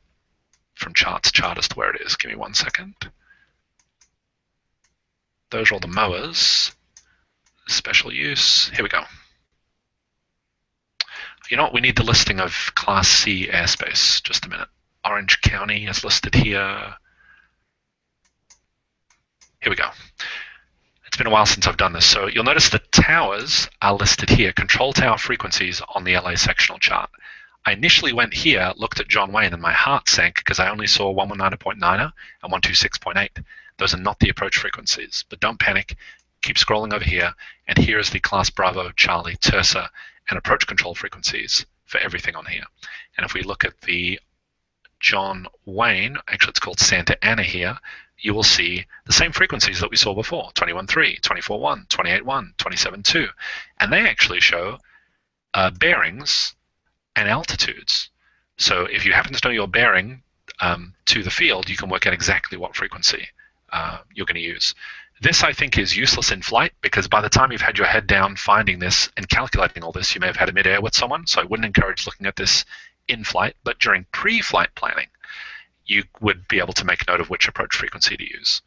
chart to chart as to where it is. Give me 1 second. Those are all the mowers. Special use. Here we go. You know what? We need the listing of Class C airspace. Just a minute. Orange County is listed here. Here we go. It's been a while since I've done this. So you'll notice the towers are listed here. Control tower frequencies on the LA sectional chart. I initially went here, looked at John Wayne, and my heart sank because I only saw 119.9 and 126.8. Those are not the approach frequencies, but don't panic. Keep scrolling over here, and here is the Class Bravo, Charlie, Tersa, and approach control frequencies for everything on here. And if we look at the John Wayne, actually it's called Santa Ana here, you will see the same frequencies that we saw before, 21.3, 24.1, 28.1, 27.2, and they actually show bearings and altitudes. So if you happen to know your bearing to the field, you can work out exactly what frequency you're going to use. This, I think, is useless in flight because by the time you've had your head down finding this and calculating all this, you may have had a mid-air with someone, so I wouldn't encourage looking at this in flight, but during pre-flight planning, you would be able to make note of which approach frequency to use.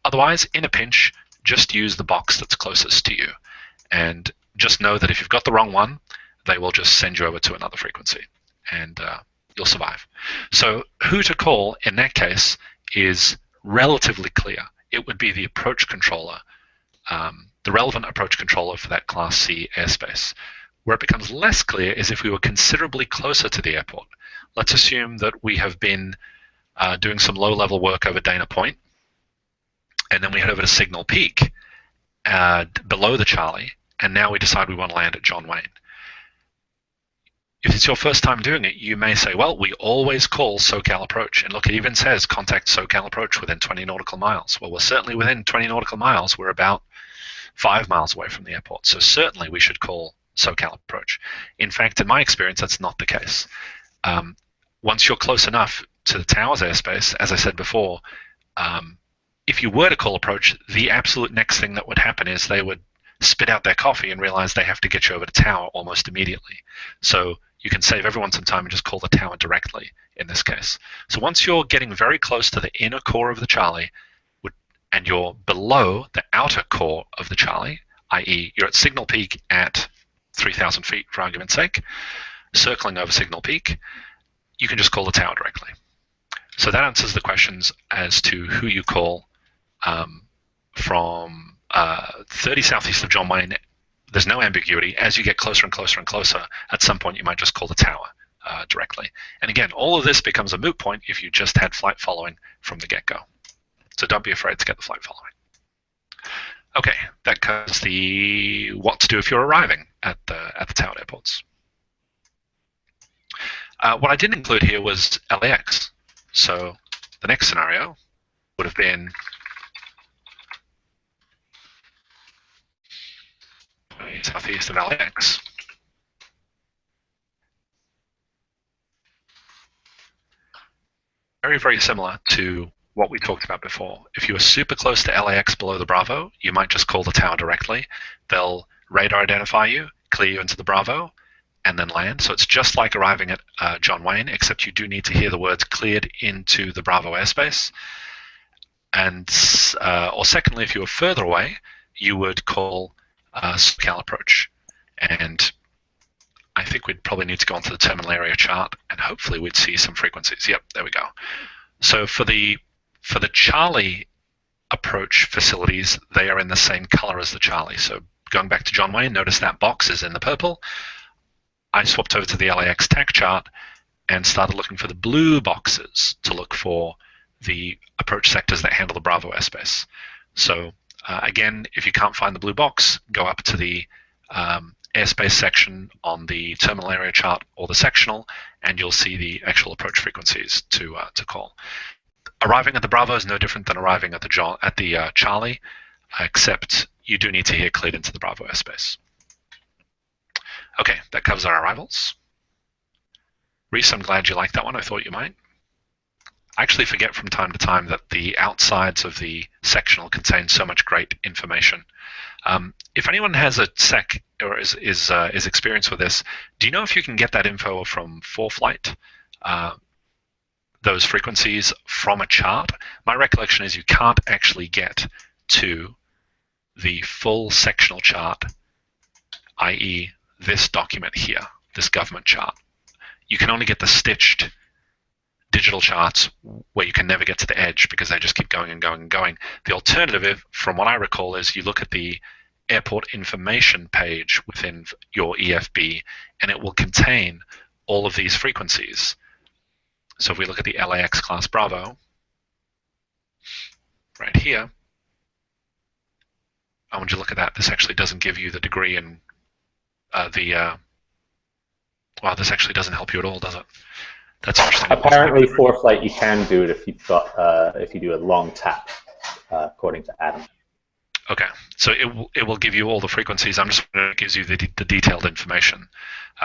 Otherwise, in a pinch, just use the box that's closest to you. And just know that if you've got the wrong one, they will just send you over to another frequency, and you'll survive. So who to call in that case is relatively clear. It would be the approach controller, the relevant approach controller for that Class C airspace. Where it becomes less clear is if we were considerably closer to the airport. Let's assume that we have been doing some low-level work over Dana Point, and then we head over to Signal Peak below the Charlie, and now we decide we want to land at John Wayne. If it's your first time doing it, you may say, well, we always call SoCal Approach. And look, it even says contact SoCal Approach within 20 nautical miles. Well, we're certainly within 20 nautical miles. We're about 5 miles away from the airport. So certainly we should call SoCal Approach. In fact, in my experience, that's not the case. Once you're close enough to the tower's airspace, as I said before, if you were to call approach, the absolute next thing that would happen is they would spit out their coffee and realize they have to get you over to tower almost immediately. So you can save everyone some time and just call the tower directly in this case. So once you're getting very close to the inner core of the Charlie, and you're below the outer core of the Charlie, i.e. you're at Signal Peak at 3,000 feet, for argument's sake, circling over Signal Peak, you can just call the tower directly. So that answers the questions as to who you call from 30 southeast of John Wayne. There's no ambiguity. As you get closer and closer and closer, at some point you might just call the tower directly. And again, all of this becomes a moot point if you just had flight following from the get-go. So don't be afraid to get the flight following. Okay, that covers the what to do if you're arriving at the tower airports. What I didn't include here was LAX. So the next scenario would have been southeast of LAX. very, very similar to what we talked about before. If you are super close to LAX below the Bravo, you might just call the tower directly. They'll radar identify you, clear you into the Bravo, and then land. So it's just like arriving at John Wayne, except you do need to hear the words cleared into the Bravo airspace. And or secondly, if you were further away, you would call SoCal approach. And I think we'd probably need to go onto the terminal area chart, and hopefully we'd see some frequencies. Yep, there we go. So for the Charlie approach facilities, they are in the same color as the Charlie. So going back to John Wayne, notice that box is in the purple. I swapped over to the LAX TAC chart and started looking for the blue boxes to look for the approach sectors that handle the Bravo airspace. So again, if you can't find the blue box, go up to the airspace section on the terminal area chart or the sectional, and you'll see the actual approach frequencies to call. Arriving at the Bravo is no different than arriving at the Charlie, except you do need to hear cleared into the Bravo airspace. Okay, that covers our arrivals. Reese, I'm glad you liked that one. I thought you might. I actually forget from time to time that the outsides of the sectional contain so much great information. If anyone has a sec or is experienced with this, do you know if you can get that info from ForeFlight, those frequencies from a chart? My recollection is you can't actually get to the full sectional chart, i.e. this document here, this government chart. You can only get the stitched digital charts where you can never get to the edge because they just keep going and going and going. The alternative, from what I recall, is you look at the airport information page within your EFB, and it will contain all of these frequencies. So if we look at the LAX class Bravo, right here, I want you to look at that. This actually doesn't give you the degree and well, this actually doesn't help you at all, does it? That's interesting. Apparently, ForeFlight, you can do it if you've got if you do a long tap, according to Adam. Okay, so it will give you all the frequencies. I'm just wondering if it gives you the detailed information.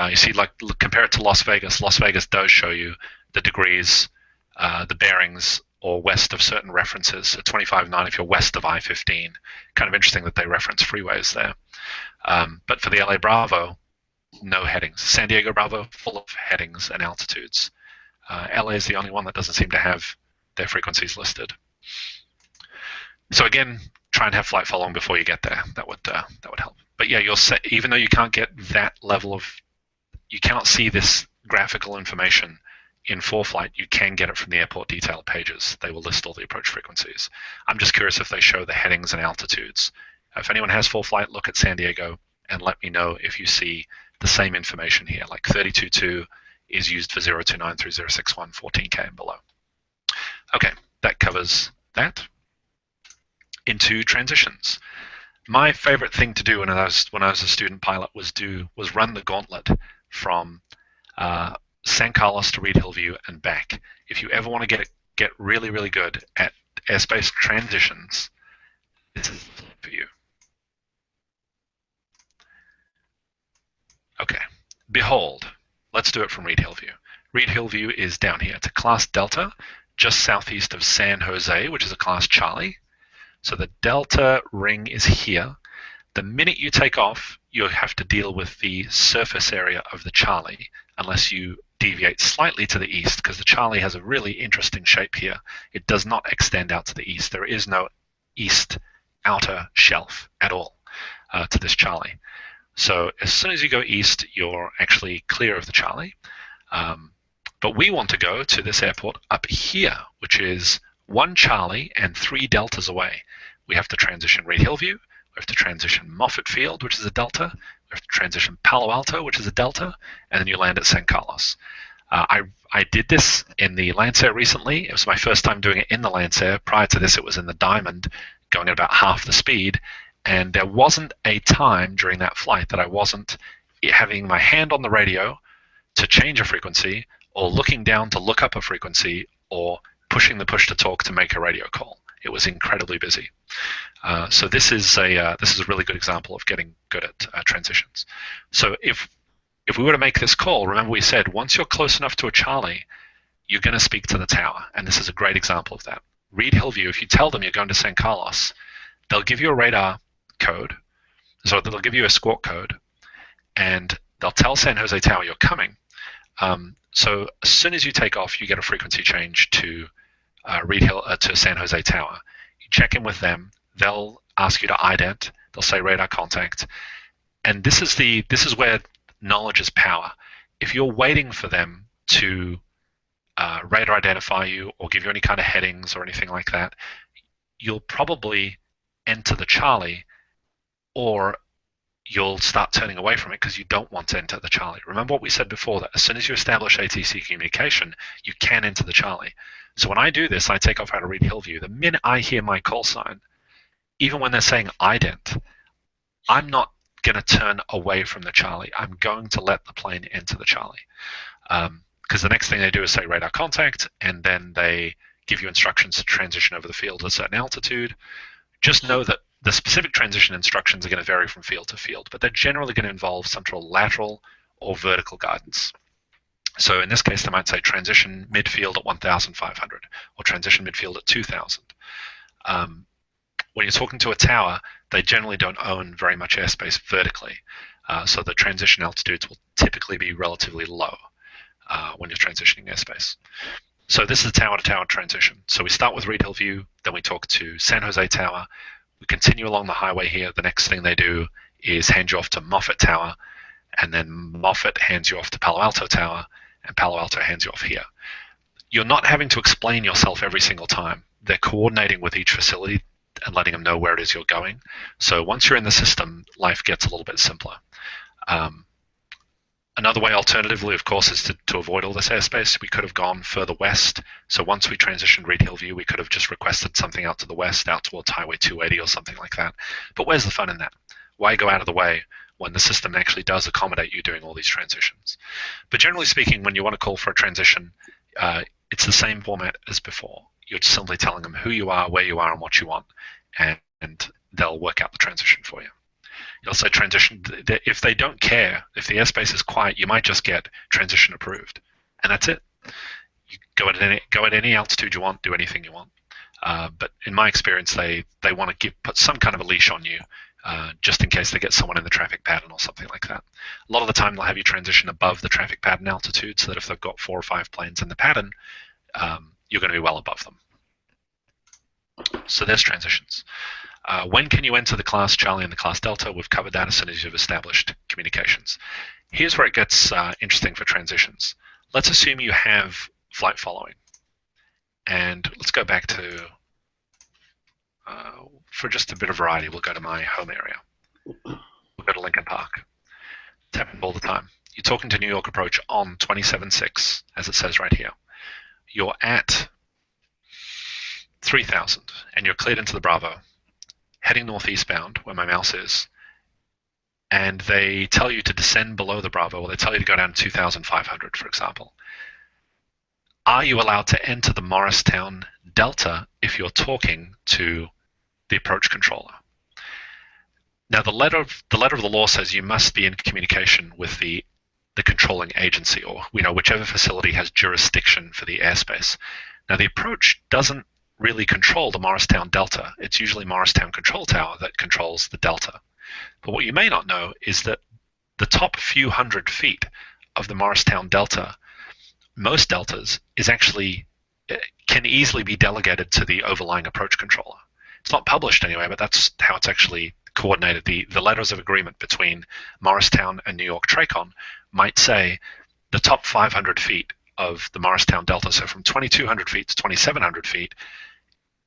You see, like compare it to Las Vegas. Las Vegas does show you the degrees, the bearings, or west of certain references. So 25.9 if you're west of I-15. Kind of interesting that they reference freeways there. But for the LA Bravo, no headings. San Diego Bravo, full of headings and altitudes. LA is the only one that doesn't seem to have their frequencies listed. So again, try and have flight following before you get there. That would help. But yeah, you'll set, even though you can't get that level of, you cannot see this graphical information in ForeFlight, you can get it from the airport detail pages. They will list all the approach frequencies. I'm just curious if they show the headings and altitudes. If anyone has ForeFlight, look at San Diego and let me know if you see the same information here, like 32.2 is used for 029 through 061, 14K and below. Okay, that covers that. Into transitions. My favorite thing to do when I was a student pilot was run the gauntlet from San Carlos to Reed Hillview and back. If you ever want to get really, really good at airspace transitions, this is for you. Okay, behold, let's do it from Reed Hillview. Reed Hillview is down here. It's a class Delta, just southeast of San Jose, which is a class Charlie. So the Delta ring is here. The minute you take off, you have to deal with the surface area of the Charlie, unless you deviate slightly to the east, because the Charlie has a really interesting shape here. It does not extend out to the east. There is no east outer shelf at all to this Charlie. So as soon as you go east, you're actually clear of the Charlie. But we want to go to this airport up here, which is 1 Charlie and 3 deltas away. We have to transition Reed Hillview. We have to transition Moffett Field, which is a delta. We have to transition Palo Alto, which is a delta, and then you land at San Carlos. I did this in the Lancer recently. It was my first time doing it in the Lancer. Prior to this, it was in the Diamond, going at about half the speed. And there wasn't a time during that flight that I wasn't having my hand on the radio to change a frequency, or looking down to look up a frequency, or pushing the push to talk to make a radio call. It was incredibly busy. So this is a really good example of getting good at transitions. So if we were to make this call, remember we said once you're close enough to a Charlie, you're going to speak to the tower, and this is a great example of that. Read Hillview, if you tell them you're going to San Carlos, they'll give you a radar code, so they'll give you a squawk code, and they'll tell San Jose Tower you're coming. So as soon as you take off, you get a frequency change to to San Jose Tower. You check in with them. They'll ask you to ident. They'll say radar contact, and this is where knowledge is power. If you're waiting for them to radar identify you or give you any kind of headings or anything like that, you'll probably enter the Charlie, or you'll start turning away from it because you don't want to enter the Charlie. Remember what we said before, that as soon as you establish ATC communication, you can enter the Charlie. So when I do this, I take off how to read Hillview. The minute I hear my call sign, even when they're saying ident, I'm not going to turn away from the Charlie. I'm going to let the plane enter the Charlie. Because the next thing they do is say radar contact, and then they give you instructions to transition over the field at a certain altitude. Just know that the specific transition instructions are going to vary from field to field, but they're generally going to involve some sort of lateral or vertical guidance. So in this case, they might say transition midfield at 1,500 or transition midfield at 2,000. When you're talking to a tower, they generally don't own very much airspace vertically, so the transition altitudes will typically be relatively low when you're transitioning airspace. So this is a tower-to-tower transition. So we start with Reed Hill View, then we talk to San Jose Tower. We continue along the highway here. The next thing they do is hand you off to Moffett Tower, and then Moffett hands you off to Palo Alto Tower, and Palo Alto hands you off here. You're not having to explain yourself every single time. They're coordinating with each facility and letting them know where it is you're going. So once you're in the system, life gets a little bit simpler. Another way, alternatively, of course, is to avoid all this airspace. We could have gone further west. So once we transitioned Reed Hill View, we could have just requested something out to the west, out towards Highway 280 or something like that. But where's the fun in that? Why go out of the way when the system actually does accommodate you doing all these transitions? But generally speaking, when you want to call for a transition, it's the same format as before. You're just simply telling them who you are, where you are, and what you want, and they'll work out the transition for you. You'll say transition. If they don't care, if the airspace is quiet, you might just get transition approved, and that's it. You go at any altitude you want, do anything you want. But in my experience, they want to put some kind of a leash on you, just in case they get someone in the traffic pattern or something like that. A lot of the time, they'll have you transition above the traffic pattern altitude, so that if they've got 4 or 5 planes in the pattern, you're going to be well above them. So there's transitions. When can you enter the class Charlie and the class Delta? We've covered that as soon as you've established communications. Here's where it gets interesting for transitions. Let's assume you have flight following. And let's go back to, for just a bit of variety, we'll go to my home area. We'll go to Lincoln Park. It's happened all the time. You're talking to New York Approach on 27.6, as it says right here. You're at 3,000, and you're cleared into the Bravo, heading northeastbound, where my mouse is, and they tell you to descend below the Bravo, or they tell you to go down to 2,500, for example. Are you allowed to enter the Morristown Delta if you're talking to the approach controller? Now, the letter of the law says you must be in communication with the controlling agency, or whichever facility has jurisdiction for the airspace. Now, the approach doesn't really control the Morristown Delta. It's usually Morristown Control Tower that controls the Delta. But what you may not know is that the top few hundred feet of the Morristown Delta, most deltas, can easily be delegated to the overlying approach controller. It's not published anyway, but that's how it's actually coordinated. The letters of agreement between Morristown and New York TRACON might say the top 500 feet of the Morristown Delta, so from 2,200 feet to 2,700 feet,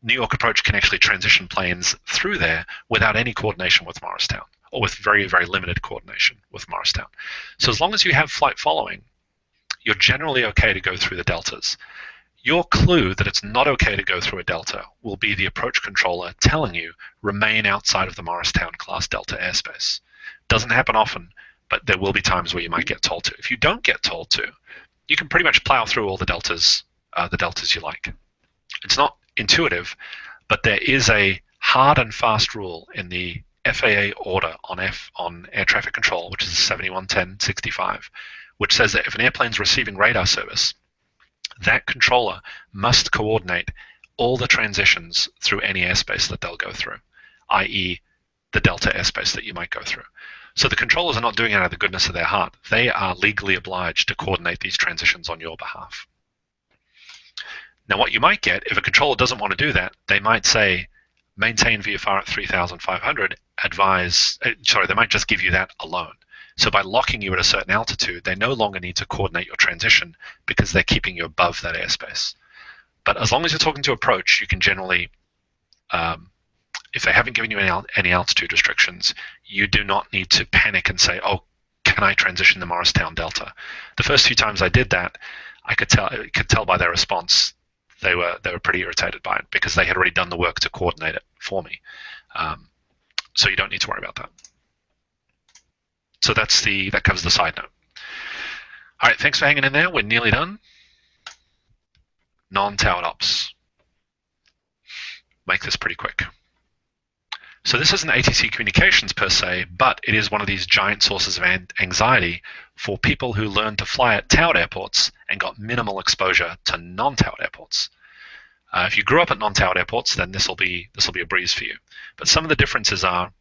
New York Approach can actually transition planes through there without any coordination with Morristown, or with very, very limited coordination with Morristown. So as long as you have flight following, you're generally okay to go through the deltas. Your clue that it's not okay to go through a delta will be the approach controller telling you remain outside of the Morristown class delta airspace. Doesn't happen often, but there will be times where you might get told to. If you don't get told to, you can pretty much plow through all the deltas you like. It's not intuitive, but there is a hard and fast rule in the FAA order on air traffic control, which is 7110-65, which says that if an airplane's receiving radar service, that controller must coordinate all the transitions through any airspace that they'll go through, i.e. the delta airspace that you might go through. So the controllers are not doing it out of the goodness of their heart. They are legally obliged to coordinate these transitions on your behalf. Now what you might get, if a controller doesn't want to do that, they might say, maintain VFR at 3,500, they might just give you that alone. So by locking you at a certain altitude, they no longer need to coordinate your transition because they're keeping you above that airspace. But as long as you're talking to approach, you can generally, if they haven't given you any altitude restrictions, you do not need to panic and say, oh, can I transition the Morristown Delta? The first few times I did that, I could tell by their response they were pretty irritated by it because they had already done the work to coordinate it for me. So you don't need to worry about that. So that covers the side note. All right, thanks for hanging in there. We're nearly done. Non-towered ops. Make this pretty quick. So this isn't ATC communications per se, but it is one of these giant sources of anxiety for people who learn to fly at towered airports and got minimal exposure to non-towered airports. If you grew up at non-towered airports, then this will be a breeze for you. But some of the differences are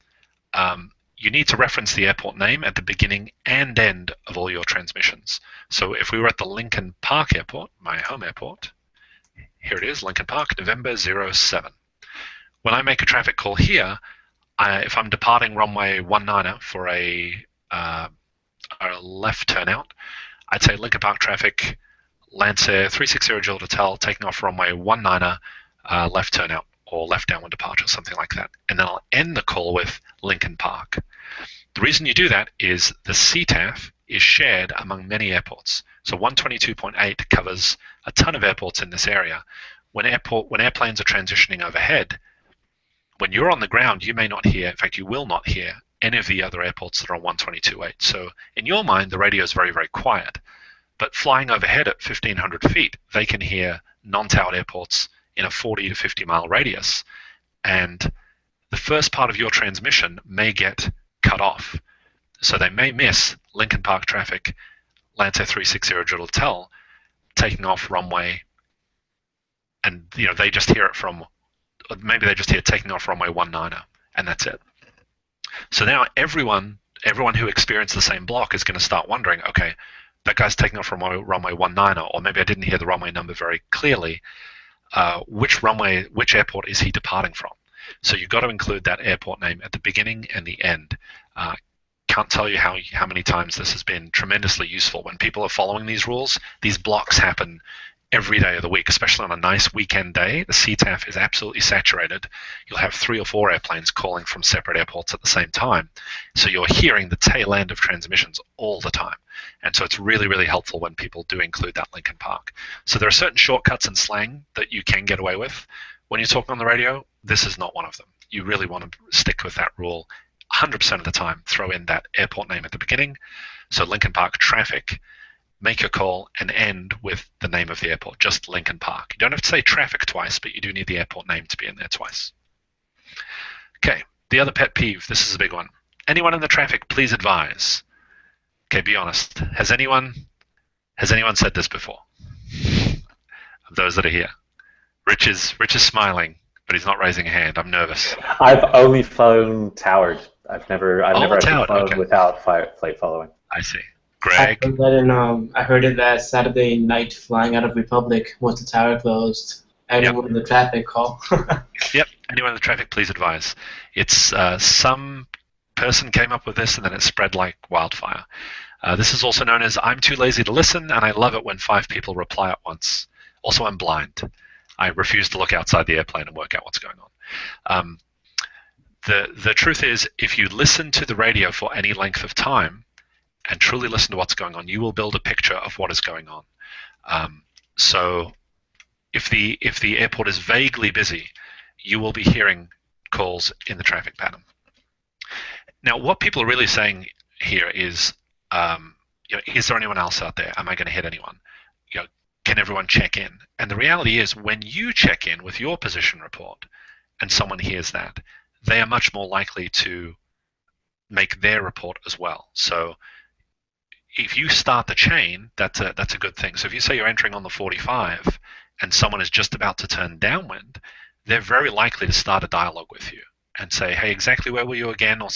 you need to reference the airport name at the beginning and end of all your transmissions. So if we were at the Lincoln Park Airport, my home airport, here it is, Lincoln Park, November 07. When I make a traffic call here, if I'm departing runway 19 for a left turnout, I'd say Lincoln Park traffic, Lancer 360 Juliet Hotel, taking off runway 19, left turnout, or left downwind departure, something like that. And then I'll end the call with Lincoln Park. The reason you do that is the CTAF is shared among many airports. So 122.8 covers a ton of airports in this area. When airplanes are transitioning overhead, when you're on the ground, you may not hear, in fact, you will not hear any of the other airports that are on 122.8. So in your mind, the radio is very, very quiet. But flying overhead at 1,500 feet, they can hear non-towered airports in a 40 to 50 mile radius. And the first part of your transmission may get cut off. So they may miss Lincoln Park traffic, Lancer 360 Juliet Hotel, taking off runway, and they just hear it from, maybe they just hear taking off runway 19, and that's it. So now everyone who experienced the same block is going to start wondering, okay, that guy's taking off from runway 19, or maybe I didn't hear the runway number very clearly. Which airport is he departing from? So you've got to include that airport name at the beginning and the end. Can't tell you how many times this has been tremendously useful. When people are following these rules, these blocks happen every day of the week, especially on a nice weekend day. The CTAF is absolutely saturated. You'll have 3 or 4 airplanes calling from separate airports at the same time. So you're hearing the tail end of transmissions all the time. And so it's really, really helpful when people do include that Lincoln Park. So there are certain shortcuts and slang that you can get away with. When you're talking on the radio, this is not one of them. You really want to stick with that rule 100% of the time. Throw in that airport name at the beginning. So Lincoln Park traffic, make your call, and end with the name of the airport, just Lincoln Park. You don't have to say traffic twice, but you do need the airport name to be in there twice. Okay, the other pet peeve, this is a big one. Anyone in the traffic, please advise. Okay, be honest. Has anyone said this before? Of those that are here. Rich is smiling, but he's not raising a hand. I'm nervous. I've only flown towered. I've never actually towered, flown okay. without flight following. I see. Greg? I heard it that Saturday night flying out of Republic once the tower closed. Anyone in the traffic call. Yep. Anyone in the traffic, please advise. It's some person came up with this, and then it spread like wildfire. This is also known as I'm too lazy to listen, and I love it when 5 people reply at once. Also, I'm blind. I refuse to look outside the airplane and work out what's going on. The truth is, if you listen to the radio for any length of time and truly listen to what's going on, you will build a picture of what is going on. So if the airport is vaguely busy, you will be hearing calls in the traffic pattern. Now, what people are really saying here is, is there anyone else out there? Am I going to hit anyone? Can everyone check in? And the reality is, when you check in with your position report and someone hears that, they are much more likely to make their report as well. So if you start the chain, that's a good thing. So if you say you're entering on the 45 and someone is just about to turn downwind, they're very likely to start a dialogue with you and say, hey, exactly where were you again? Or,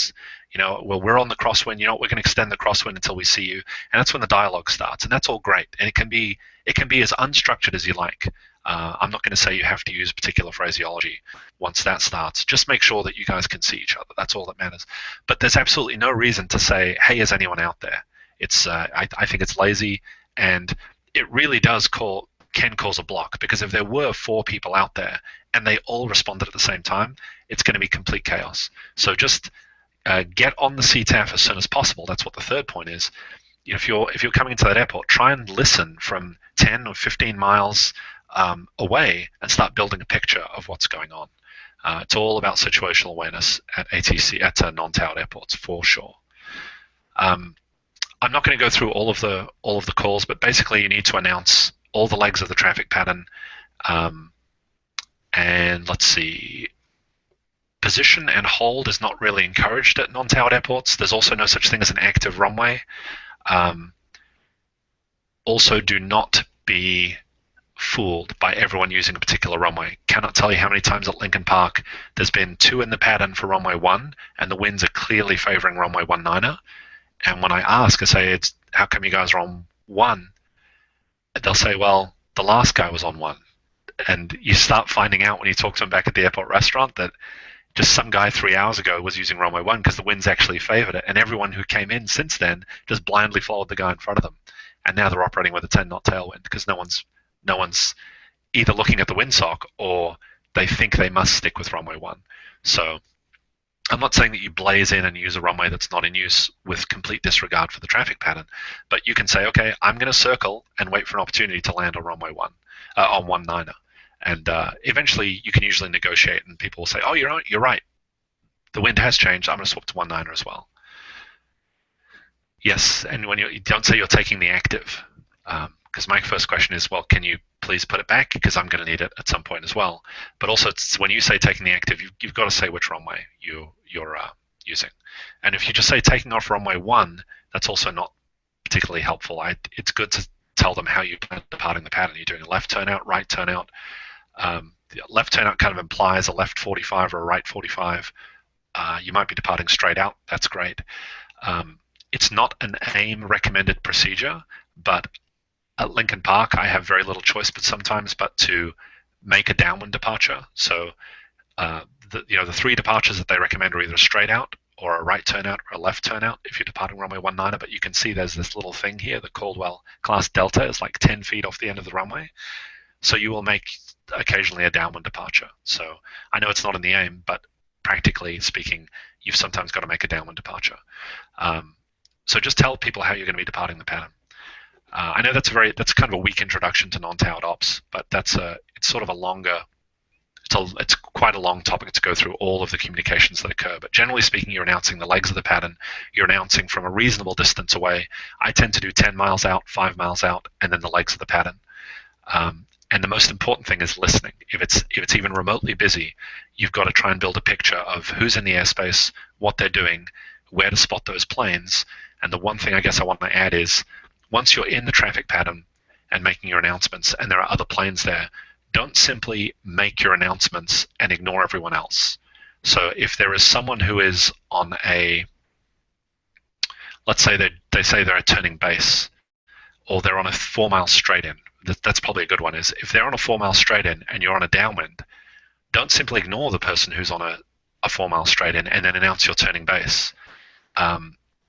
well, we're on the crosswind. We're going to extend the crosswind until we see you. And that's when the dialogue starts. And that's all great. And it can be as unstructured as you like. I'm not going to say you have to use particular phraseology once that starts. Just make sure that you guys can see each other. That's all that matters. But there's absolutely no reason to say, hey, is anyone out there? It's I think it's lazy, and it really can cause a block, because if there were 4 people out there and they all responded at the same time, it's going to be complete chaos. So just get on the CTAF as soon as possible. That's what the third point is. If you're coming into that airport, try and listen from 10 or 15 miles away and start building a picture of what's going on. It's all about situational awareness at non-towered airports for sure. I'm not going to go through all of the calls, but basically you need to announce all the legs of the traffic pattern. And let's see, position and hold is not really encouraged at non-towered airports. There's also no such thing as an active runway. Also, do not be fooled by everyone using a particular runway. Cannot tell you how many times at Lincoln Park there's been 2 in the pattern for runway 1, and the winds are clearly favoring runway 19er. And when I ask, I say, how come you guys are on 1? They'll say, well, the last guy was on 1. And you start finding out when you talk to them back at the airport restaurant that just some guy 3 hours ago was using runway 1 because the winds actually favored it. And everyone who came in since then just blindly followed the guy in front of them. And now they're operating with a 10-knot tailwind because no one's either looking at the windsock or they think they must stick with runway 1. So I'm not saying that you blaze in and use a runway that's not in use with complete disregard for the traffic pattern, but you can say, okay, I'm going to circle and wait for an opportunity to land on runway 1, on 19er. And eventually you can usually negotiate and people will say, oh, you're right. The wind has changed. I'm going to swap to 19er as well. Yes, and when you don't say you're taking the active, because my first question is, well, can you please put it back? Because I'm going to need it at some point as well. But also, when you say taking the active, you've got to say which runway you're using. And if you just say taking off runway 1, that's also not particularly helpful. It's good to tell them how you plan departing the pattern. You're doing a left turnout, right turnout. The left turnout kind of implies a left 45 or a right 45. You might be departing straight out. That's great. It's not an AIM recommended procedure, but at Lincoln Park, I have very little choice but to make a downwind departure. So the 3 departures that they recommend are either a straight out or a right turnout or a left turnout if you're departing runway 19er. But you can see there's this little thing here, the Caldwell class Delta is like 10 feet off the end of the runway. So you will make occasionally a downwind departure. So I know it's not in the AIM, but practically speaking, you've sometimes got to make a downwind departure. So just tell people how you're going to be departing the pattern. I know that's kind of a weak introduction to non-towered ops, but it's sort of a longer, it's quite a long topic to go through all of the communications that occur. But generally speaking, you're announcing the legs of the pattern. You're announcing from a reasonable distance away. I tend to do 10 miles out, 5 miles out, and then the legs of the pattern. And the most important thing is listening. If it's even remotely busy, you've got to try and build a picture of who's in the airspace, what they're doing, where to spot those planes. And the one thing I guess I want to add is, once you're in the traffic pattern and making your announcements and there are other planes there, don't simply make your announcements and ignore everyone else. So if there is someone who is on let's say they say they're turning base, or they're on a 4-mile straight in, that's probably a good one, is if they're on a 4-mile straight in and you're on a downwind, don't simply ignore the person who's on a 4-mile straight in and then announce you're turning base.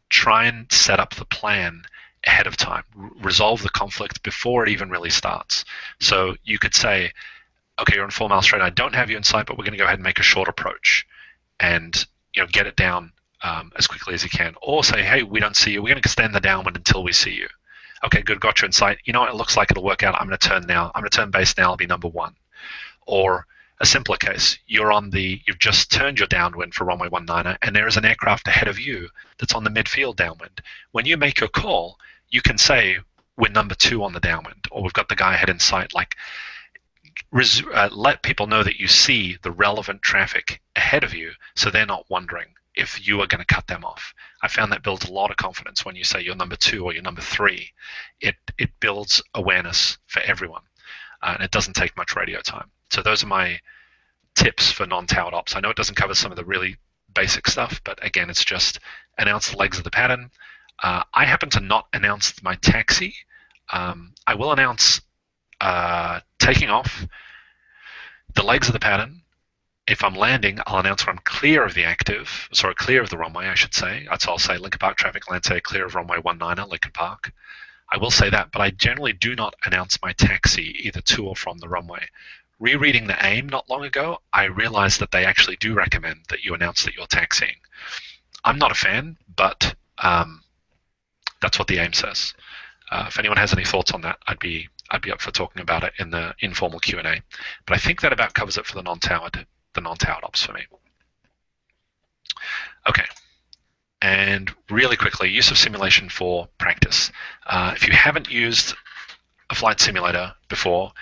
Try and set up the plan ahead of time. Resolve the conflict before it even really starts. So you could say, okay, you're on 4-mile straight. I don't have you in sight, but we're going to go ahead and make a short approach and get it down as quickly as you can. Or say, hey, we don't see you. We're going to extend the downwind until we see you. Okay, good, got you in sight. You know what? It looks like it'll work out. I'm going to turn now. I'm going to turn base now. I'll be number 1. Or a simpler case, you've just turned your downwind for runway 19er, and there is an aircraft ahead of you that's on the midfield downwind. When you make your call, you can say, we're number 2 on the downwind, or we've got the guy ahead in sight. Let people know that you see the relevant traffic ahead of you, so they're not wondering if you are going to cut them off. I found that builds a lot of confidence when you say you're number 2 or you're number 3. It builds awareness for everyone, and it doesn't take much radio time. So those are my tips for non-towered ops. I know it doesn't cover some of the really basic stuff, but again, it's just announce the legs of the pattern. I happen to not announce my taxi. I will announce taking off, the legs of the pattern. If I'm landing, I'll announce when I'm clear of the runway, I should say. So I'll say Lincoln Park traffic, land say clear of runway 19er, Lincoln Park. I will say that, but I generally do not announce my taxi either to or from the runway. Rereading the AIM not long ago, I realized that they actually do recommend that you announce that you're taxiing. I'm not a fan, but that's what the AIM says. If anyone has any thoughts on that, I'd be up for talking about it in the informal Q&A. But I think that about covers it for the non-towered ops for me. Okay. And really quickly, use of simulation for practice. If you haven't used a flight simulator before,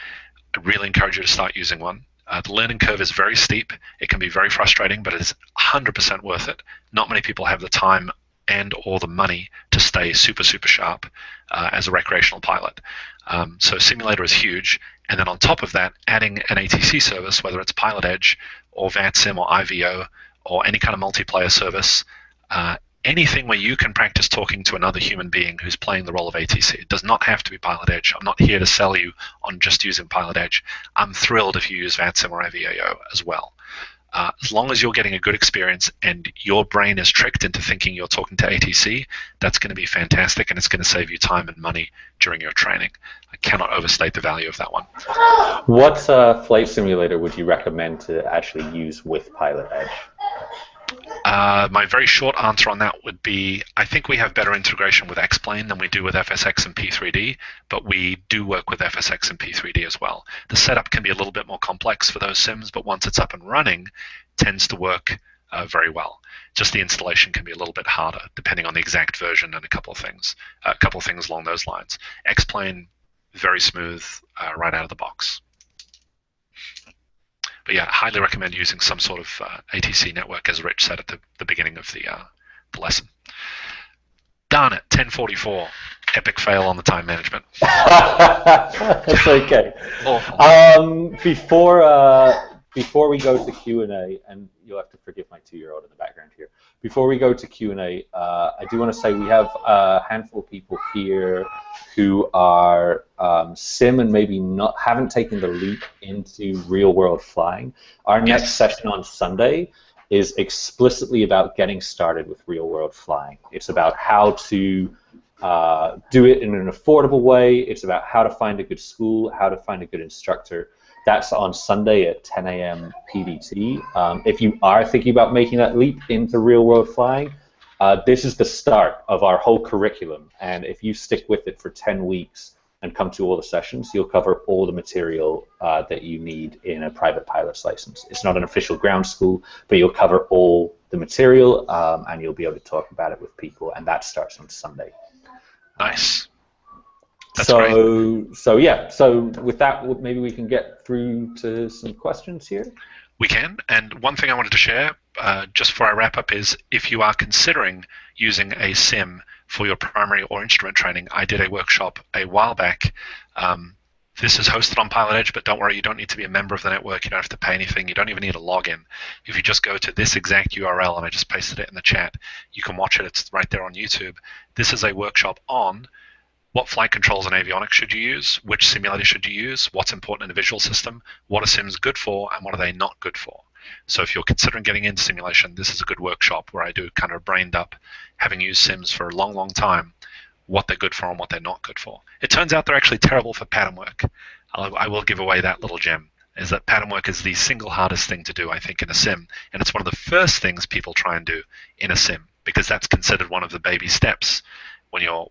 I really encourage you to start using one. The learning curve is very steep. It can be very frustrating, but it is 100% worth it. Not many people have the time and or the money to stay super, super sharp as a recreational pilot. So simulator is huge. And then on top of that, adding an ATC service, whether it's Pilot Edge or VATSIM or IVO or any kind of multiplayer service, anything where you can practice talking to another human being who's playing the role of ATC. It does not have to be Pilot Edge. I'm not here to sell you on just using Pilot Edge. I'm thrilled if you use VATSIM or IVAO as well. As long as you're getting a good experience and your brain is tricked into thinking you're talking to ATC, that's going to be fantastic, and it's going to save you time and money during your training. I cannot overstate the value of that one. What flight simulator would you recommend to actually use with Pilot Edge? My very short answer on that would be, I think we have better integration with X-Plane than we do with FSX and P3D, but we do work with FSX and P3D as well. The setup can be a little bit more complex for those sims, but once it's up and running, tends to work very well. Just the installation can be a little bit harder, depending on the exact version and a couple of things along those lines. X-Plane, very smooth right out of the box. But yeah, highly recommend using some sort of ATC network, as Rich said at the beginning of the lesson. Darn it, 10:44. Epic fail on the time management. It's okay. Before we go to Q&A, and you'll have to forgive my 2-year-old in the background here. Before we go to Q&A, I do want to say we have a handful of people here who are sim and maybe haven't taken the leap into real-world flying. Our next session on Sunday is explicitly about getting started with real-world flying. It's about how to do it in an affordable way. It's about how to find a good school, how to find a good instructor. That's on Sunday at 10 a.m. PDT. If you are thinking about making that leap into real-world flying, this is the start of our whole curriculum. And if you stick with it for 10 weeks and come to all the sessions, you'll cover all the material that you need in a private pilot's license. It's not an official ground school, but you'll cover all the material, and you'll be able to talk about it with people, and that starts on Sunday. Nice. That's great. So with that, maybe we can get through to some questions here. We can, and one thing I wanted to share, just before I wrap up, is if you are considering using a sim for your primary or instrument training, I did a workshop a while back. This is hosted on Pilot Edge, but don't worry, you don't need to be a member of the network. You don't have to pay anything. You don't even need a login. If you just go to this exact URL, and I just pasted it in the chat, you can watch it. It's right there on YouTube. This is a workshop on what flight controls and avionics should you use, which simulator should you use, what's important in a visual system, what are sims good for, and what are they not good for. So if you're considering getting into simulation, this is a good workshop where I do kind of brained up, having used sims for a long, long time, what they're good for and what they're not good for. It turns out they're actually terrible for pattern work. I will give away that little gem, is that pattern work is the single hardest thing to do, I think, in a sim, and it's one of the first things people try and do in a sim, because that's considered one of the baby steps when you're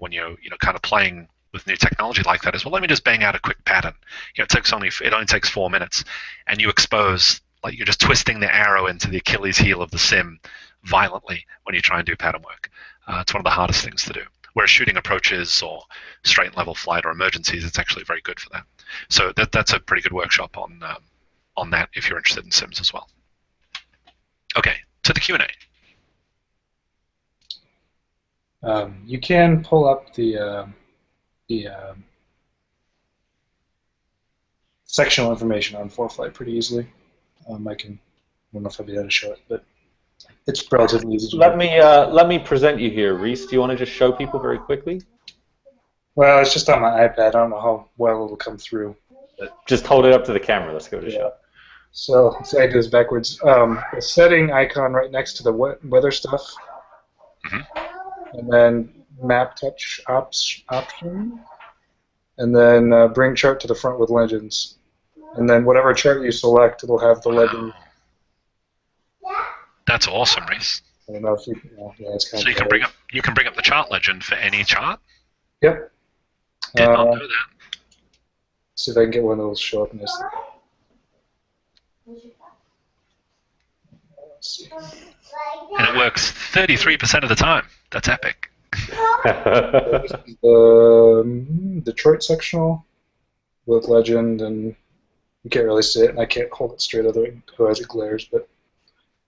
kind of playing with new technology like that. Is, well, let me just bang out a quick pattern. It only takes 4 minutes, and you expose, like, you're just twisting the arrow into the Achilles heel of the sim violently when you try and do pattern work. It's one of the hardest things to do. Whereas shooting approaches or straight and level flight or emergencies, it's actually very good for that. So that's a pretty good workshop on that if you're interested in sims as well. Okay, to the Q&A. You can pull up the sectional information on ForeFlight pretty easily. I don't know if I'll be able to show it, but it's relatively easy to do. Let me present you here, Reese. Do you want to just show people very quickly? Well, it's just on my iPad. I don't know how well it'll come through. Just hold it up to the camera. Let's go to show. So I do this backwards. The setting icon right next to the weather stuff, and then map touch option, and then bring chart to the front with legends, and then whatever chart you select, it'll have the legend. That's awesome, Reese. I don't know if it's kind So of you can bring up the chart legend for any chart. Yep. Did not know that. See if I can get one of those show up nicely. Let's see. And it works 33% of the time. That's epic. This is the Detroit sectional with legend, and you can't really see it, and I can't hold it straight otherwise it glares, but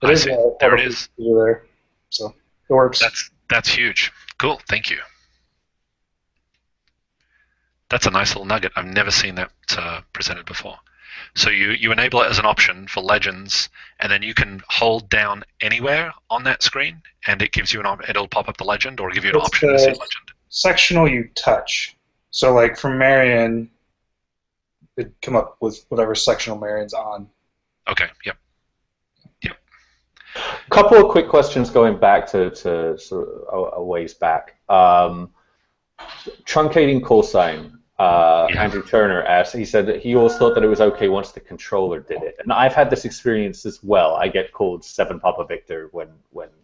I see. There it is. There. So it works. That's huge. Cool. Thank you. That's a nice little nugget. I've never seen that presented before. So you enable it as an option for legends, and then you can hold down anywhere on that screen, and it gives you it'll pop up the legend, or give you an option to see legend. Sectional you touch. So like from Marion, it'd come up with whatever sectional Marion's on. Okay. Yep. A couple of quick questions going back to sort of a ways back. Truncating call sign. Andrew Turner asked, he said that he always thought that it was okay once the controller did it. And I've had this experience as well. I get called 7 Papa Victor when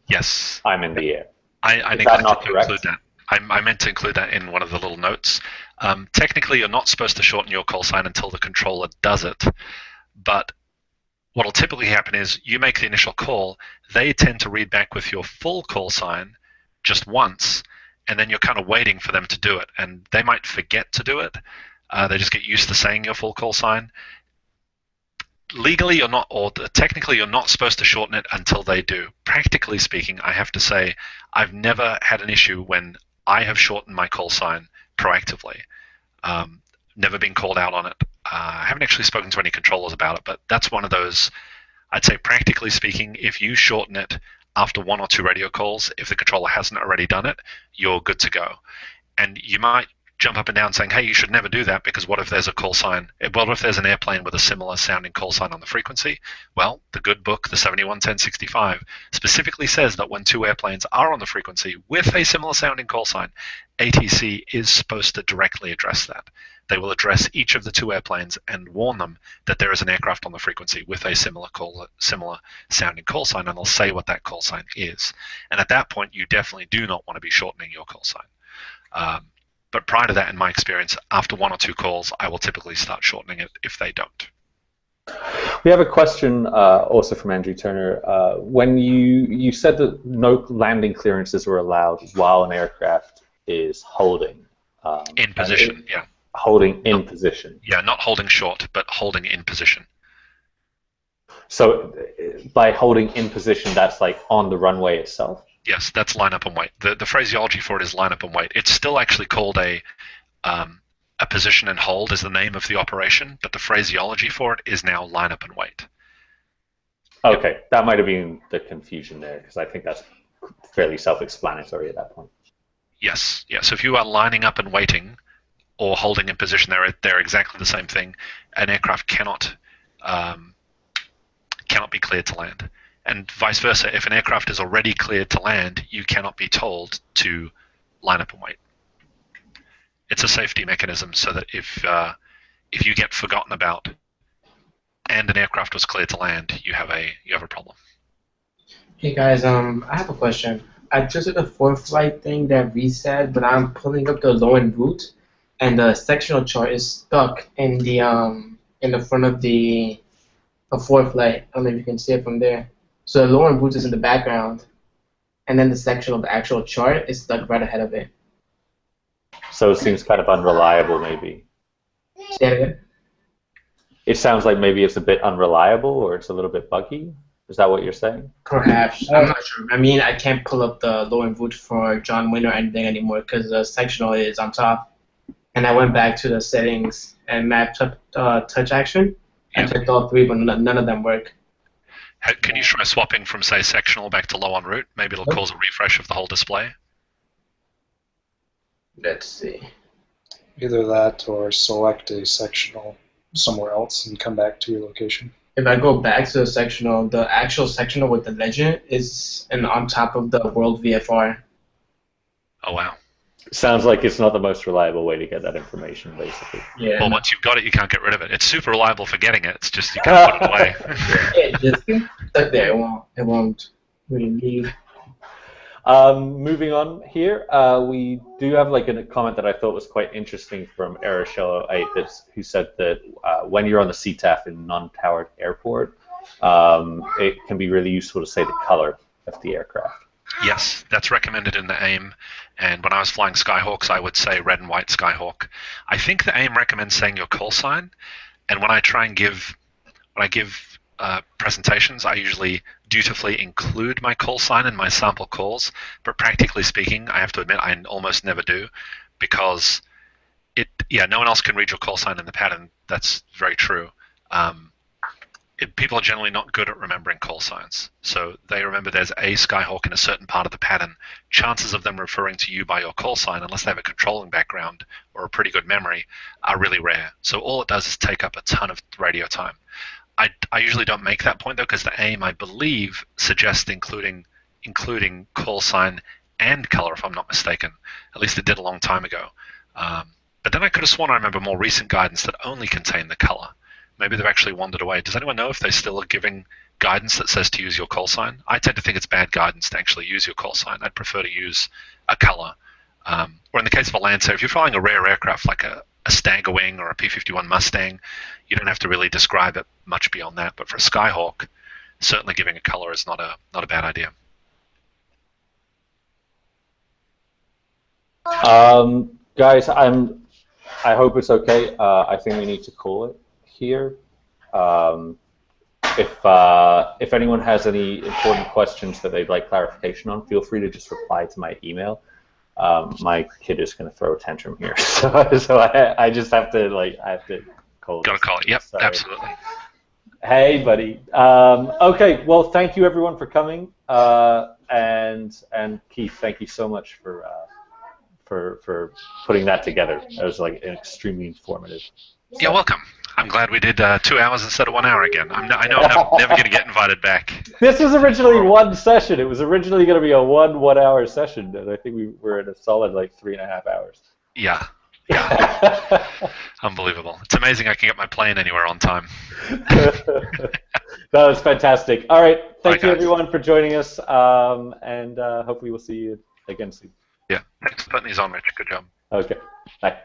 Yes. I'm in the air. I neglected to include that. I meant to include that in one of the little notes. Technically, you're not supposed to shorten your call sign until the controller does it. But what will typically happen is you make the initial call, they tend to read back with your full call sign just once, and then you're kind of waiting for them to do it. And they might forget to do it. They just get used to saying your full call sign. Legally, you're not, or technically, you're not supposed to shorten it until they do. Practically speaking, I have to say, I've never had an issue when I have shortened my call sign proactively. Never been called out on it. I haven't actually spoken to any controllers about it, but that's one of those, I'd say practically speaking, if you shorten it after 1 or 2 radio calls, if the controller hasn't already done it, you're good to go. And you might jump up and down saying, hey, you should never do that because what if there's a call sign? What if there's an airplane with a similar sounding call sign on the frequency? Well, the good book, the 711065, specifically says that when 2 airplanes are on the frequency with a similar sounding call sign, ATC is supposed to directly address that. They will address each of the 2 airplanes and warn them that there is an aircraft on the frequency with a similar sounding call sign, and they'll say what that call sign is. And at that point, you definitely do not want to be shortening your call sign. But prior to that, in my experience, after 1 or 2 calls, I will typically start shortening it if they don't. We have a question also from Andrew Turner. When you said that no landing clearances were allowed while an aircraft is holding. In position, yeah. Holding in position. Yeah, not holding short, but holding in position. So by holding in position, that's like on the runway itself? Yes, that's line up and wait. The phraseology for it is line up and wait. It's still actually called a position and hold is the name of the operation, but the phraseology for it is now line up and wait. Okay, that might have been the confusion there, because I think that's fairly self-explanatory at that point. Yes, yeah. So if you are lining up and waiting or holding in position, they're exactly the same thing. An aircraft cannot be cleared to land. And vice versa, if an aircraft is already cleared to land, you cannot be told to line up and wait. It's a safety mechanism so that if you get forgotten about and an aircraft was cleared to land, you have a problem. Hey guys, I have a question. I just did the ForeFlight thing that we said, but I'm pulling up the low end route, and the sectional chart is stuck in the front of the ForeFlight. I don't know if you can see it from there. So the low end route is in the background, and then the section of the actual chart is stuck right ahead of it. So it seems kind of unreliable, maybe. Say it again? It sounds like maybe it's a bit unreliable or it's a little bit buggy. Is that what you're saying? Perhaps. I'm not sure. I mean, I can't pull up the low and root for John Wayne or anything anymore because the sectional is on top. And I went back to the settings and mapped up touch action. I checked all three, but none of them work. Can you try swapping from, say, sectional back to low on root? Maybe it'll cause a refresh of the whole display. Let's see. Either that or select a sectional somewhere else and come back to your location. If I go back to the sectional, the actual sectional with the legend is on top of the world VFR. Oh, wow. Sounds like it's not the most reliable way to get that information, basically. Yeah. Well, once you've got it, you can't get rid of it. It's super reliable for getting it. It's just you can't put it away. It just stuck there. It won't really leave. Moving on here, we do have like a comment that I thought was quite interesting from Arachello8 who said that when you're on the CTAF in non-towered airport, it can be really useful to say the color of the aircraft. Yes, that's recommended in the AIM. And when I was flying Skyhawks, I would say red and white Skyhawk. I think the AIM recommends saying your call sign. And when I give presentations, I usually dutifully include my call sign in my sample calls. But practically speaking, I have to admit I almost never do, because no one else can read your call sign in the pattern. That's very true. People are generally not good at remembering call signs. So they remember there's a Skyhawk in a certain part of the pattern. Chances of them referring to you by your call sign, unless they have a controlling background or a pretty good memory, are really rare. So all it does is take up a ton of radio time. I usually don't make that point, though, because the AIM, I believe, suggests including call sign and color, if I'm not mistaken. At least it did a long time ago. But then I could have sworn I remember more recent guidance that only contained the color. Maybe they've actually wandered away. Does anyone know if they still are giving guidance that says to use your call sign? I tend to think it's bad guidance to actually use your call sign. I'd prefer to use a color. Or in the case of a Lancer, if you're flying a rare aircraft like a Stagger Wing or a P-51 Mustang, you don't have to really describe it much beyond that. But for a Skyhawk, certainly giving a color is not a bad idea. Guys, I hope it's okay. I think we need to call it here. If anyone has any important questions that they'd like clarification on, feel free to just reply to my email. My kid is going to throw a tantrum here, so I just have to call. Gotta call it. Yep, Sorry. absolutely. Hey, buddy. Okay, well, thank you everyone for coming, and Keith, thank you so much for putting that together. It was extremely informative. You're welcome. I'm glad we did 2 hours instead of 1 hour again. I know I'm never going to get invited back. This was originally one session. It was originally going to be a 1 hour session, and I think we were at a solid 3.5 hours. Yeah. Unbelievable. It's amazing I can get my plane anywhere on time. That was fantastic. All right. Thank you, guys. everyone, for joining us, and hopefully we'll see you again soon. Yeah. Thanks for putting these on, Rich. Good job. Okay. Bye.